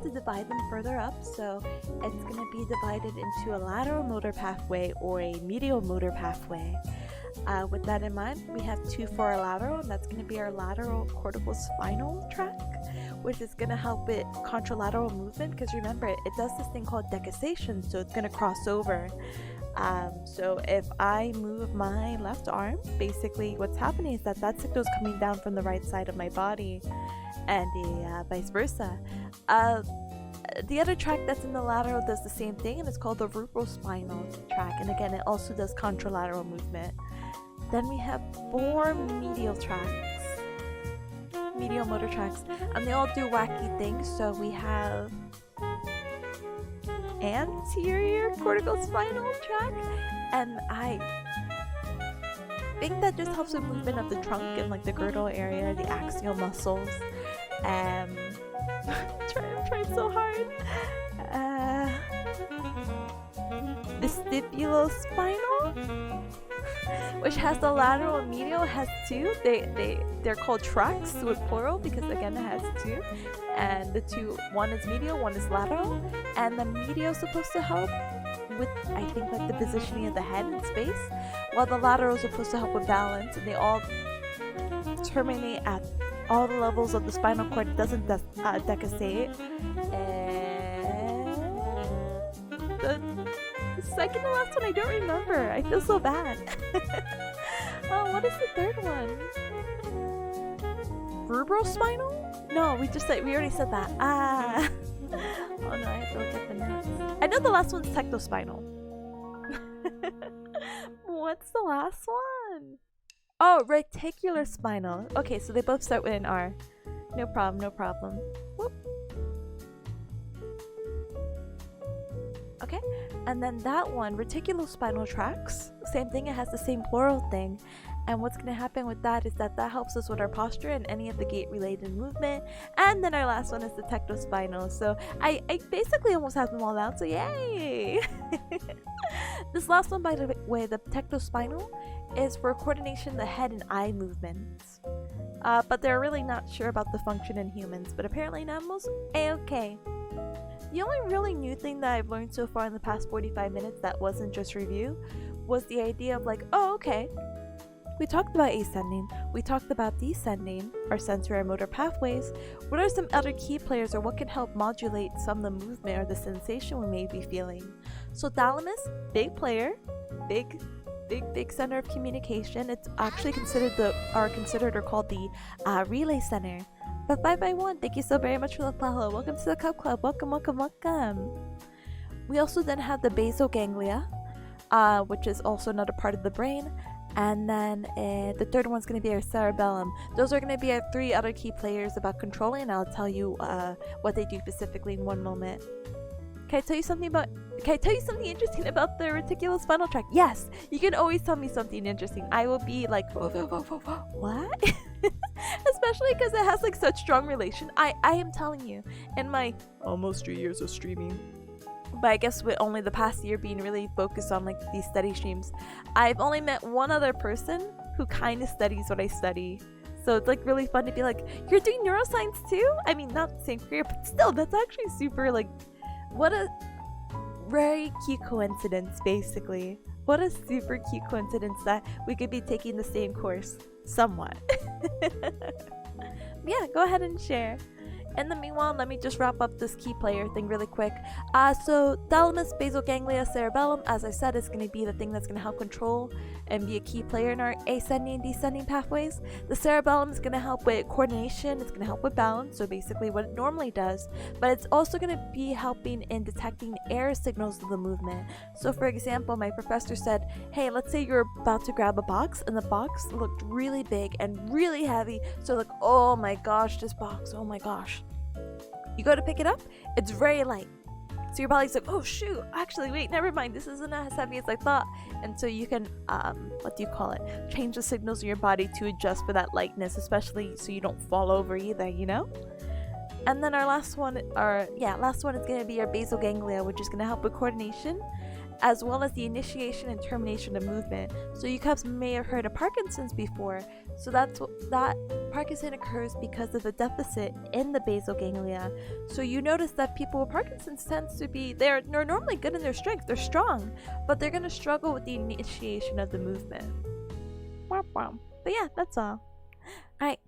to divide them further up. So it's gonna be divided into a lateral motor pathway or a medial motor pathway. With that in mind, we have 2 for our lateral, and that's going to be our lateral cortical spinal track, which is going to help it contralateral movement, because remember, it does this thing called decussation, so it's going to cross over. So if I move my left arm, basically what's happening is that signal is coming down from the right side of my body, and vice versa. The other track that's in the lateral does the same thing, and it's called the rubrospinal track, and again, it also does contralateral movement. Then we have 4 medial motor tracks, and they all do wacky things. So we have anterior corticospinal track, and I think that just helps with movement of the trunk and like the girdle area, the axial muscles. I'm trying so hard. Vestibulospinal, which has the lateral and medial, has 2. They're called tracks with plural because again it has 2, and the 2, one is medial, one is lateral, and the medial is supposed to help with, I think, like the positioning of the head in space, while the lateral is supposed to help with balance, and they all terminate at all the levels of the spinal cord. It doesn't decussate. And the second to last one I don't remember. I feel so bad. Oh, what is the third one? Rubrospinal? No, we already said that. Oh no, I have to look at the notes. I know the last one's tectospinal. What's the last one? Oh, reticular spinal. Okay, so they both start with an R. No problem. Whoop. Okay, and then that one, reticulospinal tracts, same thing, it has the same plural thing, And what's going to happen with that is that helps us with our posture and any of the gait related movement. And then our last one is the tectospinal. So I basically almost have them all down, so yay! This last one, by the way, the tectospinal, is for coordination of the head and eye movements. But they're really not sure about the function in humans, but apparently in animals, a-okay. The only really new thing that I've learned so far in the past 45 minutes that wasn't just review was the idea of like, oh, okay, we talked about ascending, we talked about descending, our sensory or motor pathways. What are some other key players or what can help modulate some of the movement or the sensation we may be feeling? So thalamus, big player, big center of communication. It's actually considered called the relay center. But 5x1, thank you so very much for the follow. Welcome to the Cub Club. Welcome. We also then have the basal ganglia, which is also another part of the brain. And then the third one's going to be our cerebellum. Those are going to be our three other key players about controlling, and I'll tell you what they do specifically in one moment. Can I tell you something interesting about the reticulospinal tract? Yes, you can always tell me something interesting. I will be like, what? Especially because it has like such strong relation. I am telling you, in my almost 3 years of streaming, but I guess with only the past year being really focused on like these study streams, I've only met one other person who kind of studies what I study. So it's like really fun to be like, you're doing neuroscience too? I mean, not the same career, but still, that's actually super like, what a very cute coincidence, basically. What a super cute coincidence that we could be taking the same course, somewhat. Yeah, go ahead and share. In the meanwhile, let me just wrap up this key player thing really quick. So thalamus, basal ganglia, cerebellum, as I said, is going to be the thing that's going to help control and be a key player in our ascending and descending pathways. The cerebellum is going to help with coordination, it's going to help with balance, so basically what it normally does, but it's also going to be helping in detecting air signals of the movement. So for example, my professor said, hey, let's say you're about to grab a box and the box looked really big and really heavy, so like, oh my gosh, this box, oh my gosh. You go to pick it up, it's very light. So your body's like, oh shoot, actually wait, never mind, this isn't as heavy as I thought. And so you can, change the signals in your body to adjust for that lightness, especially so you don't fall over either, you know? And then our last one is going to be our basal ganglia, which is going to help with coordination, as well as the initiation and termination of movement. So you guys may have heard of Parkinson's before. So that Parkinson occurs because of the deficit in the basal ganglia. So you notice that people with Parkinson's tends to be, they're normally good in their strength, they're strong, but they're going to struggle with the initiation of the movement. But yeah, that's all. Alright.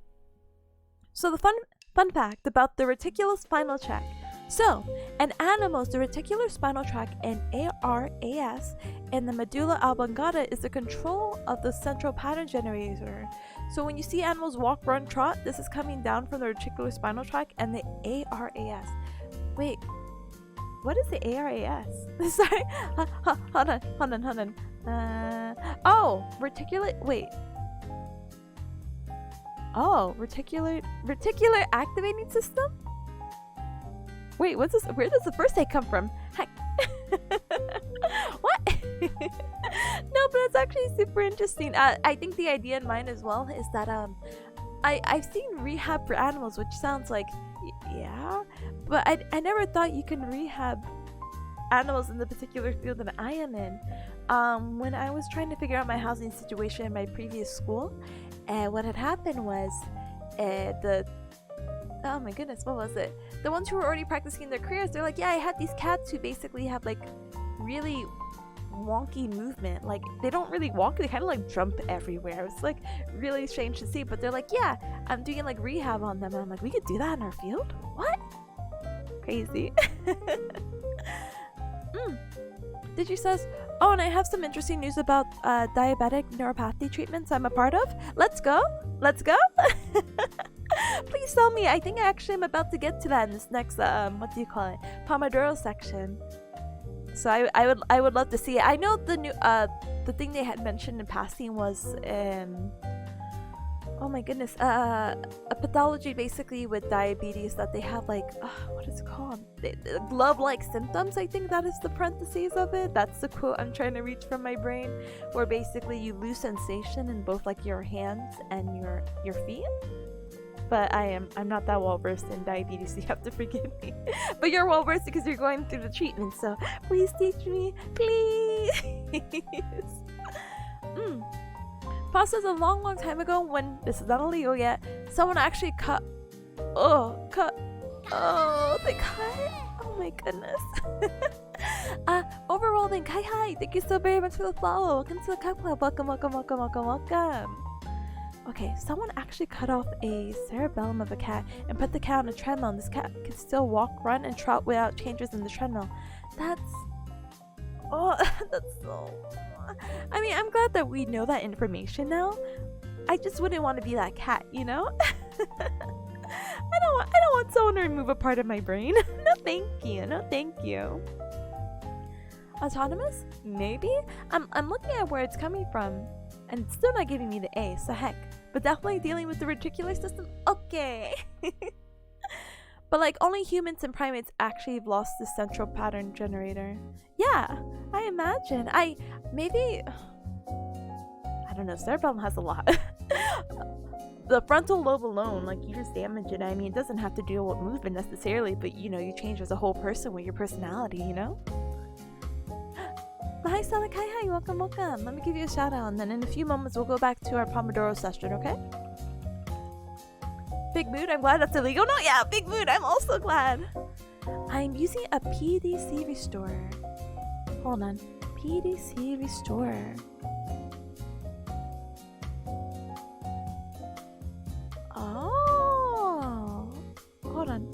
So the fun fact about the reticulospinal tract. So, in animals, the reticular spinal tract and ARAS and the medulla oblongata is the control of the central pattern generator. So when you see animals walk, run, trot, this is coming down from the reticular spinal tract and the ARAS. Wait, what is the ARAS? Sorry, hold on. Reticular activating system? Wait, what's this? Where does the first A come from? Heck. What? No, but it's actually super interesting. I think the idea in mind as well is that I've seen rehab for animals, which sounds like yeah, but I never thought you can rehab animals in the particular field that I am in. When I was trying to figure out my housing situation in my previous school, what had happened was oh my goodness, what was it? The ones who were already practicing their careers, they're like, yeah, I had these cats who basically have like really wonky movement. Like they don't really walk, they kind of like jump everywhere. It's like really strange to see, but they're like, yeah, I'm doing like rehab on them. And I'm like, we could do that in our field? What? Crazy. Digi says, oh, and I have some interesting news about diabetic neuropathy treatments I'm a part of. Let's go. Please tell me. I think I actually am about to get to that in this next pomodoro section. So I would love to see it. I know the new the thing they had mentioned in passing was oh my goodness, a pathology basically with diabetes that they have like, what is it called? Glove-like symptoms, I think that is the parentheses of it. That's the quote I'm trying to reach from my brain, where basically you lose sensation in both like your hands and your feet. But I'm not that well versed in diabetes, so you have to forgive me. But you're well versed because you're going through the treatment, so please teach me, please. Process a long time ago when this is not illegal yet. Someone actually cut. Oh, they cut. Oh my goodness. Overall, then Kai Hi, thank you so very much for the follow. Welcome to the Cup Club. Welcome. Okay, someone actually cut off a cerebellum of a cat and put the cat on a treadmill, and this cat can still walk, run, and trot without changes in the treadmill. That's so... I mean, I'm glad that we know that information now. I just wouldn't want to be that cat, you know? I don't want someone to remove a part of my brain. No thank you. Autonomous? Maybe? I'm looking at where it's coming from, and it's still not giving me the A, so heck. But definitely dealing with the reticular system? Okay. But like, only humans and primates actually have lost the central pattern generator. Yeah, I imagine. I don't know, cerebellum has a lot. The frontal lobe alone, like, you just damage it. I mean, it doesn't have to deal with movement necessarily, but you know, you change as a whole person with your personality, you know? Hi Sonic, hi, welcome. Let me give you a shout out, and then in a few moments we'll go back to our pomodoro session, okay? Big mood, I'm glad that's illegal. No, yeah, big mood, I'm also glad. I'm using a PDC restorer. Hold on, PDC restorer. Oh, hold on.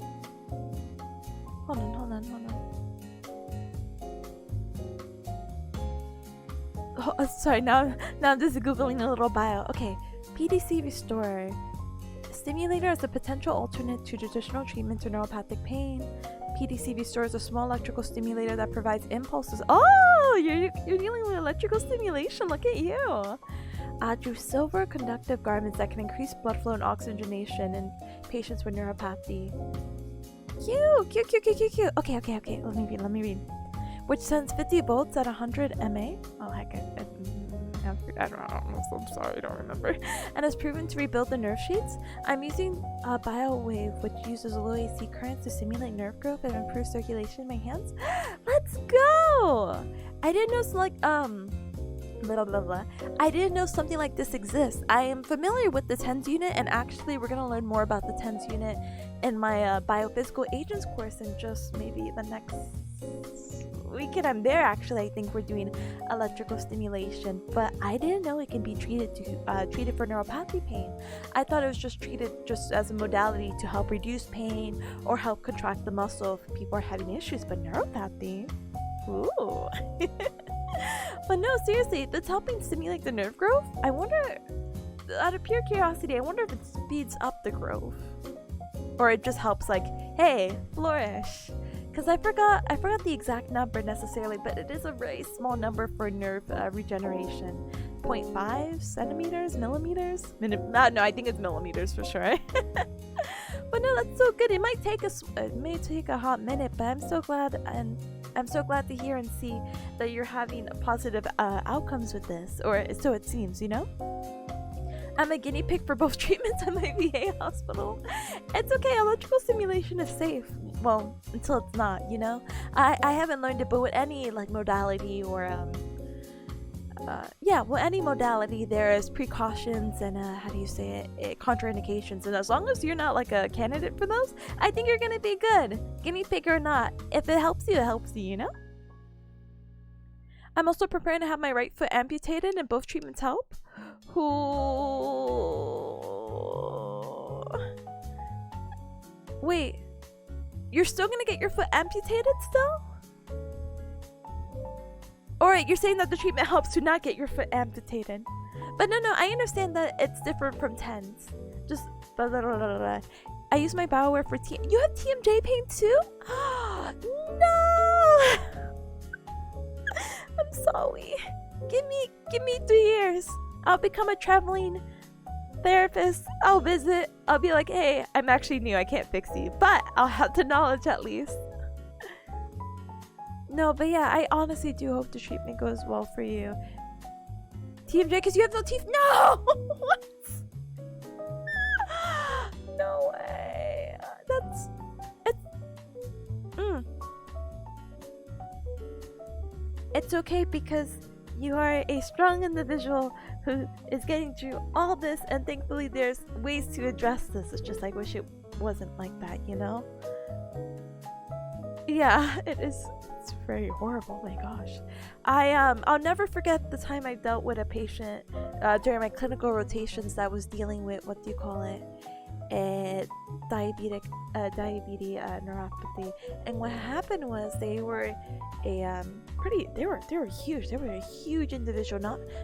Oh, sorry, now I'm just googling a little bio. Okay, PDC restorer. Stimulator is a potential alternate to traditional treatment for neuropathic pain. PDC restorer is a small electrical stimulator that provides impulses. Oh, you're dealing with electrical stimulation. Look at you. Through silver conductive garments that can increase blood flow and oxygenation in patients with neuropathy. Cute. Okay. Let me read. Which sends 50 volts at 100 MA. Oh heck, I don't know. I'm sorry, I don't remember. And is proven to rebuild the nerve sheets. I'm using a BioWave, which uses low AC currents to stimulate nerve growth and improve circulation in my hands. Let's go! I didn't know I didn't know something like this exists. I am familiar with the TENS unit, and actually we're gonna learn more about the TENS unit in my biophysical agents course in just maybe the next weekend I'm there. Actually, I think we're doing electrical stimulation, but I didn't know it can be treated for neuropathy pain. I thought it was just treated just as a modality to help reduce pain or help contract the muscle if people are having issues, but neuropathy? Ooh. But no, seriously, that's helping stimulate the nerve growth. I wonder, out of pure curiosity, I wonder if it speeds up the growth, or it just helps, like, hey, flourish. Because I forgot the exact number necessarily, but it is a very small number for nerve regeneration. 0.5 centimeters, millimeters? No, I think it's millimeters for sure. But no, that's so good. It may take a hot minute, but I'm so glad, and I'm so glad to hear and see that you're having positive outcomes with this, or so it seems, you know? I'm a guinea pig for both treatments at my VA hospital. It's okay, electrical stimulation is safe. Well, until it's not, you know? I haven't learned it, but with any like modality or any modality there is precautions and contraindications, and as long as you're not like a candidate for those, I think you're gonna be good, guinea pig or not. If it helps you, you know? I'm also preparing to have my right foot amputated, and both treatments help. Wait, you're still gonna get your foot amputated still? Alright, you're saying that the treatment helps to not get your foot amputated. But no, I understand that it's different from TENS. Just I use my BioWare for You have TMJ pain too? No! I'm sorry. Give me 3 years. I'll become a traveling therapist, I'll visit. I'll be like, hey, I'm actually new. I can't fix you, but I'll have the knowledge at least. No, but yeah, I honestly do hope the treatment goes well for you. TMJ, because you have no teeth. No! What? No way. It's okay because you are a strong individual who is getting through all this, and thankfully there's ways to address this. It's just I wish it wasn't like that, you know? Yeah, it is. It's very horrible. Oh my gosh. I'll never forget the time I dealt with a patient during my clinical rotations that was dealing with, what do you call it? Diabetes neuropathy. And what happened was they were they were huge. They were a huge individual,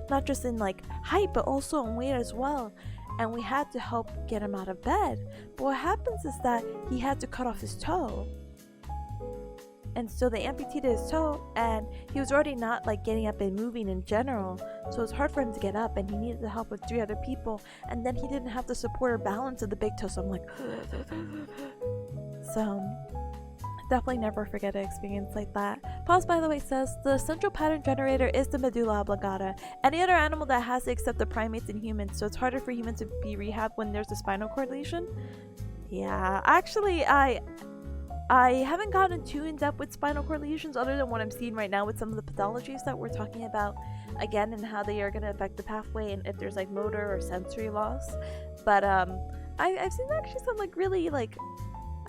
not just in like height but also in weight as well. And we had to help get him out of bed. But what happens is that he had to cut off his toe. And so they amputated his toe, and he was already not like getting up and moving in general, so it was hard for him to get up, and he needed the help of 3 other people, and then he didn't have the support or balance of the big toe. So I'm like so definitely never forget an experience like that. Pause, by the way, says the central pattern generator is the medulla oblongata. Any other animal that has it except the primates and humans, so it's harder for humans to be rehabbed when there's a spinal cord lesion. Yeah, actually I haven't gotten too in-depth with spinal cord lesions other than what I'm seeing right now with some of the pathologies that we're talking about again, and how they are going to affect the pathway and if there's like motor or sensory loss. But I've seen actually some like really like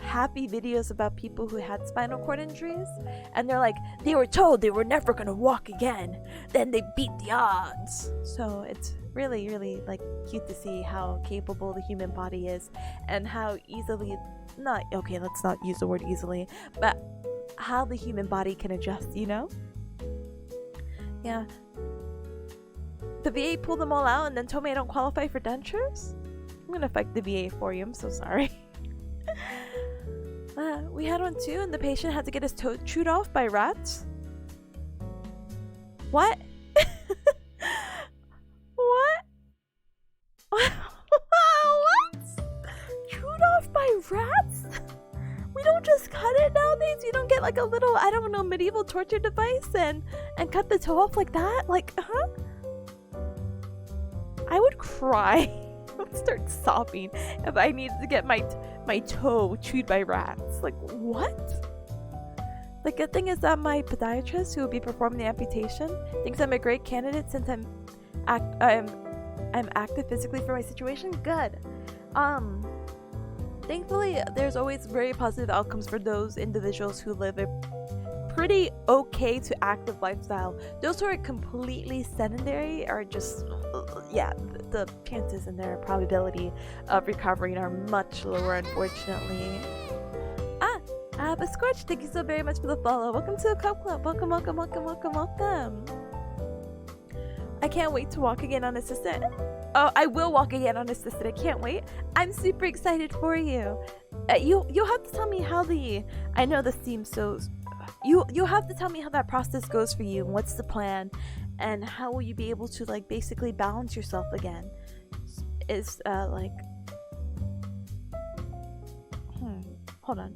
happy videos about people who had spinal cord injuries, and they're like, they were told they were never going to walk again, then they beat the odds. So it's really, really like cute to see how capable the human body is, and how easily, not okay, let's not use the word easily, but how the human body can adjust, you know? Yeah. The VA pulled them all out and then told me I don't qualify for dentures? I'm gonna fight the VA for you, I'm so sorry. We had one too, and the patient had to get his toe chewed off by rats. What? What? What? Chewed off by rats? We don't just cut it nowadays. You don't get like a little, I don't know, medieval torture device and cut the toe off like that? Like, huh? I would cry. I would start sobbing if I needed to get my toe chewed by rats. Like, what? The good thing is that my podiatrist, who will be performing the amputation, thinks I'm a great candidate since I'm active physically for my situation. Good. Thankfully, there's always very positive outcomes for those individuals who live a pretty okay to active lifestyle. Those who are completely sedentary are just, yeah, the chances and their probability of recovering are much lower, unfortunately. But Scorch, thank you so very much for the follow. Welcome to the Cup Club. Welcome, welcome, welcome, welcome, welcome. I can't wait to walk again unassisted. Oh, I will walk again unassisted. I can't wait. I'm super excited for you. You'll have to tell me how I know this seems so. You'll have to tell me how that process goes for you. And what's the plan, and how will you be able to like basically balance yourself again? Is like, hold on.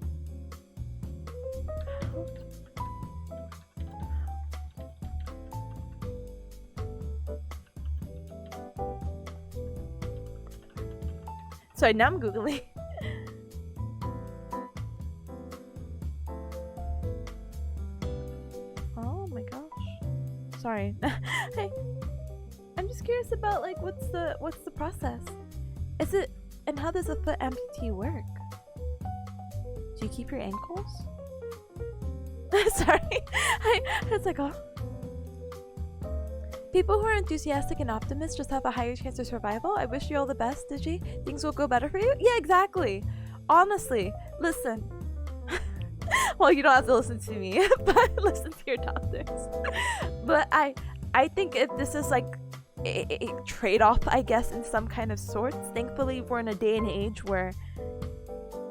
Sorry, now I'm Googling. Oh my gosh. Sorry. Hey, I'm just curious about like what's the process? Is it, and how does a foot amputee work? Do you keep your ankles? Sorry. It's like, oh. People who are enthusiastic and optimists just have a higher chance of survival. I wish you all the best, Digi. Things will go better for you. Yeah, exactly. Honestly, listen. Well, you don't have to listen to me, but listen to your doctors. But I think if this is like a trade-off, I guess, in some kind of sorts. Thankfully, we're in a day and age where,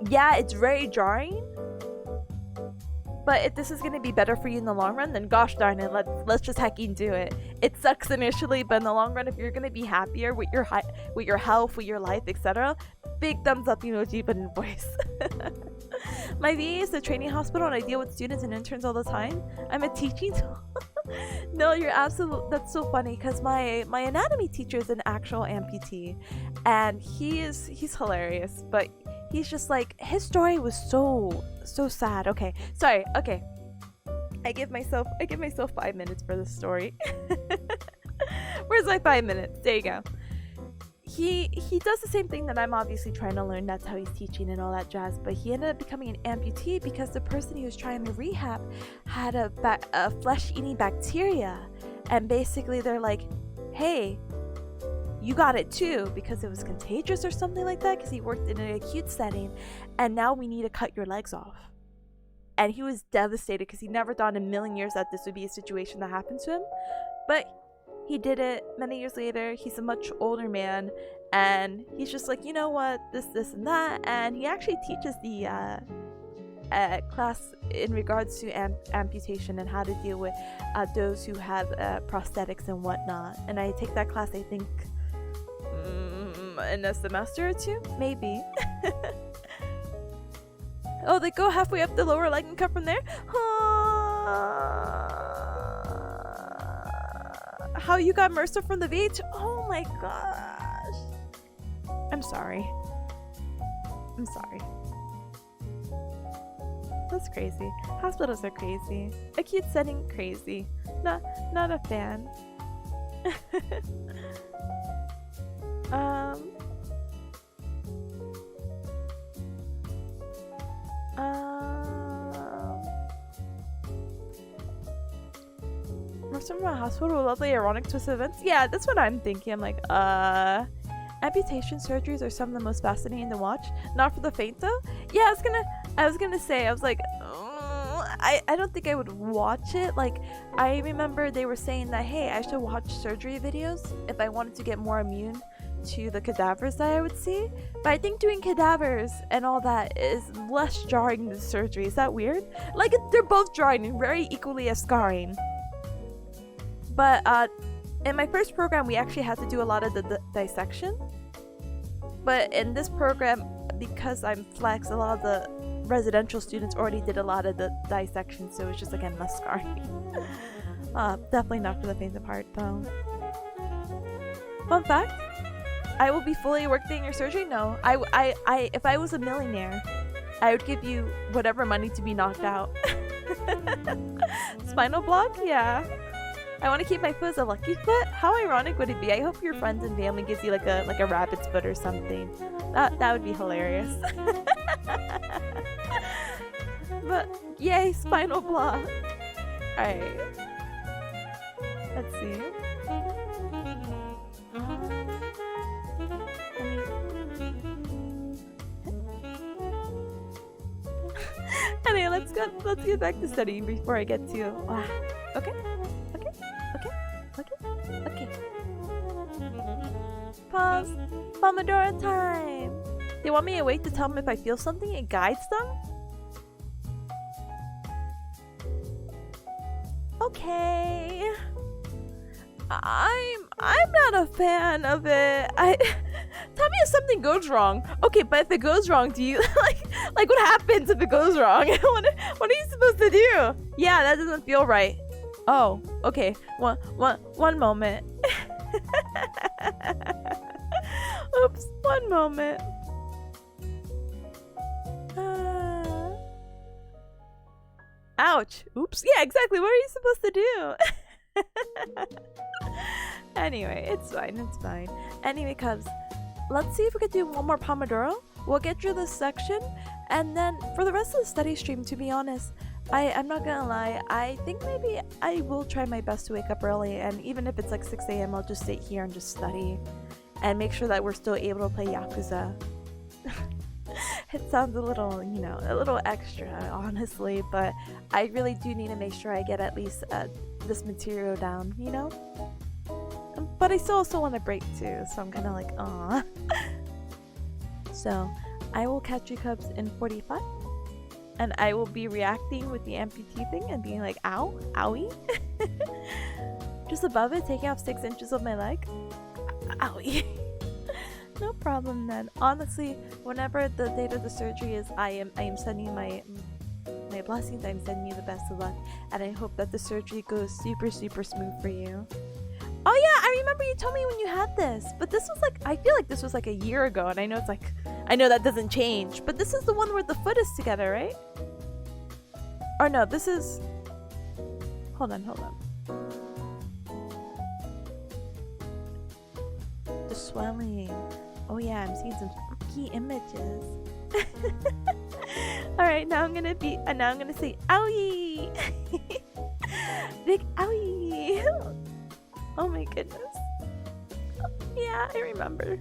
yeah, it's very jarring, But if this is gonna be better for you in the long run, then gosh darn it, let's just hecking do it. It sucks initially, but in the long run, if you're gonna be happier with your health, with your life, etc., big thumbs up emoji button voice. My VA is a training hospital, and I deal with students and interns all the time. I'm a teaching. No, you're absolute. That's so funny because my anatomy teacher is an actual amputee, and he's hilarious, but he's just like, his story was so sad. Okay, sorry. Okay, I give myself 5 minutes for this story. Where's my 5 minutes? There you go. He does the same thing that I'm obviously trying to learn. That's how he's teaching and all that jazz. But he ended up becoming an amputee because the person he was trying to rehab had a flesh-eating bacteria, and basically they're like, "Hey, you got it too," because it was contagious or something like that. Because he worked in an acute setting, and now we need to cut your legs off. And he was devastated because he never thought in a million years that this would be a situation that happened to him, but he did it many years later. He's a much older man, and he's just like, you know what, this and that. And he actually teaches the class in regards to amputation and how to deal with those who have prosthetics and whatnot. And I take that class, I think, in a semester or two, maybe. Oh, they go halfway up the lower leg and cut from there? How you got MRSA from the VH? Oh my gosh. I'm sorry. That's crazy. Hospitals are crazy. Acute setting, crazy. Not a fan. From a hospital, lovely ironic twist events. Yeah, that's what I'm thinking. I'm like, amputation surgeries are some of the most fascinating to watch. Not for the faint though. Yeah, I was gonna say, I was like, I don't think I would watch it. Like, I remember they were saying that, hey, I should watch surgery videos if I wanted to get more immune to the cadavers that I would see. But I think doing cadavers and all that is less jarring than surgery. Is that weird? Like, they're both jarring and very equally as scarring. But in my first program, we actually had to do a lot of the dissection. But in this program, because I'm flex, a lot of the residential students already did a lot of the dissection, so it's just, again, less scarring. Definitely not for the faint of heart, though. Fun fact, I will be fully working in your surgery? No. If I was a millionaire, I would give you whatever money to be knocked out. Spinal block? Yeah. I want to keep my foot as a lucky foot? How ironic would it be? I hope your friends and family gives you like a rabbit's foot or something. That would be hilarious. But yay, spinal block. Alright. Let's see. Anyway, let's get back to studying before I get to okay. Pause. Pomodoro time. They want me to wait to tell them if I feel something. It guides them. Okay. I'm not a fan of it. Tell me if something goes wrong. Okay, but if it goes wrong, do you like what happens if it goes wrong? What are you supposed to do? Yeah, that doesn't feel right. Oh, okay. One moment. Oops, one moment. Ouch. Oops. Yeah, exactly. What are you supposed to do? Anyway, it's fine. Anyway, cubs, let's see if we could do one more Pomodoro. We'll get through this section, and then for the rest of the study stream, to be honest, I'm not gonna lie, I think maybe I will try my best to wake up early, and even if it's like 6 a.m., I'll just sit here and just study and make sure that we're still able to play Yakuza. It sounds a little, a little extra, honestly, but I really do need to make sure I get at least this material down, But I still also want to break too, so I'm kind of like, aw. So, I will catch you cubs in 45. and I will be reacting with the amputee thing and being like, ow, owie. Just above it, taking off 6 inches of my leg. Owie. No problem then. Honestly, whenever the date of the surgery is, I am sending my blessings. I'm sending you the best of luck, and I hope that the surgery goes super smooth for you. Oh yeah, I remember you told me when you had this, but this was like, I feel like this was like a year ago, and I know it's like, I know that doesn't change, but this is the one where the foot is together, right? Or no, this is, hold on. The swelling. Oh yeah, I'm seeing some spooky images. Alright, now I'm gonna say owie! Big owie! Oh my goodness. Yeah, I remember.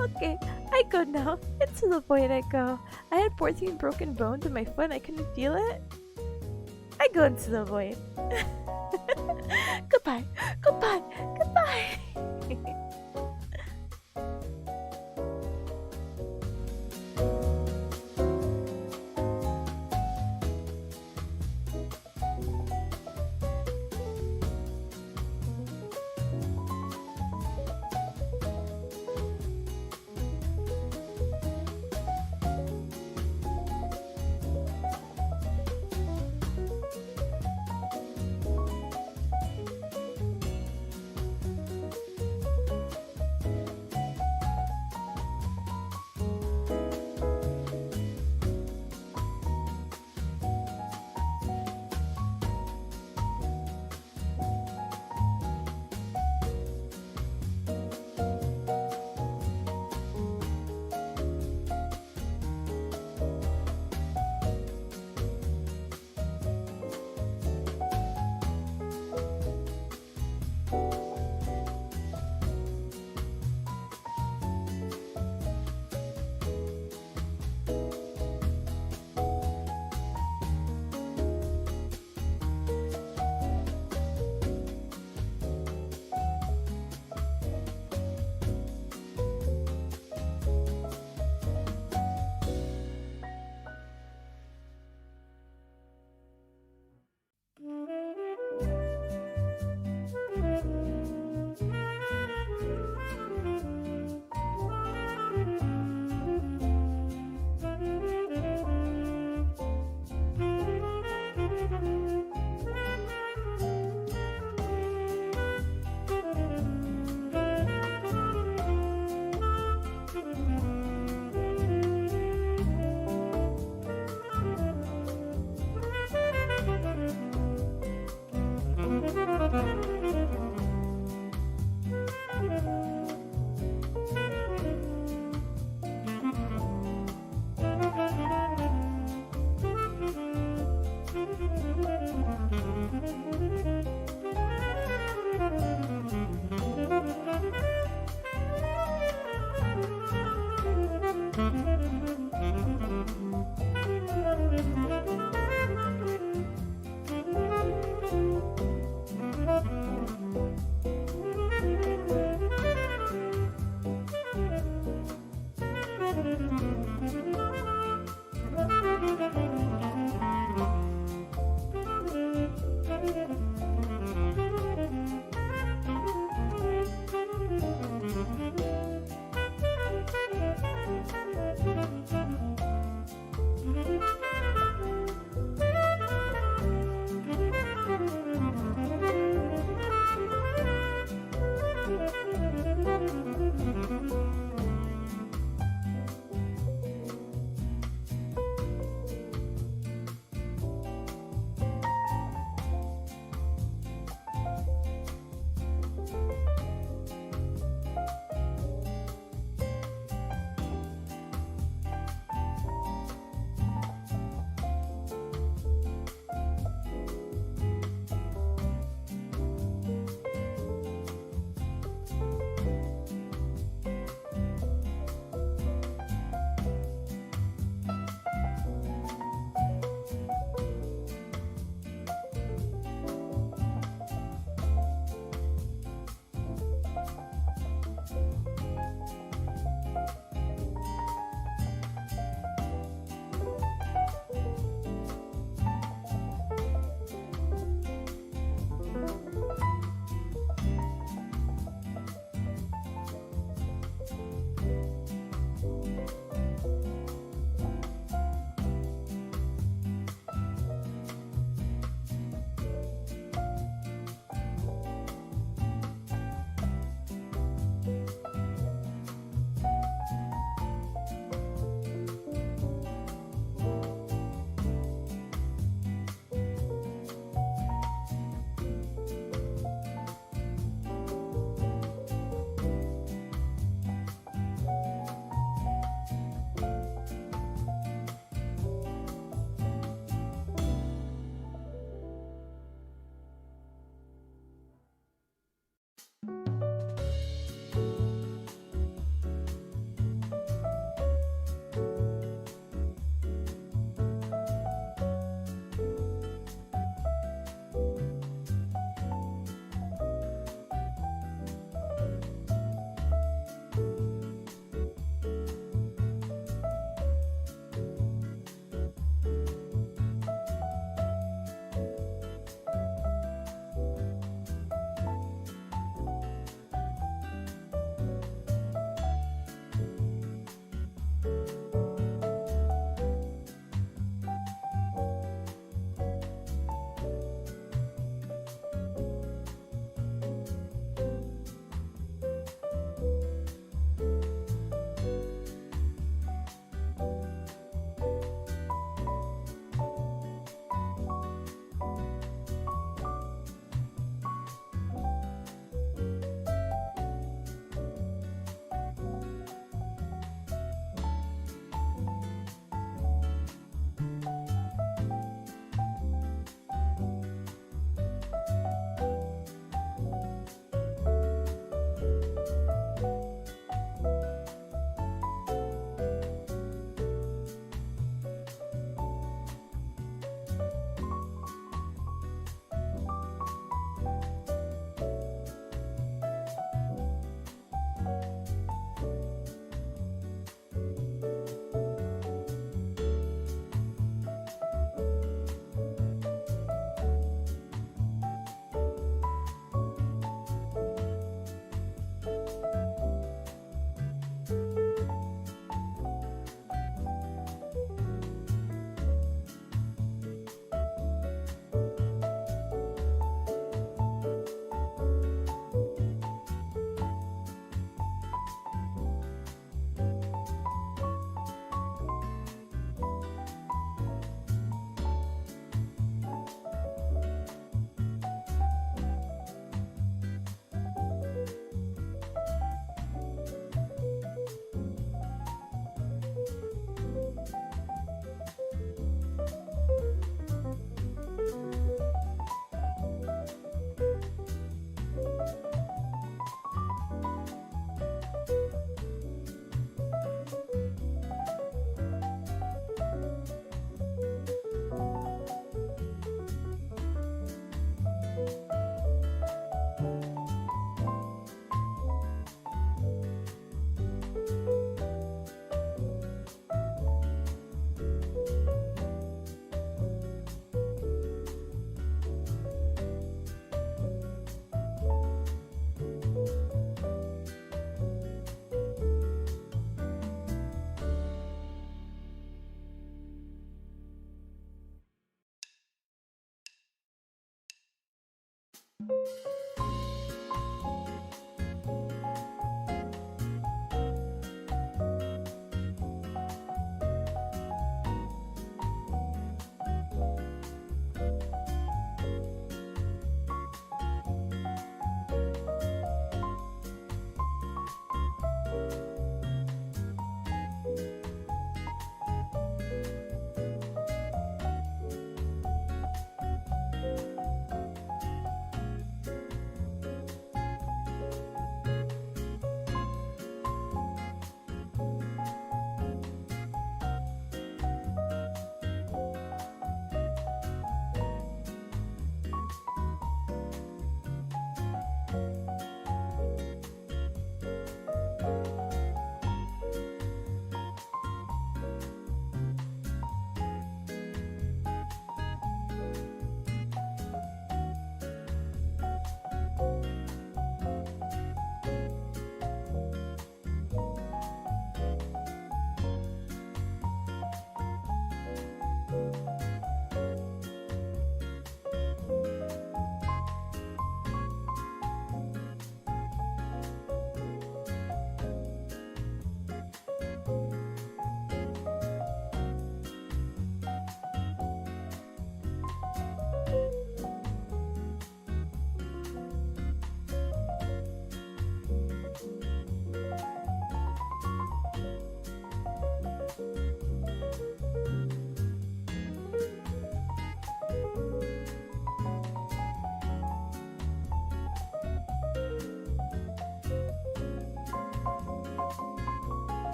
Okay, I go now. Into the void I go. I had 14 broken bones in my foot and I couldn't feel it. I go into the void. Goodbye.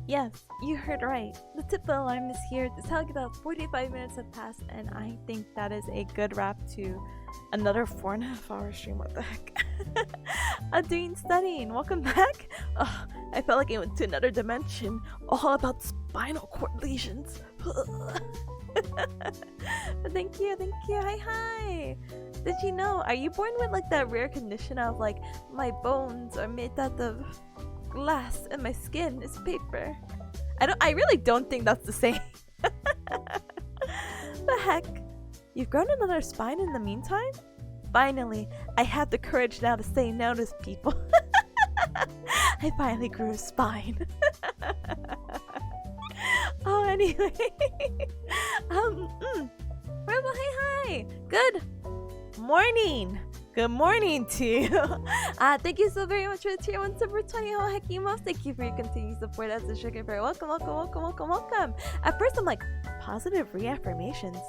Yes, you heard right. The tip alarm is here to tell you that 45 minutes have passed, and I think that is a good wrap to another 4.5-hour stream. What the heck? I'm doing studying. Welcome back. Oh, I felt like I went to another dimension, all about spinal cord lesions. Thank you. Hi. Did you know? Are you born with like that rare condition of like my bones are made out of glass and my skin is paper? I really don't think that's the same. The heck? You've grown another spine in the meantime? Finally, I have the courage now to say no to people. I finally grew a spine. Oh, anyway. Rebel, hi. Good morning. Good morning to you. Thank you so very much for the tier 1 super 20. Oh, heck you most. Thank you for your continued support as a sugar bear. Welcome. At first, I'm like, positive reaffirmations?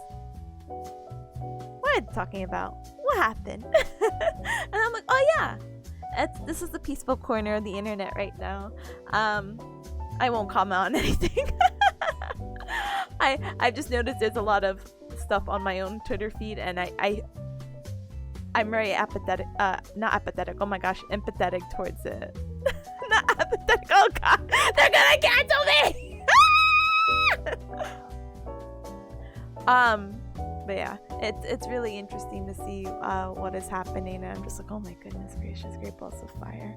What are you talking about? What happened? And I'm like, oh yeah. This is the peaceful corner of the internet right now. I won't comment on anything. I just noticed there's a lot of stuff on my own Twitter feed, and I'm very apathetic, not apathetic, oh my gosh, empathetic towards it. Not apathetic, oh god, they're gonna cancel me! But yeah, it's really interesting to see what is happening, and I'm just like, oh my goodness gracious, great balls of fire.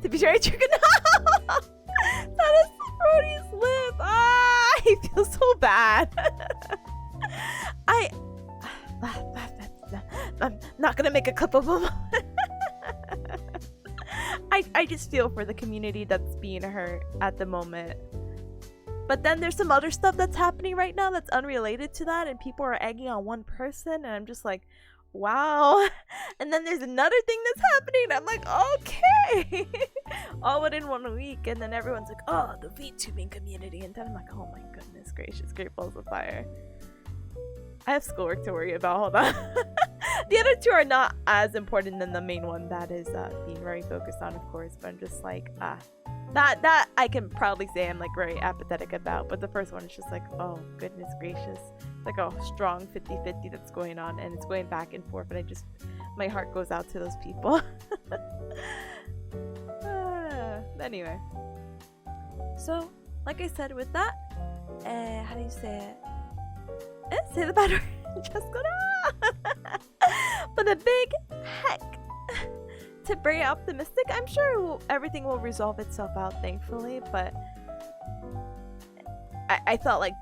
To be sure, I triggered. No! That is Brody's lip. I feel so bad. I'm not gonna make a clip of him. I just feel for the community that's being hurt at the moment. But then there's some other stuff that's happening right now that's unrelated to that, and people are egging on one person, and I'm just like, wow. And then there's another thing that's happening. I'm like, okay. All within 1 week, and then everyone's like, oh, the VTubing community, and then I'm like, oh my goodness gracious, great balls of fire. I have schoolwork to worry about. Hold on. The other two are not as important than the main one that is being very focused on, of course. But I'm just like, that I can proudly say I'm like very apathetic about. But the first one is just like, oh goodness gracious, like a strong 50-50 that's going on, and it's going back and forth, and my heart goes out to those people. Anyway, so like I said, with that, how do you say it? Say the bad word. Just gonna. But a big heck. To bring it optimistic, I'm sure everything will resolve itself out, thankfully. But I felt like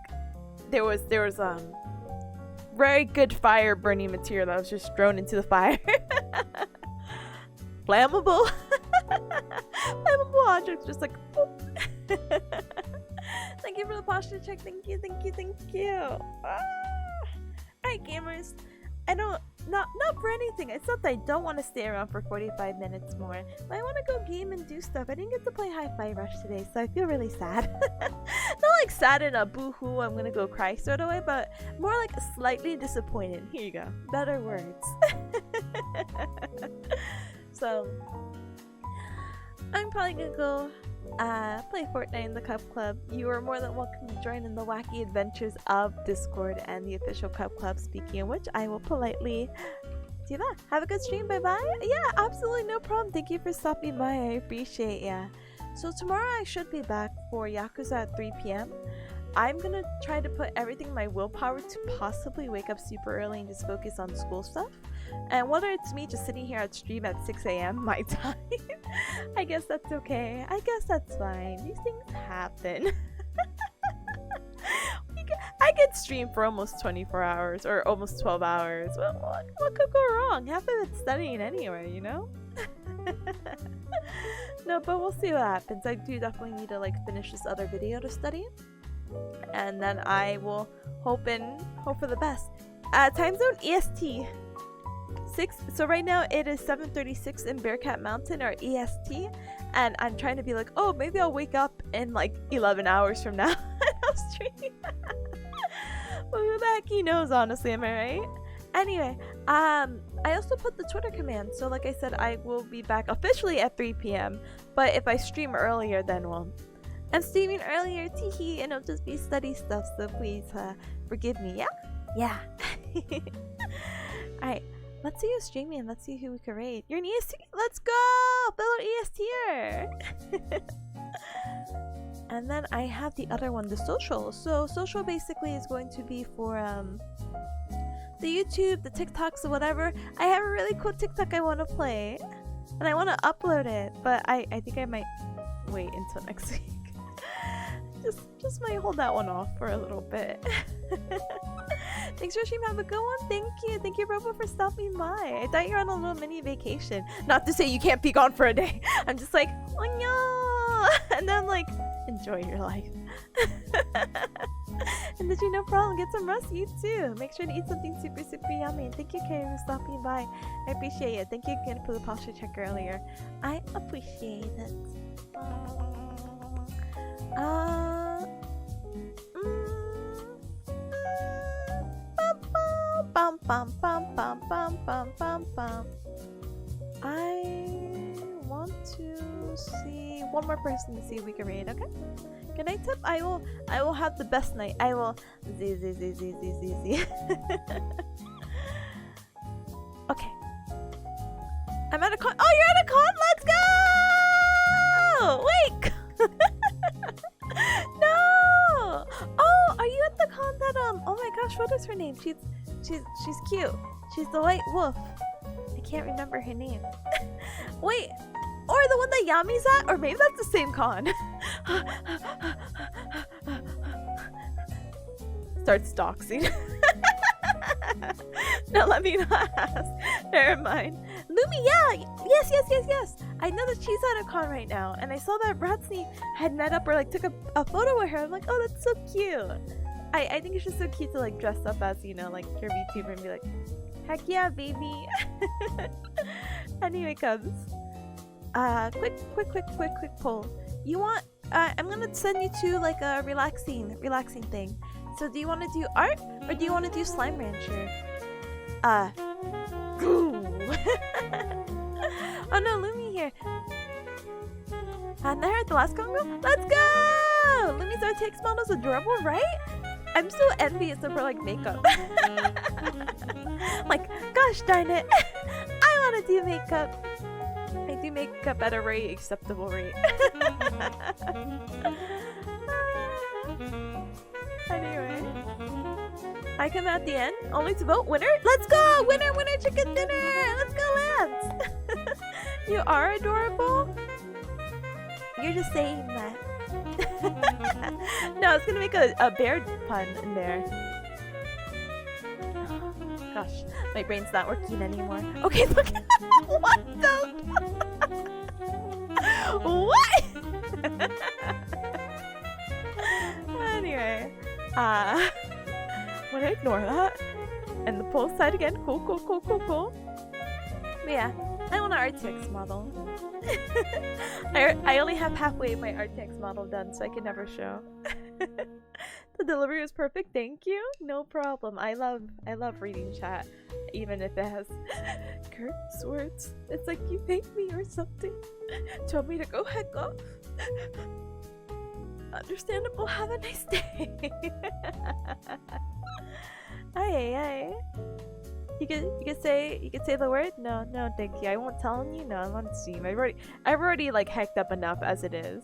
there was very good fire burning material that was just thrown into the fire. Flammable. Flammable objects, just like boop. Thank you for the posture check. Thank you. Alright, gamers. I don't not for anything. It's not that I don't want to stay around for 45 minutes more, but I want to go game and do stuff. I didn't get to play Hi-Fi Rush today, so I feel really sad. Not like sad in a boo-hoo, I'm gonna go cry sort of way, but more like slightly disappointed. Here you go. Better words. So I'm probably gonna go play Fortnite in the Cup Club. You are more than welcome to join in the wacky adventures of Discord and the official Cup Club, speaking of which I will politely do that. Have a good stream. Bye bye. Yeah, absolutely no problem. Thank you for stopping by. I appreciate ya. So tomorrow I should be back for Yakuza at 3 p.m. I'm gonna try to put everything in my willpower to possibly wake up super early and just focus on school stuff. And whether it's me just sitting here at stream at 6 a.m. my time, I guess that's okay. I guess that's fine. These things happen. I get stream for almost 24 hours or almost 12 hours. Well, what could go wrong? Half of it's studying anyway, you know? No, but we'll see what happens. I do definitely need to like finish this other video to study. And then I will hope for the best. Time zone EST. So right now it is 7:36 in Bearcat Mountain, or EST, and I'm trying to be like, oh, maybe I'll wake up in like 11 hours from now and I'll stream. Well, who the heck he knows, honestly, am I right? Anyway, I also put the Twitter command, so like I said, I will be back officially at 3 p.m. But if I stream earlier, then well, I'm streaming earlier, teehee, and it'll just be study stuff, so please forgive me, yeah? Yeah. Alright. Let's see who's streaming. Let's see who we can raid. You're an EST? Let's go! Fellow ESTer! And then I have the other one, the social. So social basically is going to be for the YouTube, the TikToks, or whatever. I have a really cool TikTok I want to play. And I want to upload it. But I think I might wait until next week. Just might hold that one off for a little bit. Thanks for stream. Have a good one. Thank you, Robo, for stopping by. I thought you were on a little mini vacation. Not to say you can't be gone for a day. I'm just like, oh no. And then I'm like, enjoy your life. And did you no problem get some rest? You too. Make sure to eat something super yummy. And thank you, Carrie, for stopping by. I appreciate it. Thank you again for the posture check earlier. I appreciate it. I want to see one more person to see if we can raid. Okay. Good night, Tip. I will have the best night. I will z. Okay. I'm at a con. Oh, you're at a con. Let's go! Wait. No. Oh, are you at the con that oh my gosh, what is her name? She's cute. She's the white wolf. I can't remember her name. Wait, or the one that Yami's at, or maybe that's the same con. Starts doxing. No, let me not ask. Never mind. Lumi, yeah, yes. I know that she's at a con right now, and I saw that Ratsney had met up or like took a photo with her. I'm like, oh, that's so cute. I think it's just so cute to like dress up as, you know, like your VTuber and be like, heck yeah, baby. Anyway, cubs. Quick poll. You want? I'm gonna send you to like a relaxing thing. So do you want to do art or do you want to do Slime Rancher? Oh no, Lumi here. Hadn't I heard the last Congo? Let's go! Lumi's RTX model's adorable, right? I'm so envious of her like makeup. Like, gosh darn it, I want to do makeup. I do makeup at a very acceptable rate. Anyway, I come at the end only to vote winner. Let's go! Winner, winner, chicken dinner! Let's go, Lance! You are adorable. You're just saying that. No, it's gonna make a bear pun in there. Gosh, my brain's not working anymore. Okay, look. What the? What? Anyway, when I ignore that and the pull side again, cool. But yeah, I want an RTX model. I only have halfway my RTX model done, so I can never show. The delivery was perfect, thank you. No problem. I love reading chat, even if it has curse words. It's like you hate me or something. Told me to go heck off. Understandable. Have a nice day. Aye. You can say the word? No, thank you. I won't tell you. No, I'm on Steam. I've already like hacked up enough as it is.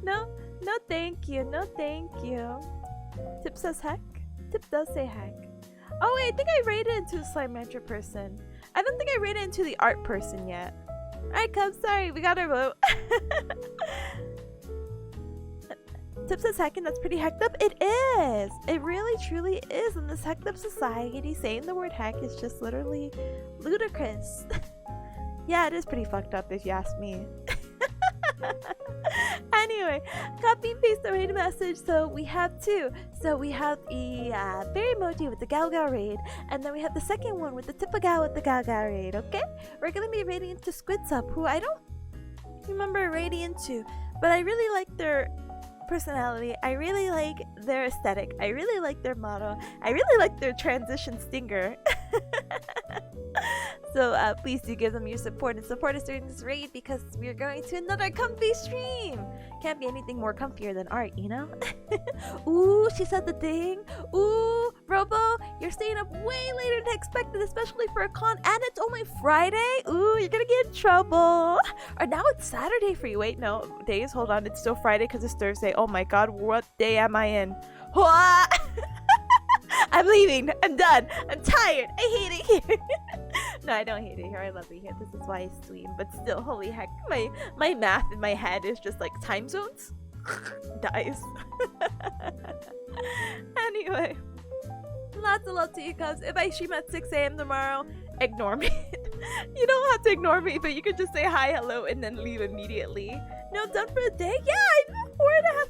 No, thank you. No, thank you. Tip says heck. Tip does say heck. Oh wait, I think I rated into the slime rancher person. I don't think I rated into the art person yet. Alright, Cubs, sorry, we got our vote. Tip says heck, and that's pretty hecked up. It is! It really truly is. In this hecked up society, saying the word heck is just literally ludicrous. Yeah, it is pretty fucked up if you ask me. Anyway, copy and paste the raid message. So we have two. So we have the bear emoji with the Gao Gao raid, and then we have the second one with the Tipanya with the Gao Gao raid. Okay, we're gonna be raiding into Squidsup, who I don't remember raiding into, but I really like their personality. I really like their aesthetic. I really like their motto. I really like their transition stinger. So please do give them your support and support us during this raid, because we're going to another comfy stream. Can't be anything more comfier than art, you know? Ooh, she said the thing. Ooh, Robo, you're staying up way later than expected, especially for a con, and it's only Friday. Ooh, you're gonna get in trouble. Or now it's Saturday for you. Wait, no, days, hold on, it's still Friday because it's Thursday. Oh my god, what day am I in? What? I'm leaving. I'm done. I'm tired. I hate it here. No, I don't hate it here. I love it here. This is why I stream. But still, holy heck, my math in my head is just like time zones. Dies. Anyway, lots of love to you guys. If I stream at 6 a.m. tomorrow, ignore me. You don't have to ignore me, but you could just say hi, hello, and then leave immediately. No, done for the day? Yeah, I did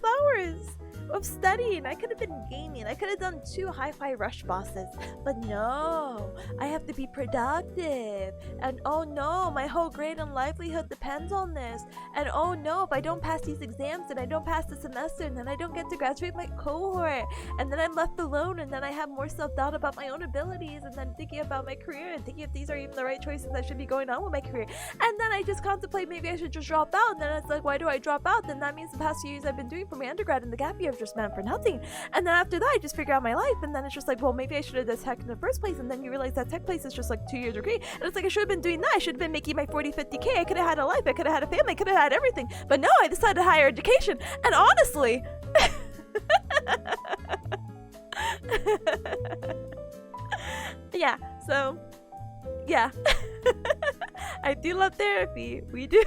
4.5 hours of studying. I could have been gaming. I could have done 2 hi-fi rush bosses, but no, I have to be productive. And oh no, my whole grade and livelihood depends on this. And oh no, if I don't pass these exams and I don't pass the semester, and then I don't get to graduate my cohort, and then I'm left alone, and then I have more self-doubt about my own abilities, and then thinking about my career and thinking if these are even the right choices that should be going on with my career. And then I just contemplate maybe I should just drop out, and then it's like, why do I drop out? Then that means the past few years I've been doing for my undergrad and the gap year just meant for nothing. And then after that I just figure out my life, and then it's just like, well, maybe I should have done tech in the first place, and then you realize that tech place is just like 2 years degree, and it's like I should have been doing that. I should have been making my 40-50k. I could have had a life, I could have had a family, I could have had everything, but no, I decided higher education. And honestly yeah, so yeah. I do love therapy. We do.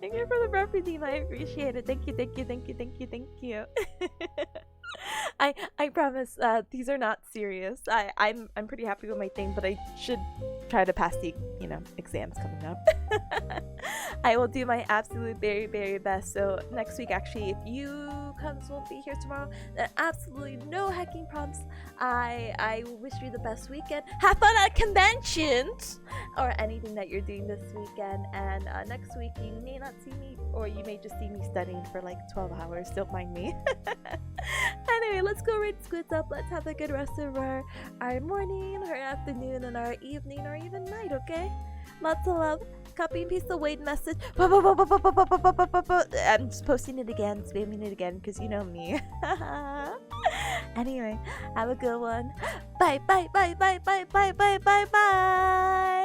Thank you for the referee, I appreciate it. Thank you. I promise these are not serious. I'm pretty happy with my thing, but I should try to pass the exams coming up. I will do my absolute very, very best. So next week, actually, if you comes won't be here tomorrow, then absolutely no hacking prompts. I wish you the best weekend. Have fun at conventions or anything that you're doing this weekend. And next week you may not see me, or you may just see me studying for like 12 hours. Don't mind me. Anyway, let's go rate squids up. Let's have a good rest of our morning, our afternoon, and our evening, or even night, okay? Lots of love. Copy and paste the Wade message. I'm just posting it again, spamming it again, because you know me. Anyway, have a good one. Bye, bye, bye, bye, bye, bye, bye, bye, bye.